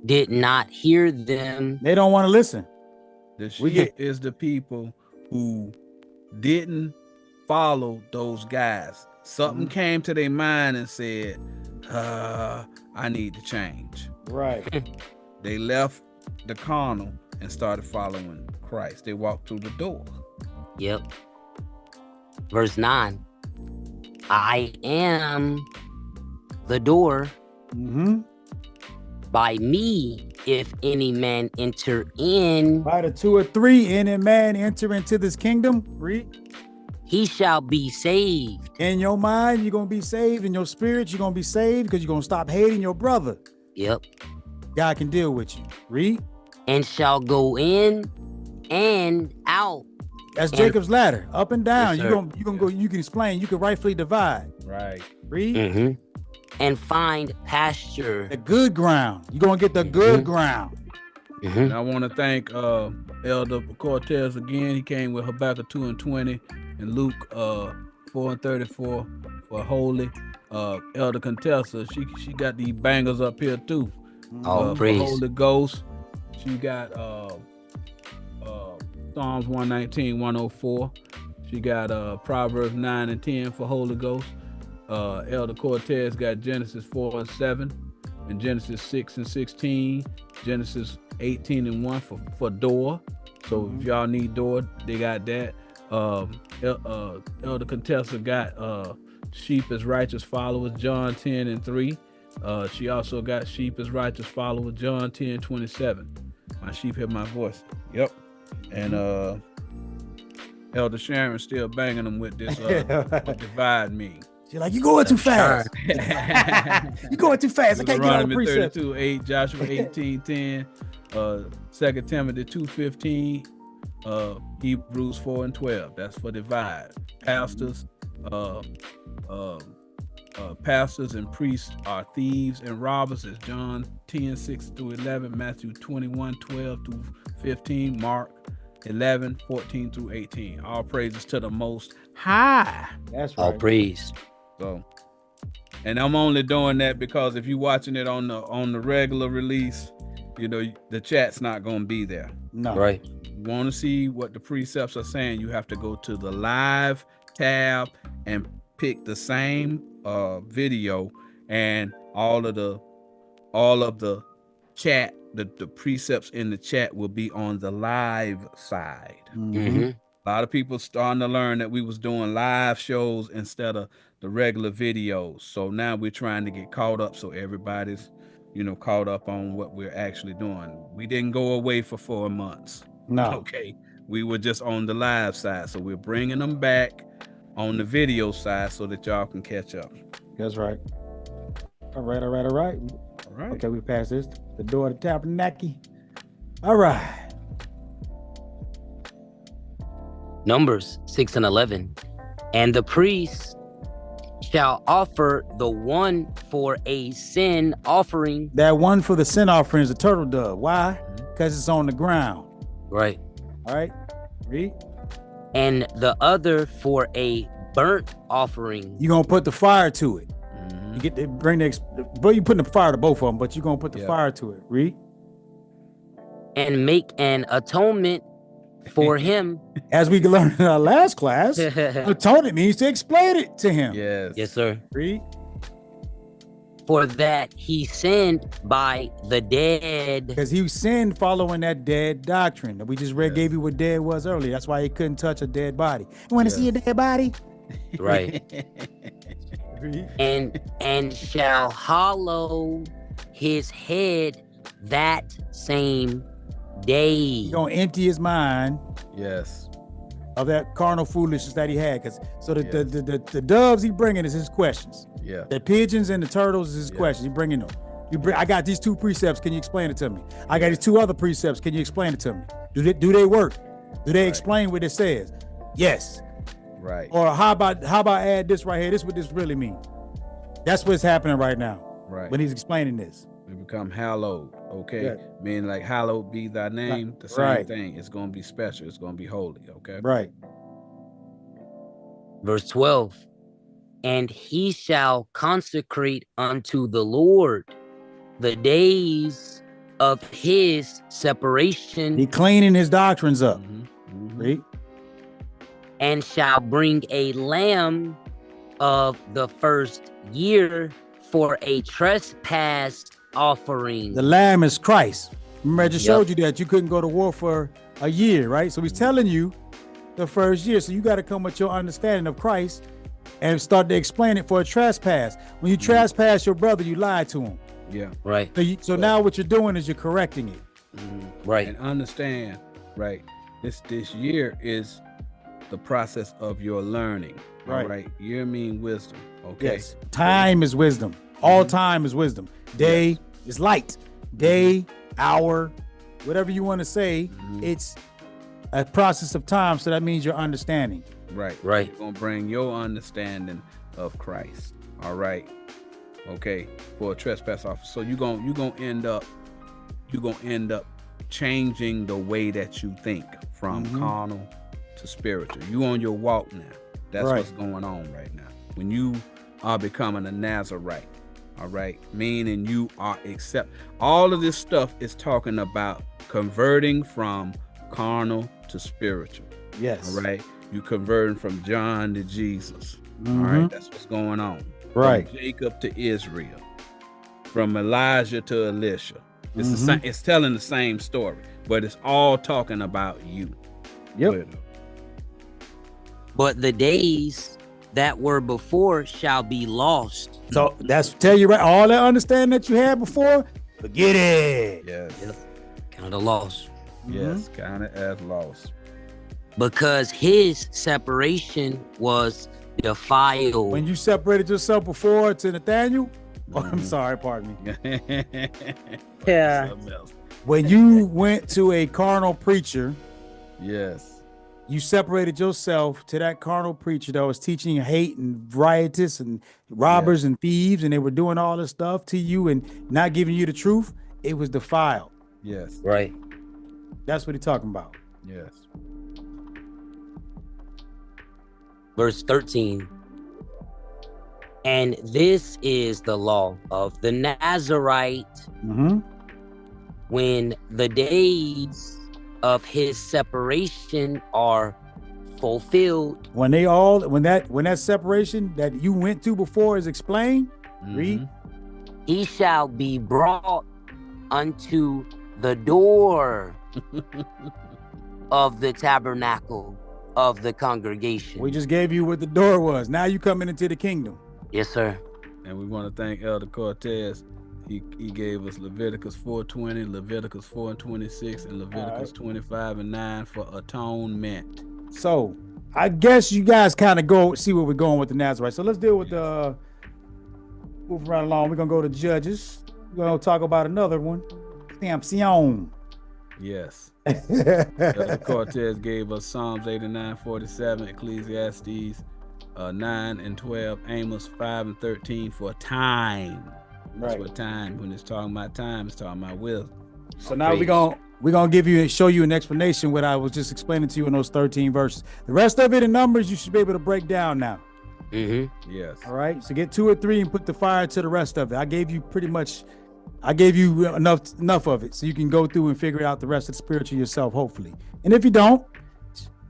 did not hear them. They don't want to listen. The sheep is the people who didn't follow those guys. Something came to their mind and said, I need to change. Right. They left the carnal and started following Christ. They walked through the door. Yep. Verse 9. I am the door. By me, if any man enter in. By the 2 or 3, any man enter into this kingdom. Read. He shall be saved. In your mind, you're going to be saved. In your spirit, you're going to be saved because you're going to stop hating your brother. Yep. God can deal with you. Read. And shall go in and out. That's Jacob's ladder, up and down. Yes, You gonna go. You can explain. You can rightfully divide. Right. Read. And find pasture. The good ground. You're gonna get the good ground. And I want to thank Elder Cortez again. He came with Habakkuk 2:20 and Luke 4:34 for holy. Elder Contessa, she got these bangers up here too. All For praise. Holy Ghost. She got Psalms 119:104. She got Proverbs 9 and 10 for Holy Ghost. Elder Cortez got Genesis 4 and 7, and Genesis 6 and 16, Genesis 18 and 1 for door. So if y'all need door, they got that. Elder Contessa got sheep as righteous followers, John 10 and 3. She also got sheep as righteous followers, John 10:27. My sheep hear my voice. Yep. And Elder Sharon still banging them with this what divide means. She's like, you going too fast. You going too fast. I can't get all the Deuteronomy precepts. 32:8, Joshua 18:10, 2 Timothy 2:15, Hebrews 4 and 12. That's for divide. Pastors, pastors and priests are thieves and robbers. It's John 10:6-11, Matthew 21:12-15, Mark 11:14-18. All praises to the Most High. That's right. All praise. So, and I'm only doing that because if you're watching it on the regular release, you know the chat's not going to be there. No. Right. You want to see what the precepts are saying, you have to go to the live tab and pick the same video, and all of the chat, the precepts in the chat will be on the live side. A lot of people starting to learn that we was doing live shows instead of the regular videos. So now we're trying to get caught up, so everybody's, caught up on what we're actually doing. We didn't go away for 4 months. No. Okay. We were just on the live side. So we're bringing them back on the video side so that y'all can catch up. That's right. All right. All right. Okay, we passed this. The door of the tabernacle. All right. Numbers 6 and 11. And the priest shall offer the one for a sin offering. That one for the sin offering is a turtle dove. Why? Because it's on the ground. Right. All right. Read. And the other for a burnt offering. You're going to put the fire to it. You get to bring but you putting the fire to both of them, but you're going to put the fire to it. Read. And make an atonement for him. As we learned in our last class, atonement means to explain it to him. Yes. Yes, sir. Read. For that he sinned by the dead. Because he sinned following that dead doctrine that we just gave you what dead was earlier. That's why he couldn't touch a dead body. You want to see a dead body? Right. and shall hollow his head that same day. He's gonna empty his mind. Yes. Of that carnal foolishness that he had. The doves he bringing is his questions. Yeah. The pigeons and the turtles is his questions. He bringing them. I got these 2 precepts. Can you explain it to me? I got these 2 other precepts. Can you explain it to me? Do they work? Do they explain what it says? Yes. Right. Or how about add this right here? This is what this really means. That's what's happening right now. Right. When he's explaining this. We become hallowed. Okay. Yeah. Meaning like hallowed be thy name. The same thing. It's going to be special. It's going to be holy. Okay. Right. Verse 12. And he shall consecrate unto the Lord the days of his separation. He cleaning his doctrines up. Read. And shall bring a lamb of the first year for a trespass offering. The lamb is Christ. Remember, I just showed you that you couldn't go to war for a year, right? So he's telling you the first year. So you got to come with your understanding of Christ and start to explain it for a trespass. When you trespass your brother, you lied to him. Yeah. Right. So now what you're doing is you're correcting it. Right. And understand, right, this year is the process of your learning. Right. All right. Year mean wisdom. Okay. Yes. Time is wisdom. All time is wisdom. Day is light. day, hour, whatever you want to say. It's a process of time, so that means your understanding. Right. Right. You're gonna bring your understanding of Christ. All right. Okay. For a trespass officer. So you're gonna end up changing the way that you think from carnal to spiritual. You on your walk now. That's what's going on right now. When you are becoming a Nazarite, all right, meaning you are all of this stuff is talking about converting from carnal to spiritual. Yes. All right. You converting from John to Jesus. All right. That's what's going on. Right. From Jacob to Israel. From Elijah to Elisha. It's the same, it's telling the same story, but it's all talking about you. Yep. But the days that were before shall be lost. So that's tell you right. All that understanding that you had before, forget it. Yes. Kind of lost. Yes. Kind of as lost. Because his separation was defiled. When you separated yourself before to Nathaniel, I'm sorry, pardon me. Yeah. When you went to a carnal preacher, Yes. you separated yourself to that carnal preacher that was teaching hate and riotous and robbers and thieves, and they were doing all this stuff to you and not giving you the truth. It was defiled. Yes. Right. That's what he's talking about. Yes. Verse 13. And this is the law of the Nazarite when the days of his separation are fulfilled. When that separation that you went to before is explained, read. He shall be brought unto the door of the tabernacle of the congregation. We just gave you what the door was. Now you coming into the kingdom. Yes, sir. And we want to thank Elder Cortez. He gave us Leviticus 4:20, Leviticus 4:26, and Leviticus 25:9 for atonement. So I guess you guys kind of go see where we're going with the Nazarite. So let's deal with the move right along. We're gonna go to Judges. We're gonna talk about another one. Samson. Yes. Elder Cortez gave us Psalms 89:47, Ecclesiastes 9 and 12, Amos 5 and 13 for time. That's what time. When it's talking about time, it's talking about wisdom. So now we're gonna show you an explanation what I was just explaining to you in those 13 verses. The rest of it in numbers you should be able to break down now. Yes. All right. So get 2 or 3 and put the fire to the rest of it. I gave you enough of it so you can go through and figure out the rest of the spiritual yourself, hopefully. And if you don't,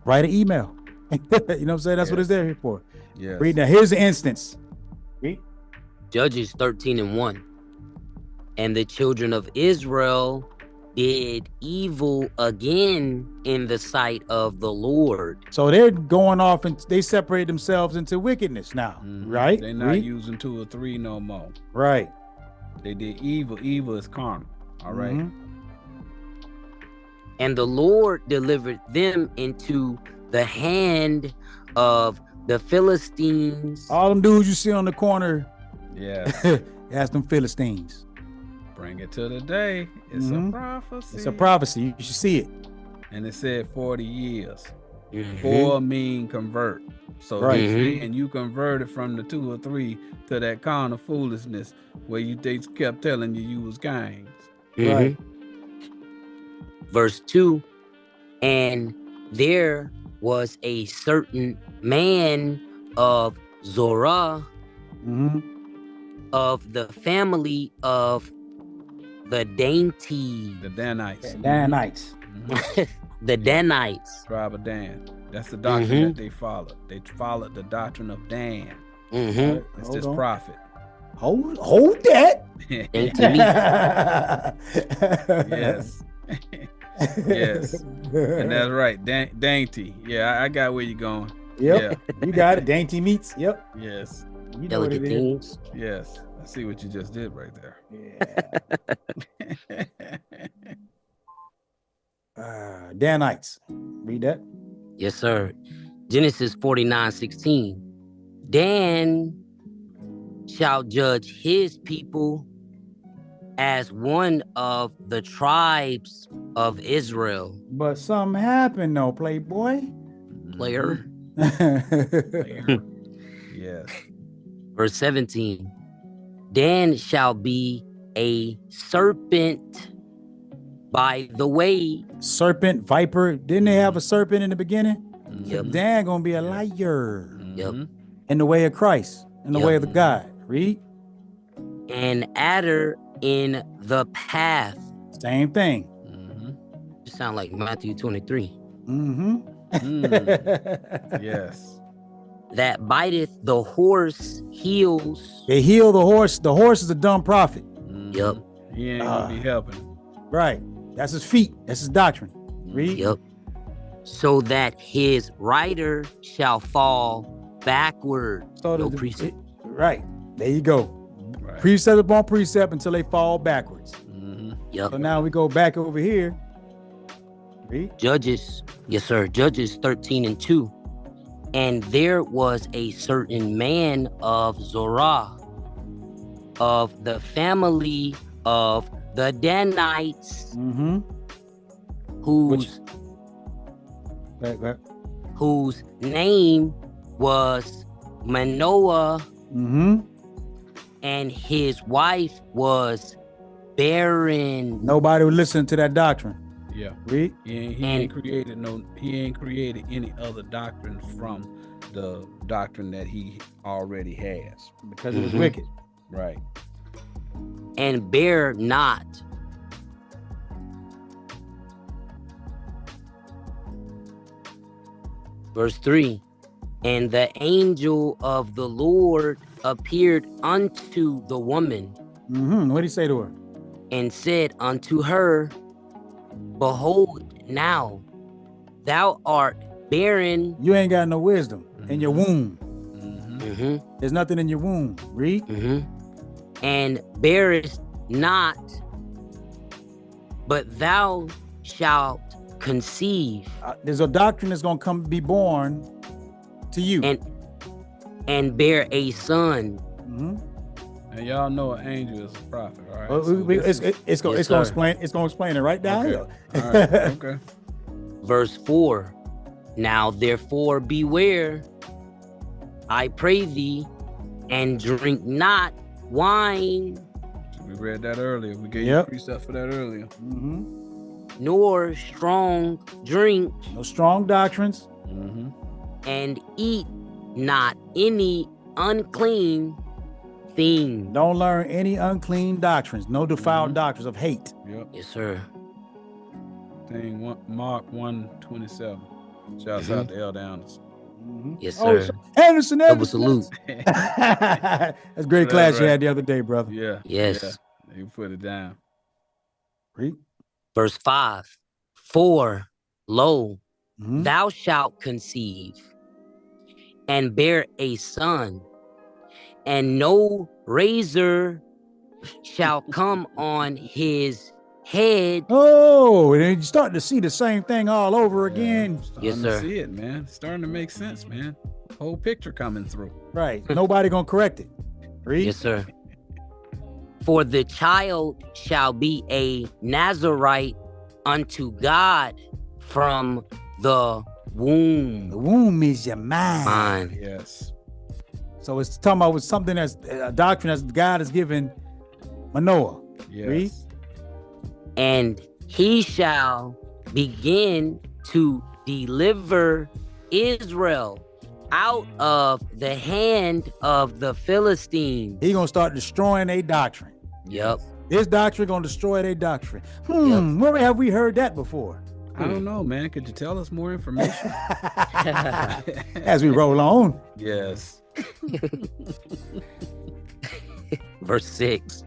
write an email. You know what I'm saying? That's what it's there here for. Yes. Read now. Here's the instance. Read. Judges 13:1. And the children of Israel did evil again in the sight of the Lord. So they're going off and they separate themselves into wickedness now, right? They're not using 2 or 3 no more. Right. They did evil. Evil is carnal. All right. And the Lord delivered them into the hand of the Philistines. All them dudes you see on the corner. Yeah. That's them Philistines. Bring it to the day. It's a prophecy. It's a prophecy. You should see it. And it said 40 years. 4 mean convert. So and you converted from the 2 or 3 to that kind of foolishness where they kept telling you was gangs. Right. Verse 2. And there was a certain man of Zorah, of the family of the The Danites. Danites. The Danites. Tribe of Dan. That's the doctrine that they followed. They followed the doctrine of Dan. It's this prophet. Hold that. Yes. Yes. And that's right. Dainty. Yeah, I got where you're going. Yep. Yeah. You got it. Dainty meats. Yep. Yes. You know what it is. Yes. I see what you just did right there. Yeah. Danites. Read that. Yes, sir. Genesis 49:16. Dan shall judge his people as one of the tribes of Israel. But something happened though, playboy. Player. Yes. Verse 17. Dan shall be a serpent by the way. Serpent, viper. Didn't they have a serpent in the beginning? Yep. Dan gonna be a liar. Yep. In the way of Christ, in the way of the God. Read. And adder in the path. Same thing. You sound like Matthew 23. Yes. That biteth the horse heels. They heal the horse. The horse is a dumb prophet. Yep. He ain't gonna be helping. Right. That's his feet. That's his doctrine. Read. Yep. So that his rider shall fall backward. So No precept. Right. There you go. Right. Precept upon precept until they fall backwards. Yep. So now we go back over here. Read. Judges. Yes, sir. Judges 13:2. And there was a certain man of Zorah, of the family of the Danites, whose name was Manoah, and his wife was barren. Nobody would listen to that doctrine. Yeah. Read. He ain't created any other doctrine from the doctrine that he already has. Because it was wicked. Right. And bear not. Verse 3. And the angel of the Lord appeared unto the woman. What did he say to her? And said unto her, Behold, now thou art barren. You ain't got no wisdom in your womb. There's nothing in your womb. Read. And bearest not, but thou shalt conceive. There's a doctrine that's gonna come be born to you. And bear a son. And y'all know an angel is a prophet, all right? Well, So it's gonna explain it right down here. all right, okay. Verse 4. Now therefore beware, I pray thee, and drink not wine. We read that earlier. We gave you precept for that earlier. Nor strong drink. No strong doctrines. And eat not any unclean thing. Don't learn any unclean doctrines. No defiled doctrines of hate. Yep. Yes, sir. Mark 1:27. Shouts out to Elder Anderson. Yes, sir. Anderson. Double salute. That's great class you had the other day, brother. Yeah. Yes. Yeah. You put it down. Read. Verse 5. For, lo, thou shalt conceive and bear a son, and no razor shall come on his head. Oh, and you're starting to see the same thing all over again. Yes, sir. See it, man. It's starting to make sense, man. Whole picture coming through. Right. Nobody gonna correct it. Read. Yes, sir. For the child shall be a Nazarite unto God from the womb. The womb is your mind. Yes. So it's talking about something that's a doctrine that God has given Manoah. Yes. Read. And he shall begin to deliver Israel out of the hand of the Philistines. He gonna start destroying their doctrine. Yep. This doctrine gonna destroy their doctrine. Where have we heard that before? I don't know, man. Could you tell us more information? As we roll on. Yes. Verse 6.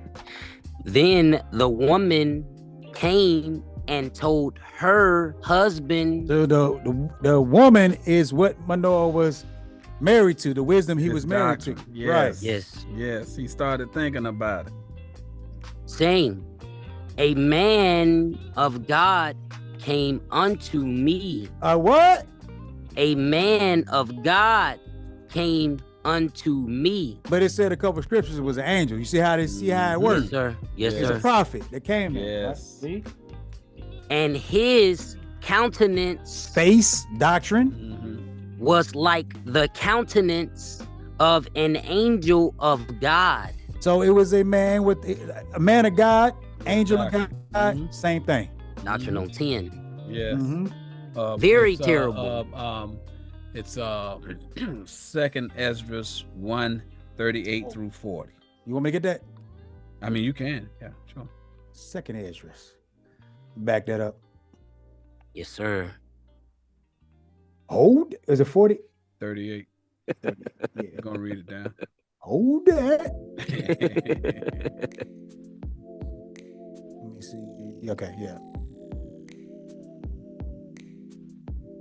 Then the woman came and told her husband. So the woman is what Manoah was married to, the wisdom he was married to. Yes. Right. Yes. Yes. He started thinking about it. Saying, a man of God came unto me. What? A man of God came unto me. But it said a couple of scriptures it was an angel. You see how it Yes, works? sir. Yes, It's sir. a prophet that came there. Yes. Right? See? And his countenance Face, doctrine. was like the countenance of an angel of God. So it was a man with a man of God, angel of Doctrine. God, same thing. Doctrine on 10. Yes. Very It's, terrible. It's Second Esdras 1:38 through 40. You want me to get that? I mean, you can. Yeah, sure. Second Esdras. Back that up. Yes, sir. Hold. Is it 40? 38. Yeah. I'm gonna read it down. Hold that. Let me see. Okay, yeah.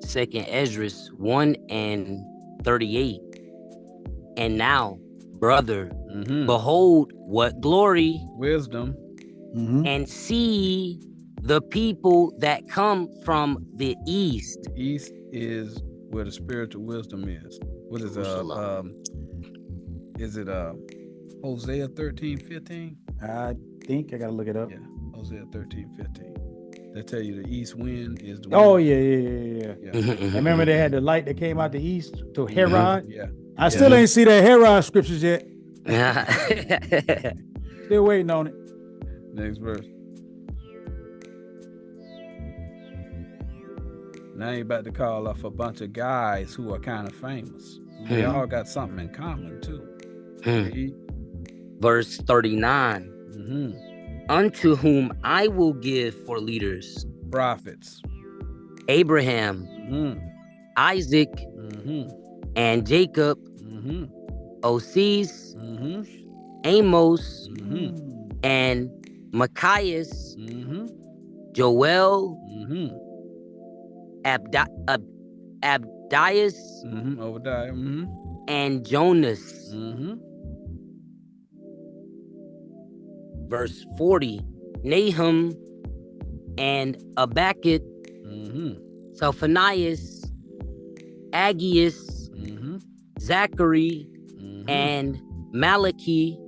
Second Esdras 1:38. And now, brother, behold what glory, Wisdom. and see the people that come from the east. East is where the spiritual wisdom is. What is it Hosea 13:15? I think I gotta look it up. Yeah, Hosea 13:15. They tell you the east wind is the wind. Oh yeah. I remember they had the light that came out the east to Herod. Yeah. I still ain't see that Herod scriptures yet. Mm-hmm. Still waiting on it. Next verse. Now you about to call off a bunch of guys who are kind of famous. They all got something in common too. Verse 39. Unto whom I will give for leaders Prophets. Abraham, Isaac, and Jacob, Oses, Amos, and Machias, Joel, Abdias, Obadiah. and Jonas. Verse 40, Nahum and Abakit, Sophonias, Aggeus, Zachary, and Malachi.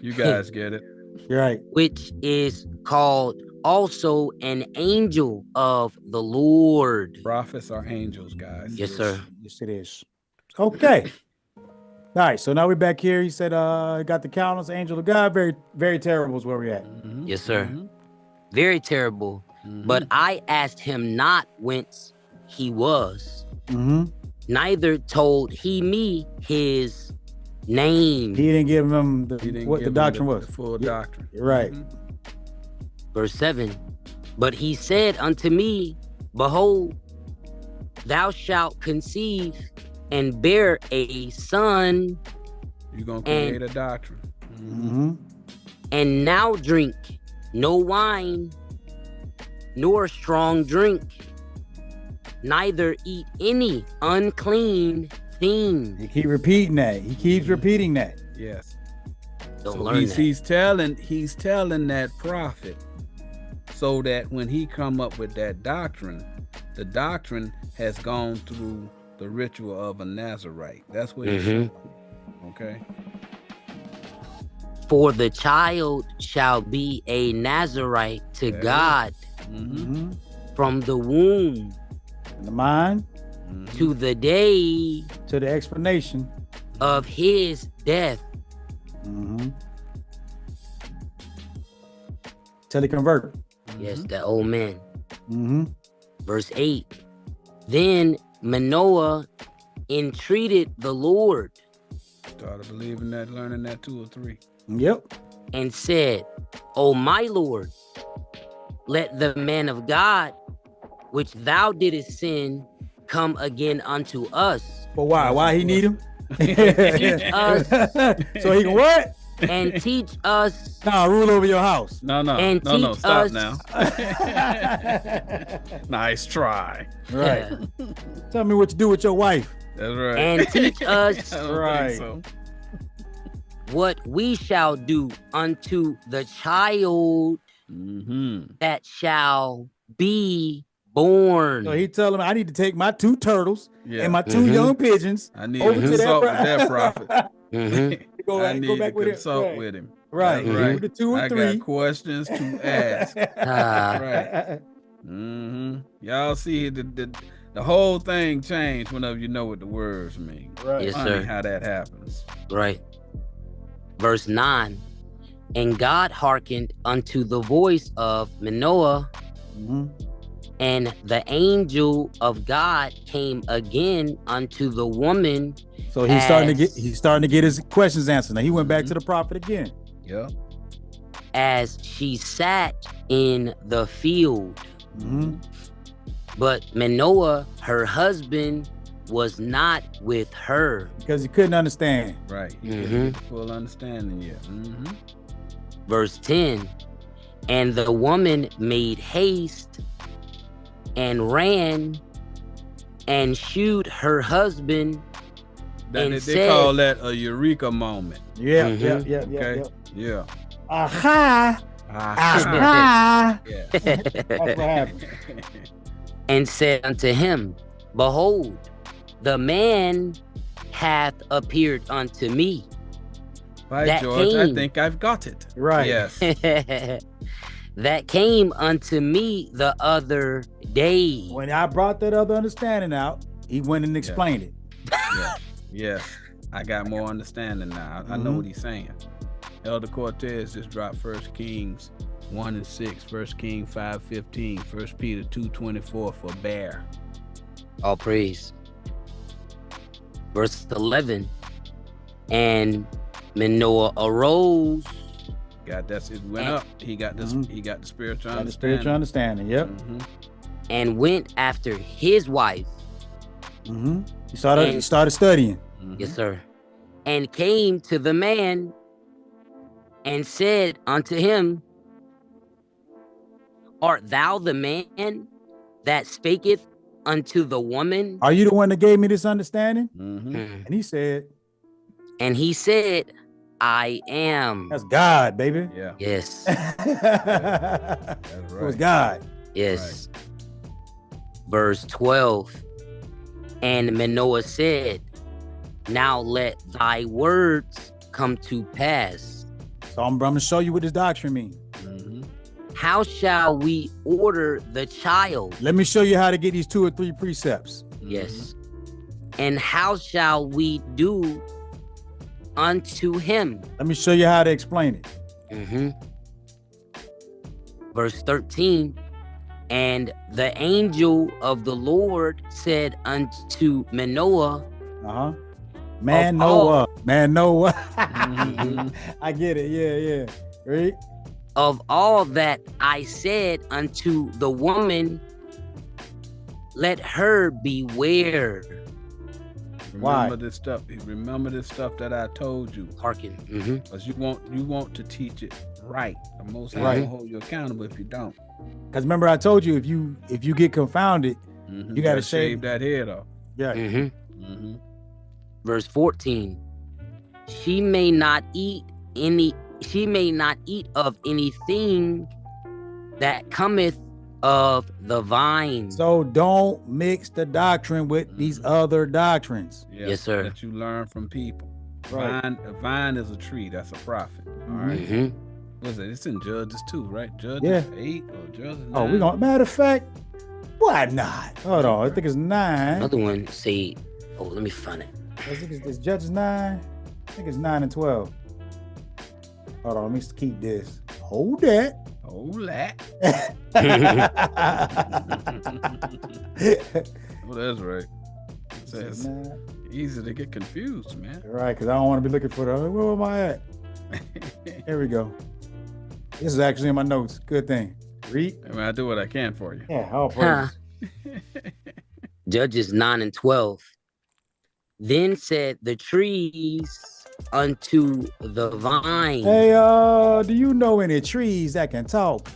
You guys get it. You're right. Which is called also an angel of the Lord. Prophets are angels, guys. Yes, sir. Yes, it is. Okay. All right, so now we're back here. He said, got the countless angel of God. Very, very terrible is where we're at. Yes, sir. Very terrible. But I asked him not whence he was. Neither told he me his name. He didn't give him what the doctrine was. The full doctrine. You're right. Verse 7. But he said unto me, behold, thou shalt conceive and bear a son. You're going to create a doctrine. And now drink no wine, nor strong drink, neither eat any unclean thing. You keep repeating that. He keeps repeating that. Yes. Don't so learn that. He's telling that prophet so that when he come up with that doctrine, the doctrine has gone through the ritual of a Nazarite. That's what he's saying. Okay. For the child shall be a Nazarite to God from the womb The mind to the day to the explanation of his death. Till he convert. Yes, the old man. Verse 8. Then Manoah entreated the Lord. Started believing that, learning that 2 or 3. Yep. And said, O my Lord, let the man of God, which thou didst send, come again unto us. But why? Why he need him? Teach us. So he can what? And teach us. Nah, rule over your house. No, And stop us. now. Nice try. Right. Tell me what to do with your wife. That's right. And teach us I don't Right. think so. what we shall do unto the child that shall be born. So he tell him, I need to take my 2 turtles and my 2 Mhm. young pigeons. I need over to to consult with that that prophet. Mhm. I need to consult with him. Right. That's right. With the 2 or I 3. got questions to ask. Ah. Right. Y'all see the whole thing changed whenever you know what the words mean. Right. Yes, Funny sir. how that happens. Right. Verse 9. And God hearkened unto the voice of Manoah, and the angel of God came again unto the woman. So he's starting to get his questions answered. Now he went back to the prophet again. Yeah. As she sat in the field. But Manoah, her husband, was not with her. Because he couldn't understand. Right. He couldn't get the full understanding yet. Verse 10. And the woman made haste and ran and shewed her husband. And they call that a eureka moment. Yeah, Okay. Yeah. Aha. Aha. Yeah. That's what happened. And said unto him, Behold, the man hath appeared unto me. By that George, came. I think I've got it. Right. Yes. That came unto me the other day. When I brought that other understanding out, he went and explained it. Yeah. Yes. I got more understanding now. I know what he's saying. Elder Cortez just dropped 1 Kings 1:6, 1 Kings 5:15, 1 Peter 2:24 for bear. All praise. Verse 11. And Manoah arose. It went up. He got this. He got the spiritual understanding. The spiritual understanding. Yep. And went after his wife. He started studying. Yes, sir. And came to the man and said unto him, Art thou the man that spaketh unto the woman? Are you the one that gave me this understanding? And he said, I am. That's God, baby. Yeah. Yes. That's right. It was God. Yes. Right. Verse 12. And Manoah said, Now let thy words come to pass. So I'm going to show you what this doctrine means. How shall we order the child? Let me show you how to get these 2 or 3 precepts. Yes. And how shall we do unto him? Let me show you how to explain it. Verse 13. And the angel of the Lord said unto Manoah. Manoah. I get it. Yeah. Right? Of all that I said unto the woman, let her beware. Remember this stuff. Remember this stuff that I told you. Hearken. Because you want to teach it right. The Most High will hold you accountable if you don't. Because remember I told you, if you get confounded, you got to shave that head off. Yeah. Verse 14. She may not eat of anything that cometh of the vine. So don't mix the doctrine with these other doctrines. Yes, sir. That you learn from people. Right. A vine is a tree. That's a prophet. All right. What is it? It's in Judges 2, right? Judges 8 or Judges 9? Oh, we gonna. Matter of fact, why not? Hold on. I think it's 9. Another one say, let me find it. I think it's Judges 9. I think it's 9 and 12. Hold on, let me keep this. Hold that. Hold that. Well, that's right. It's easy to get confused, man. Right, because I don't want to be looking for where am I at? Here we go. This is actually in my notes. Good thing. Read. I mean, I do what I can for you. Yeah, all praise. Judges 9 and 12. Then said the trees unto the vine. Hey, do you know any trees that can talk?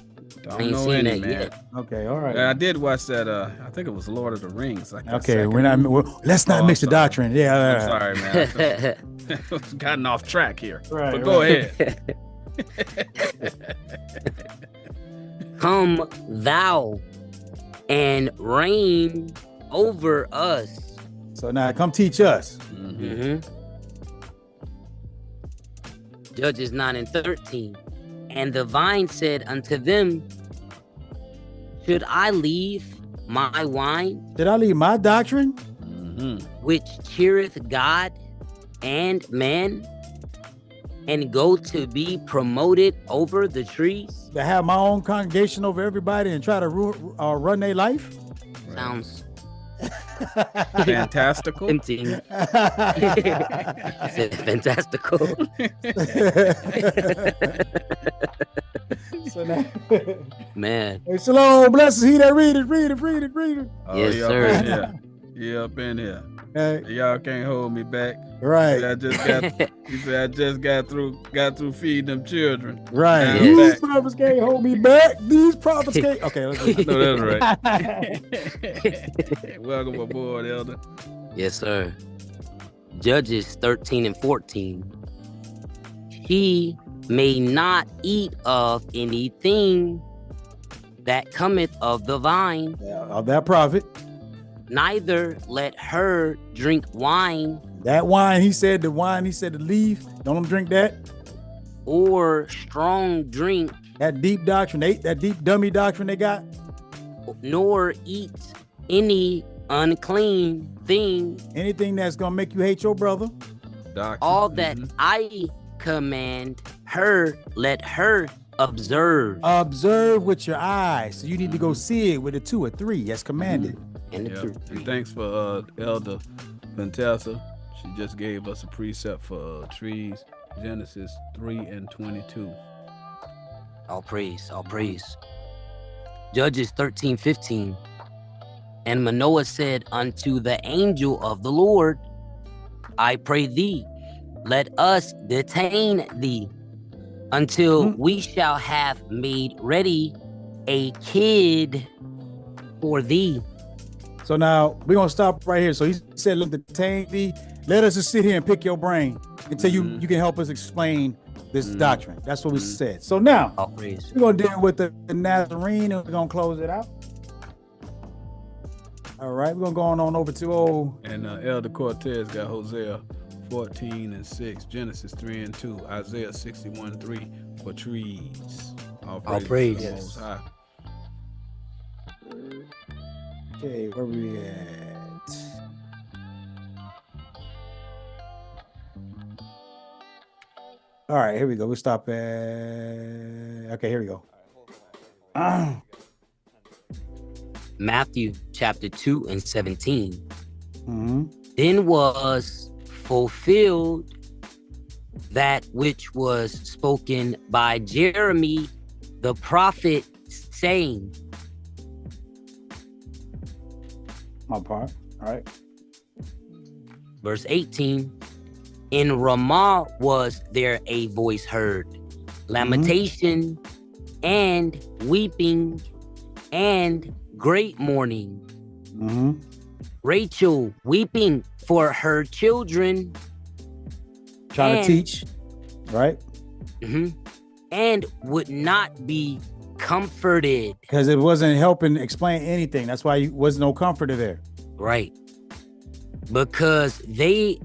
Don't know any, man. Yet. Okay, all right. I did watch that. I think it was Lord of the Rings. Okay, let's not mix the doctrine. Yeah, I'm sorry, man. I've gotten off track here. Right, but go ahead. Come thou and reign over us. So now come teach us. Judges 9 and 13. And the vine said unto them, should I leave my wine? Did I leave my doctrine? Which cheereth God and man, and go to be promoted over the trees? To have my own congregation over everybody and try to run their life? Sounds fantastical. tempting. Fantastical. So now, man. Hey, shalom, blessings. He that read it. Oh, yes, sir. Yeah, up in here. Hey. Y'all can't hold me back. Right. He said I just got through feeding them children. Right. Yes. These prophets can't hold me back. These prophets can't. Okay, let's go. No, that's right. Welcome aboard, Elder. Yes, sir. Judges 13 and 14. He may not eat of anything that cometh of the vine, Of that prophet. neither let her drink wine. That wine, he said to leave. Don't let them drink that. Or strong drink, That deep doctrine, that deep dummy doctrine they got. nor eat any unclean thing. Anything that's gonna make you hate your brother. Doctor. All that I command her, let her observe. Observe with your eyes. So you need to go see it with a 2 or 3. That's commanded. And Yeah. And thanks for Elder Pentessa. She just gave us a precept for trees. Genesis 3 and 22. all praise, all praise. Judges 13, 15. And Manoah said unto the angel of the Lord, I pray thee, let us detain thee until we shall have made ready a kid for thee. So now we're gonna stop right here. So he said, "Let detain thee. Let us just sit here and pick your brain until you can help us explain this doctrine." That's what we said. So now All praise. we're gonna deal with the Nazarene and we're gonna close it out. All right, we're gonna go on over to And Elder Cortez got Hosea 14 and 6, Genesis 3 and 2, Isaiah 61 3 for trees. All praise. to the Most High. okay, where we at? All right, here we go. We'll stop at okay, here we go. Matthew chapter 2 and 17. Mhm. Then was fulfilled that which was spoken by Jeremy the prophet, saying, My part. All right. verse 18, in Ramah was there a voice heard, lamentation and weeping and great mourning. Mhm. Rachel weeping for her children. Trying And- to teach, right? And would not be comforted. Because it wasn't helping explain anything. That's why was no comforter there. Right. Because they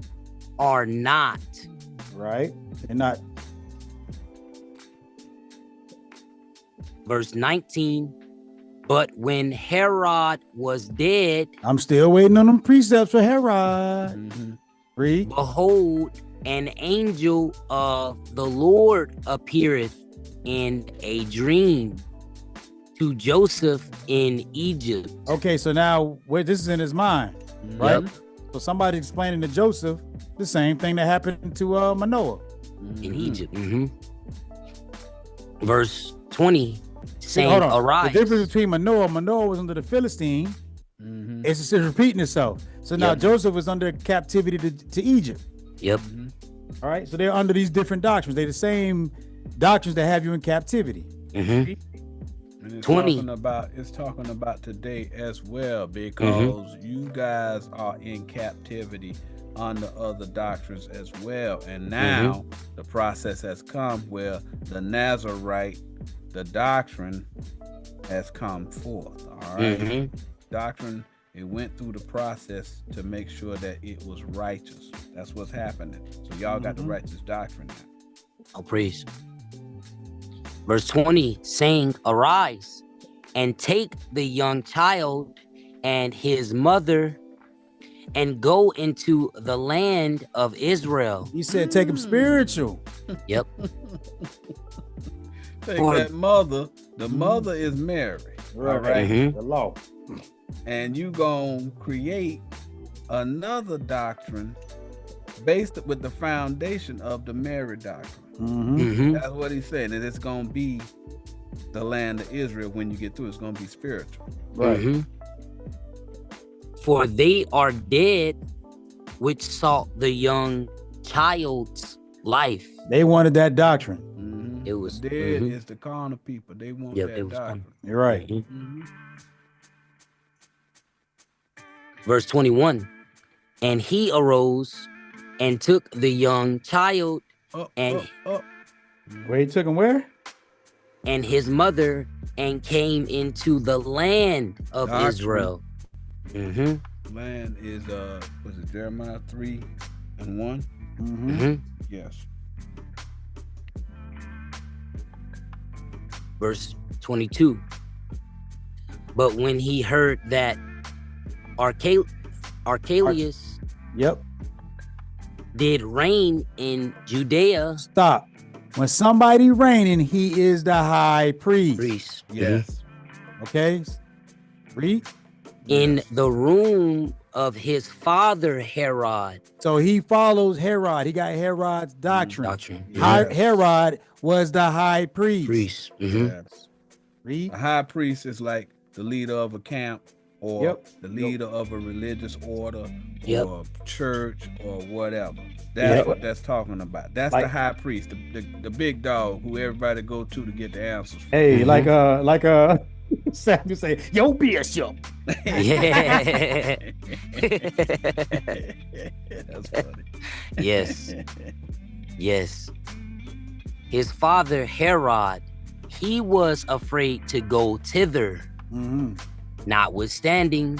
are not. Right? They're not. Verse 19. But when Herod was dead, I'm still waiting on them precepts for Herod. Read. behold, an angel of the Lord appeareth in a dream to Joseph in Egypt. Okay, so now where this is in his mind, right? Yep. So somebody explaining to Joseph the same thing that happened to Manoah. In Egypt. Verse 20, saying, Hold on. arise. The difference between Manoah was under the Philistine. It's just repeating itself. So now Yep. Joseph was under captivity to Egypt. Yep. All right, so they're under these different doctrines. They're the same doctrines that have you in captivity. And it's 20. talking about today as well, because you guys are in captivity under other doctrines as well. And now the process has come where the Nazarite, the doctrine, has come forth. All right. Doctrine, it went through the process to make sure that it was righteous. That's what's happening. So y'all got the righteous doctrine now. Oh, praise. Verse 20, saying, arise and take the young child and his mother and go into the land of Israel. He said, take him spiritual. Yep. Take that mother. The mother is Mary. Right. All right. The law. And you gonna create another doctrine based with the foundation of the Mary doctrine. That's what he's saying. And it's gonna be the land of Israel. When you get through, it's gonna be spiritual. Right. For they are dead which sought the young child's life. They wanted that doctrine. It was dead is the carnal people. They want that doctrine. You're right. Verse 21, and he arose and took the young child and Where he took him where? And his mother and came into the land of Doctrine. Israel. Land is was it Jeremiah 3:1? Yes. Verse 22. But when he heard that Archelaus did reign in Judea. Stop. When somebody reigning, he is the high priest. Yes. Okay. Read. In the room of his father Herod. So he follows Herod. He got Herod's doctrine. Yes. Herod was the high priest. Yes. Read. A high priest is like the leader of a camp or the leader of a religious order or church or whatever. That's what that's talking about. That's the high priest, the big dog who everybody go to get the answers. Hey, like Samuel say, yo, bishop. Yeah. That's funny. Yes. Yes. His father Herod, he was afraid to go thither. Notwithstanding,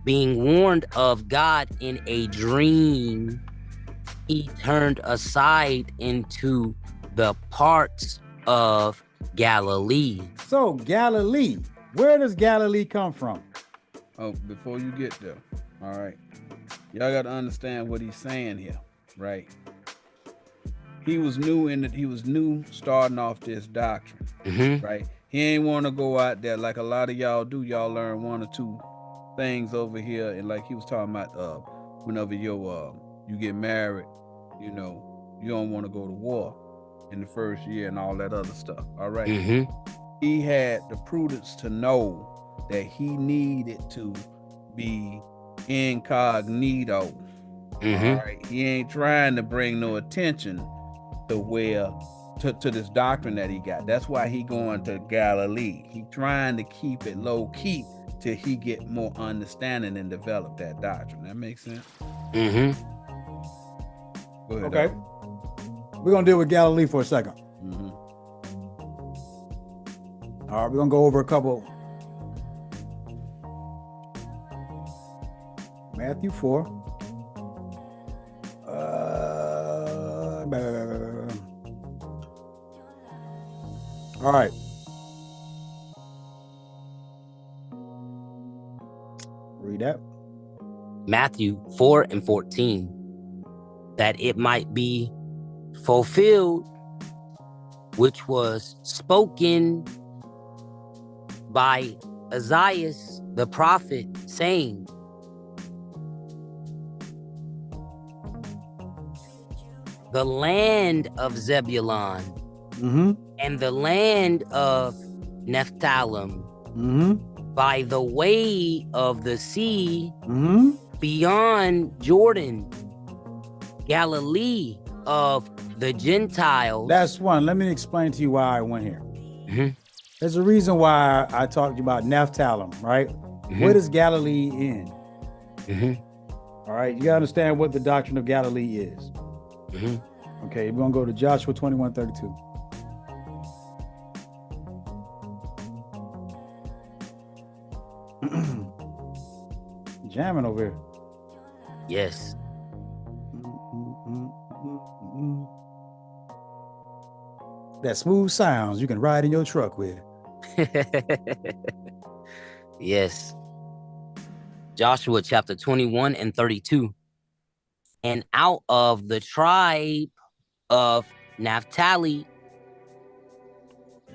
being warned of God in a dream, he turned aside into the parts of Galilee. So Galilee, where does Galilee come from? Oh, before you get there, all right, y'all got to understand what he's saying here, right? He was new starting off this doctrine, right? He ain't want to go out there like a lot of y'all do. Y'all learn one or two things over here, and like he was talking about, whenever you get married, you don't want to go to war in the first year and all that other stuff. All right. He had the prudence to know that he needed to be incognito. All right. He ain't trying to bring no attention to this doctrine that he got. That's why he going to Galilee. He trying to keep it low key till he get more understanding and develop that doctrine. That makes sense? Go ahead, okay. We're going to deal with Galilee for a second. All right, we're going to go over a couple. Matthew 4. All right. Read that. Matthew 4:14. That it might be fulfilled, which was spoken by Isaiah the prophet, saying, the land of Zebulun and the land of Nephthalim by the way of the sea beyond Jordan, Galilee of the Gentiles. That's one. Let me explain to you why I went here. There's a reason why I talked to you about Nephthalim, right? What is Galilee in? All right, you gotta understand what the doctrine of Galilee is. Okay, we're gonna go to Joshua 21:32. jamming over here. Yes. That smooth sounds you can ride in your truck with. Yes. Joshua chapter 21 and 32. And out of the tribe of Naphtali,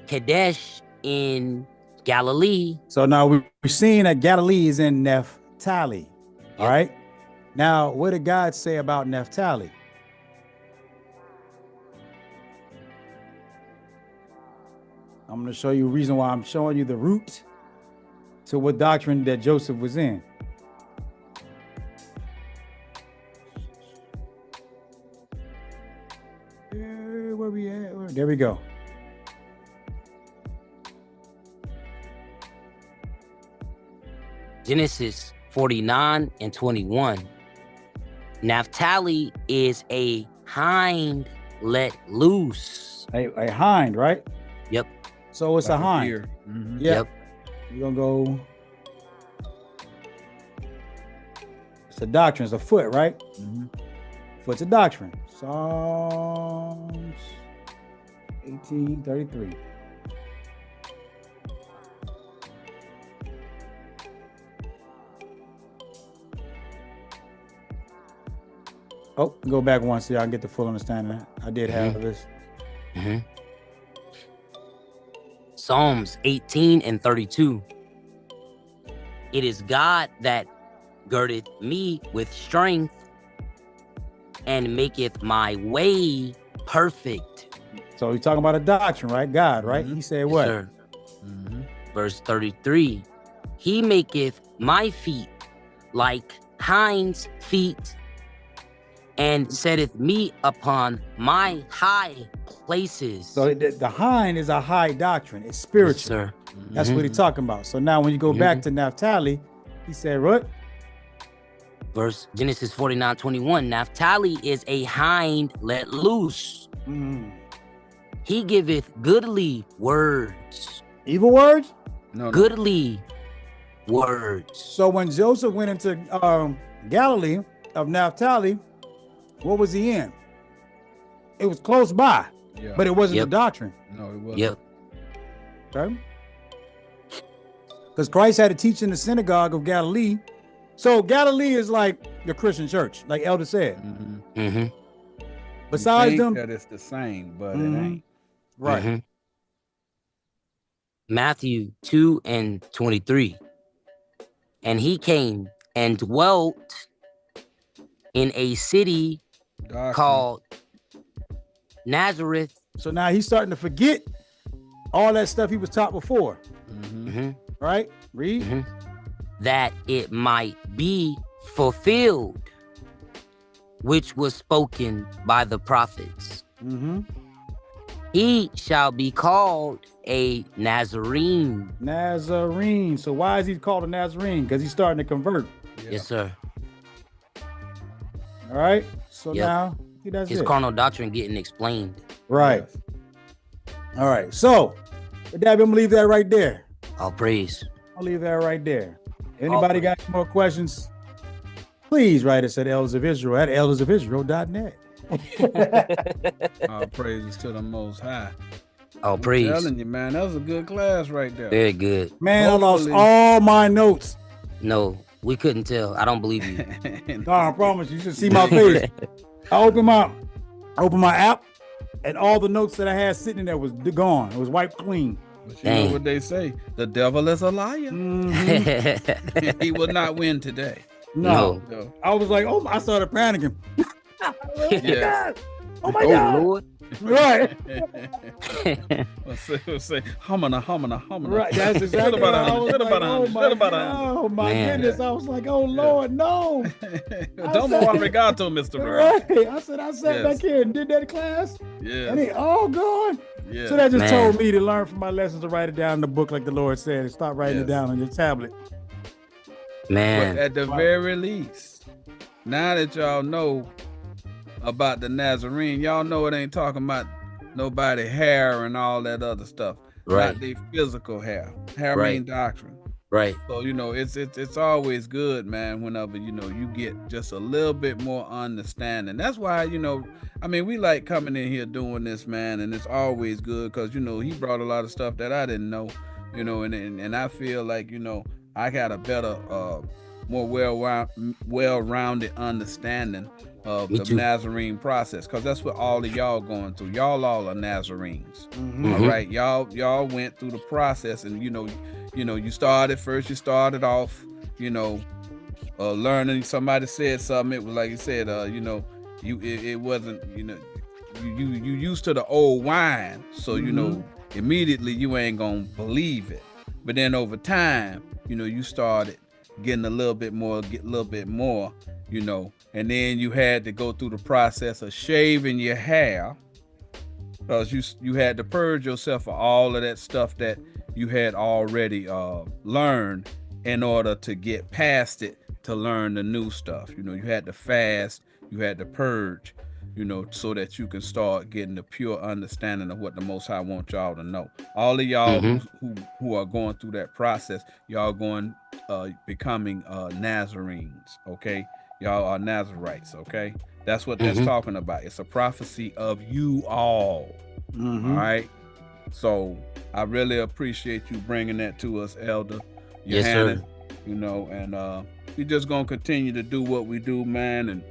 Kadesh in Galilee. So now we're seeing that Galilee is in Naphtali. All right. Now, what did God say about Naphtali? I'm going to show you a reason why I'm showing you the root to what doctrine that Joseph was in. Where we at? There we go. Genesis 49 and 21. Naphtali is a hind let loose. A hind, right? Yep. So it's Like a hind. deer. Mhm. Yep. We're going to go. It's a doctrine. It's a foot, right? Mhm. Foot's a doctrine. Psalms 18:33. Oh, go back one so y'all get the full understanding. I did have this. Psalms 18 and 32. It is God that girdeth me with strength and maketh my way perfect. So he's talking about a doctrine, right? God, right? He said what? Sir. Verse 33. He maketh my feet like hinds' feet and setteth me upon my high places. So the hind is a high doctrine. It's spiritual. Yes, sir. That's what he's talking about. So now when you go back to Naphtali, he said what? Verse Genesis 49:21. Naphtali is a hind let loose. He giveth goodly words. Evil words? No. Goodly words. So when Joseph went into Galilee of Naphtali, what was he in? It was close by, Yeah. but it wasn't the doctrine. No, it wasn't. Yep. Okay. Because Christ had to teach in the synagogue of Galilee. So Galilee is like the Christian church, like Elder said. Besides you them, think that it's the same, but it ain't. Right. Matthew 2 and 23. And he came and dwelt in a city Doctrine. called Nazareth. So now he's starting to forget all that stuff he was taught before. Right? Read. That it might be fulfilled, which was spoken by the prophets. He shall be called a Nazarene. Nazarene. So why is he called a Nazarene? Because he's starting to convert. Yes, sir. All right. So now that's his it. carnal doctrine getting explained. Right. All right. So, Dad, I'm gonna leave that right there. All praise. I'll leave that right there. Anybody got any more questions? Please write us at eldersofisrael at eldersofisrael.net. All praises to the Most High. All praise. I'm telling you, man, that was a good class right there. Very good. Man, I lost all my notes. No, we couldn't tell. I don't believe you. No, I promise you should see my face. I opened my app, and all the notes that I had sitting in there was gone. It was wiped clean. But you know what they say? The devil is a liar. He will not win today. No. I was like, oh, I started panicking. Yes. Oh my God. Lord. Right. Say, humana. Right. That's exactly what I was like. Oh my goodness. I was like, oh Lord, no. Domo arigato, Mr. Right. I sat back here and did that class. Yeah. And it all gone. Yeah. So that just told me to learn from my lessons to write it down in the book like the Lord said, and stop writing it down on your tablet. Man. But at the very least, now that y'all know about the Nazarene, y'all know it ain't talking about nobody hair and all that other stuff. Right. Not the physical hair. Hair mean doctrine. Right. So, it's always good, man, whenever, you get just a little bit more understanding. That's why, we like coming in here doing this, man, and it's always good because, he brought a lot of stuff that I didn't know, and I feel like, I got a better, more well-rounded understanding of Me the too. Nazarene process, because that's what all of y'all going through. Y'all all are Nazarenes. All right, y'all went through the process, and you started off, learning. Somebody said something. It was like you said, it wasn't, you used to the old wine, so immediately you ain't gonna believe it. But then over time, you started getting a little bit more, and then you had to go through the process of shaving your hair, because you had to purge yourself of all of that stuff that you had already learned in order to get past it, to learn the new stuff. You had to fast, you had to purge, so that you can start getting the pure understanding of what the Most High wants y'all to know. All of y'all who are going through that process, y'all becoming Nazarenes, okay? Y'all are Nazarites, okay? That's what that's talking about. It's a prophecy of you all. All right? So I really appreciate you bringing that to us, Elder. Yes, sir. And we're just going to continue to do what we do, man. And,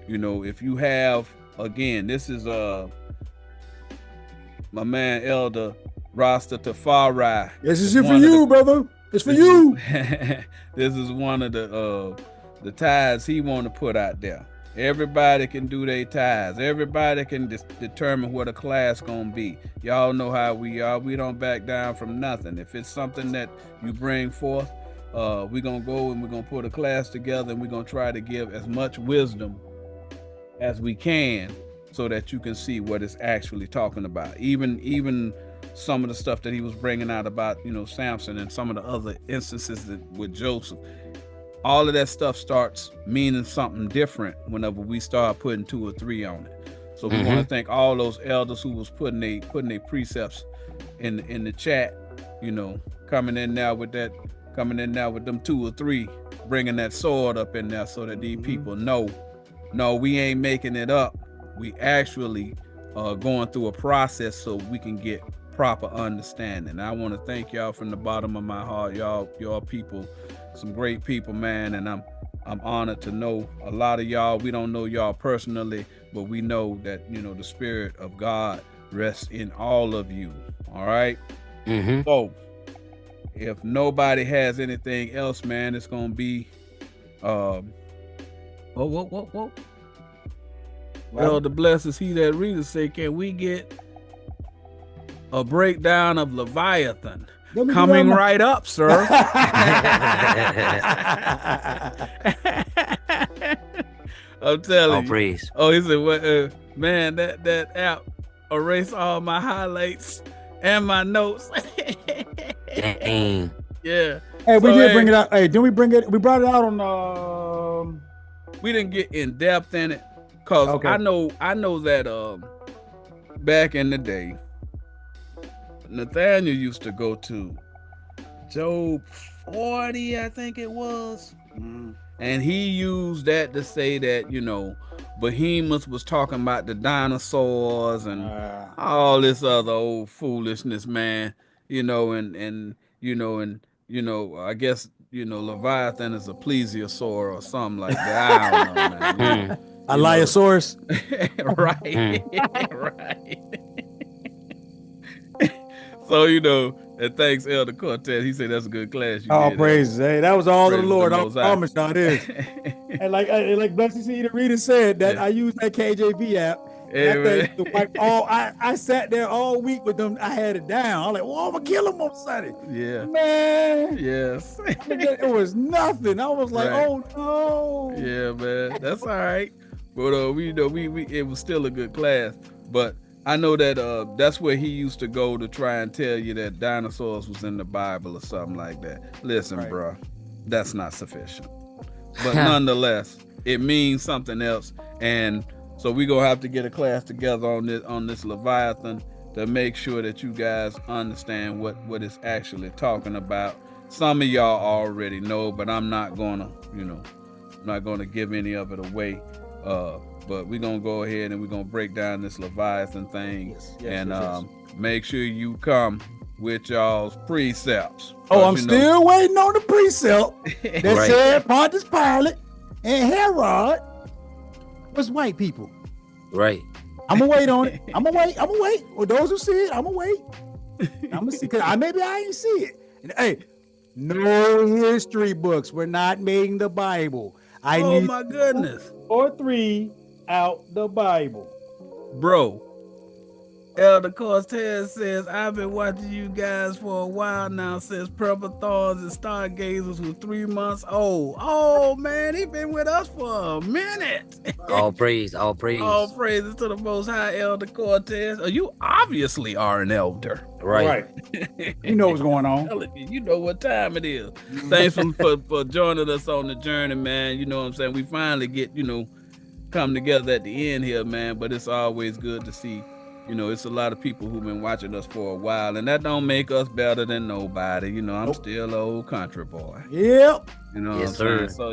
if you have, again, this is my man, Elder Rasta Tafari. This is for you, brother. It's for you. This is one of the tithes he want to put out there. Everybody can do their tithes. Everybody can determine what a class gonna be. Y'all know how we are. We don't back down from nothing. If it's something that you bring forth, we're gonna go and we're gonna put a class together, and we're gonna try to give as much wisdom as we can, so that you can see what it's actually talking about. Even some of the stuff that he was bringing out about, Samson, and some of the other instances with Joseph. All of that stuff starts meaning something different whenever we start putting 2 or 3 on it. So we want to thank all those elders who was putting their precepts in the chat, coming in now with them 2 or 3, bringing that sword up in there, so that these people know, no, we ain't making it up. We actually going through a process so we can get proper understanding. I want to thank y'all from the bottom of my heart. Y'all people, some great people, man, and I'm honored to know a lot of y'all. We don't know y'all personally, but we know that the Spirit of God rests in all of you. All right. So if nobody has anything else, man, it's gonna be whoa. Well, the blessed he that readeth say, can we get a breakdown of Leviathan? Coming right up, sir. I'm telling you. Praise. Oh, he said, "What, man? That app erased all my highlights and my notes." Dang. Yeah. Hey, we did bring it out. Hey, didn't we bring it? We brought it out on. We didn't get in depth in it, cause I know that back in the day, Nathaniel used to go to Job 40, I think it was. And he used that to say that, Behemoth was talking about the dinosaurs and all this other old foolishness, man. I guess, Leviathan is a plesiosaur or something like that. I don't know, man. A Liosaurus. Right. Right. So, and thanks, Elder Cortez. He said that's a good class. Praises. Hey, that was all of the Lord. I promise y'all this. And like Blessed See the Reader said, that I used that KJV app. I sat there all week with them. I had it down. I was like, I'm gonna kill him on Sunday. Yeah. Man. Yes. It was nothing. I was like, oh no. Yeah, man. That's all right. But it was still a good class. But I know that that's where he used to go to try and tell you that dinosaurs was in the Bible or something like that. Listen, bro, that's not sufficient. But nonetheless, it means something else. And so we're going to have to get a class together on this Leviathan to make sure that you guys understand what it's actually talking about. some of y'all already know, but I'm not gonna, give any of it away. But we're gonna go ahead and we're gonna break down this Leviathan thing, make sure you come with y'all's precepts. Oh, I'm still waiting on the precept that said Pontius Pilate and Herod was white people. Right. I'm gonna wait on it. I'm gonna wait. For those who see it, I'm gonna wait. I'm gonna see, cause maybe I ain't see it. And, hey, no history books. We're not making the Bible. I need my goodness. 2 or 3 out the Bible. Bro, Elder Cortez says, I've been watching you guys for a while now, since Purple Thorns and Stargazers was 3 months old. Oh, man, he been with us for a minute. All praise. All praises to the Most High, Elder Cortez. Oh, you obviously are an elder. Right. You know what's going on. You know what time it is. Thanks for joining us on the journey, man. You know what I'm saying? We finally get, come together at the end here, man, but it's always good to see. It's a lot of people who've been watching us for a while, and that don't make us better than nobody. I'm still an old country boy. Yep. You know what I'm saying? So,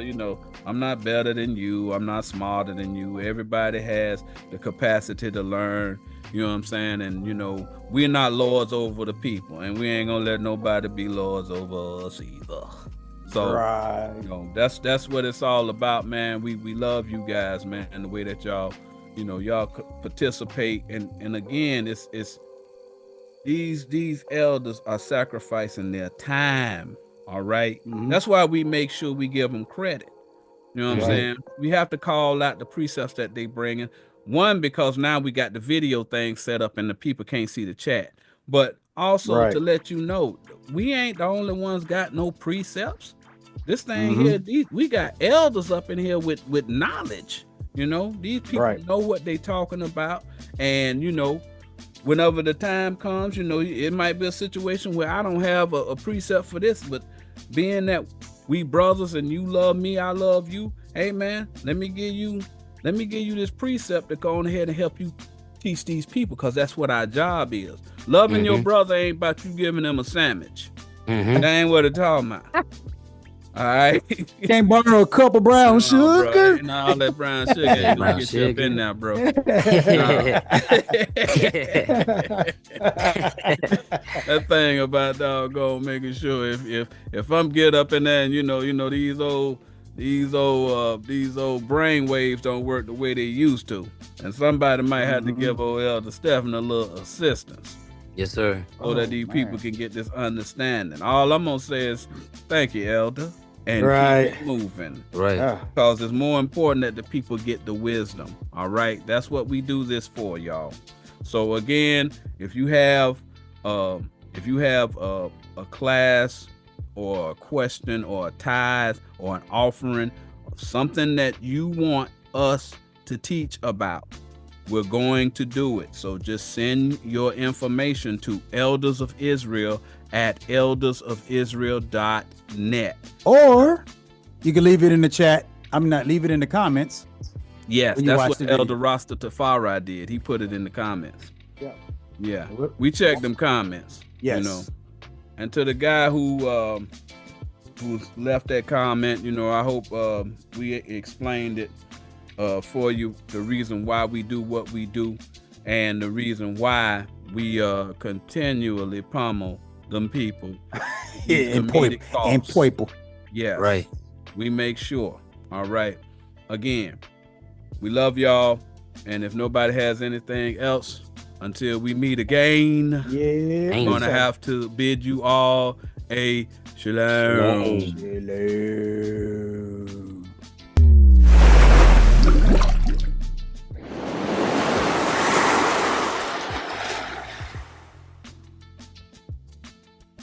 I'm not better than you. I'm not smarter than you. Everybody has the capacity to learn. You know what I'm saying? And, we're not lords over the people, and we ain't gonna let nobody be lords over us either. So, that's what it's all about, man. We love you guys, man, and the way that y'all participate, and again, it's these elders are sacrificing their time. All right, that's why we make sure we give them credit. You know what I'm saying? We have to call out the precepts that they bringing. One, because now we got the video thing set up and the people can't see the chat, but also to let you know, we ain't the only ones got no precepts. This thing here, we got elders up in here with knowledge. These people know what they talking about, and whenever the time comes, it might be a situation where I don't have a precept for this, but being that we brothers and you love me, I love you. Hey man, let me give you this precept to go on ahead and help you teach these people, because that's what our job is. Loving your brother ain't about you giving them a sandwich. That ain't what it's talking about. All right. Can't borrow a cup of brown sugar. Bro, all that brown sugar ain't gonna get you up in there, bro. That thing about doggone making sure if I'm get up in there and these old brain waves don't work the way they used to, and somebody might have to give old Elder Stephen a little assistance. Yes, sir. So that these people can get this understanding. All I'm gonna say is thank you, Elder, and keep it moving. Right. Because it's more important that the people get the wisdom. All right. That's what we do this for, y'all. So again, if you have a class or a question or a tithe or an offering, something that you want us to teach about, we're going to do it. So just send your information to Elders of Israel at eldersofisrael.net. Or you can leave it in the chat. Leave it in the comments. Yes, that's what Elder Rasta Tafari did. He put it in the comments. Yeah. We checked them comments. Yes. And to the guy who left that comment, I hope we explained it for you, the reason why we do what we do, and the reason why we continually pummel them people. and people. Yeah. Right. We make sure. All right. Again, we love y'all. And if nobody has anything else, until we meet again, I'm going to have to bid you all a shalom. Shalom.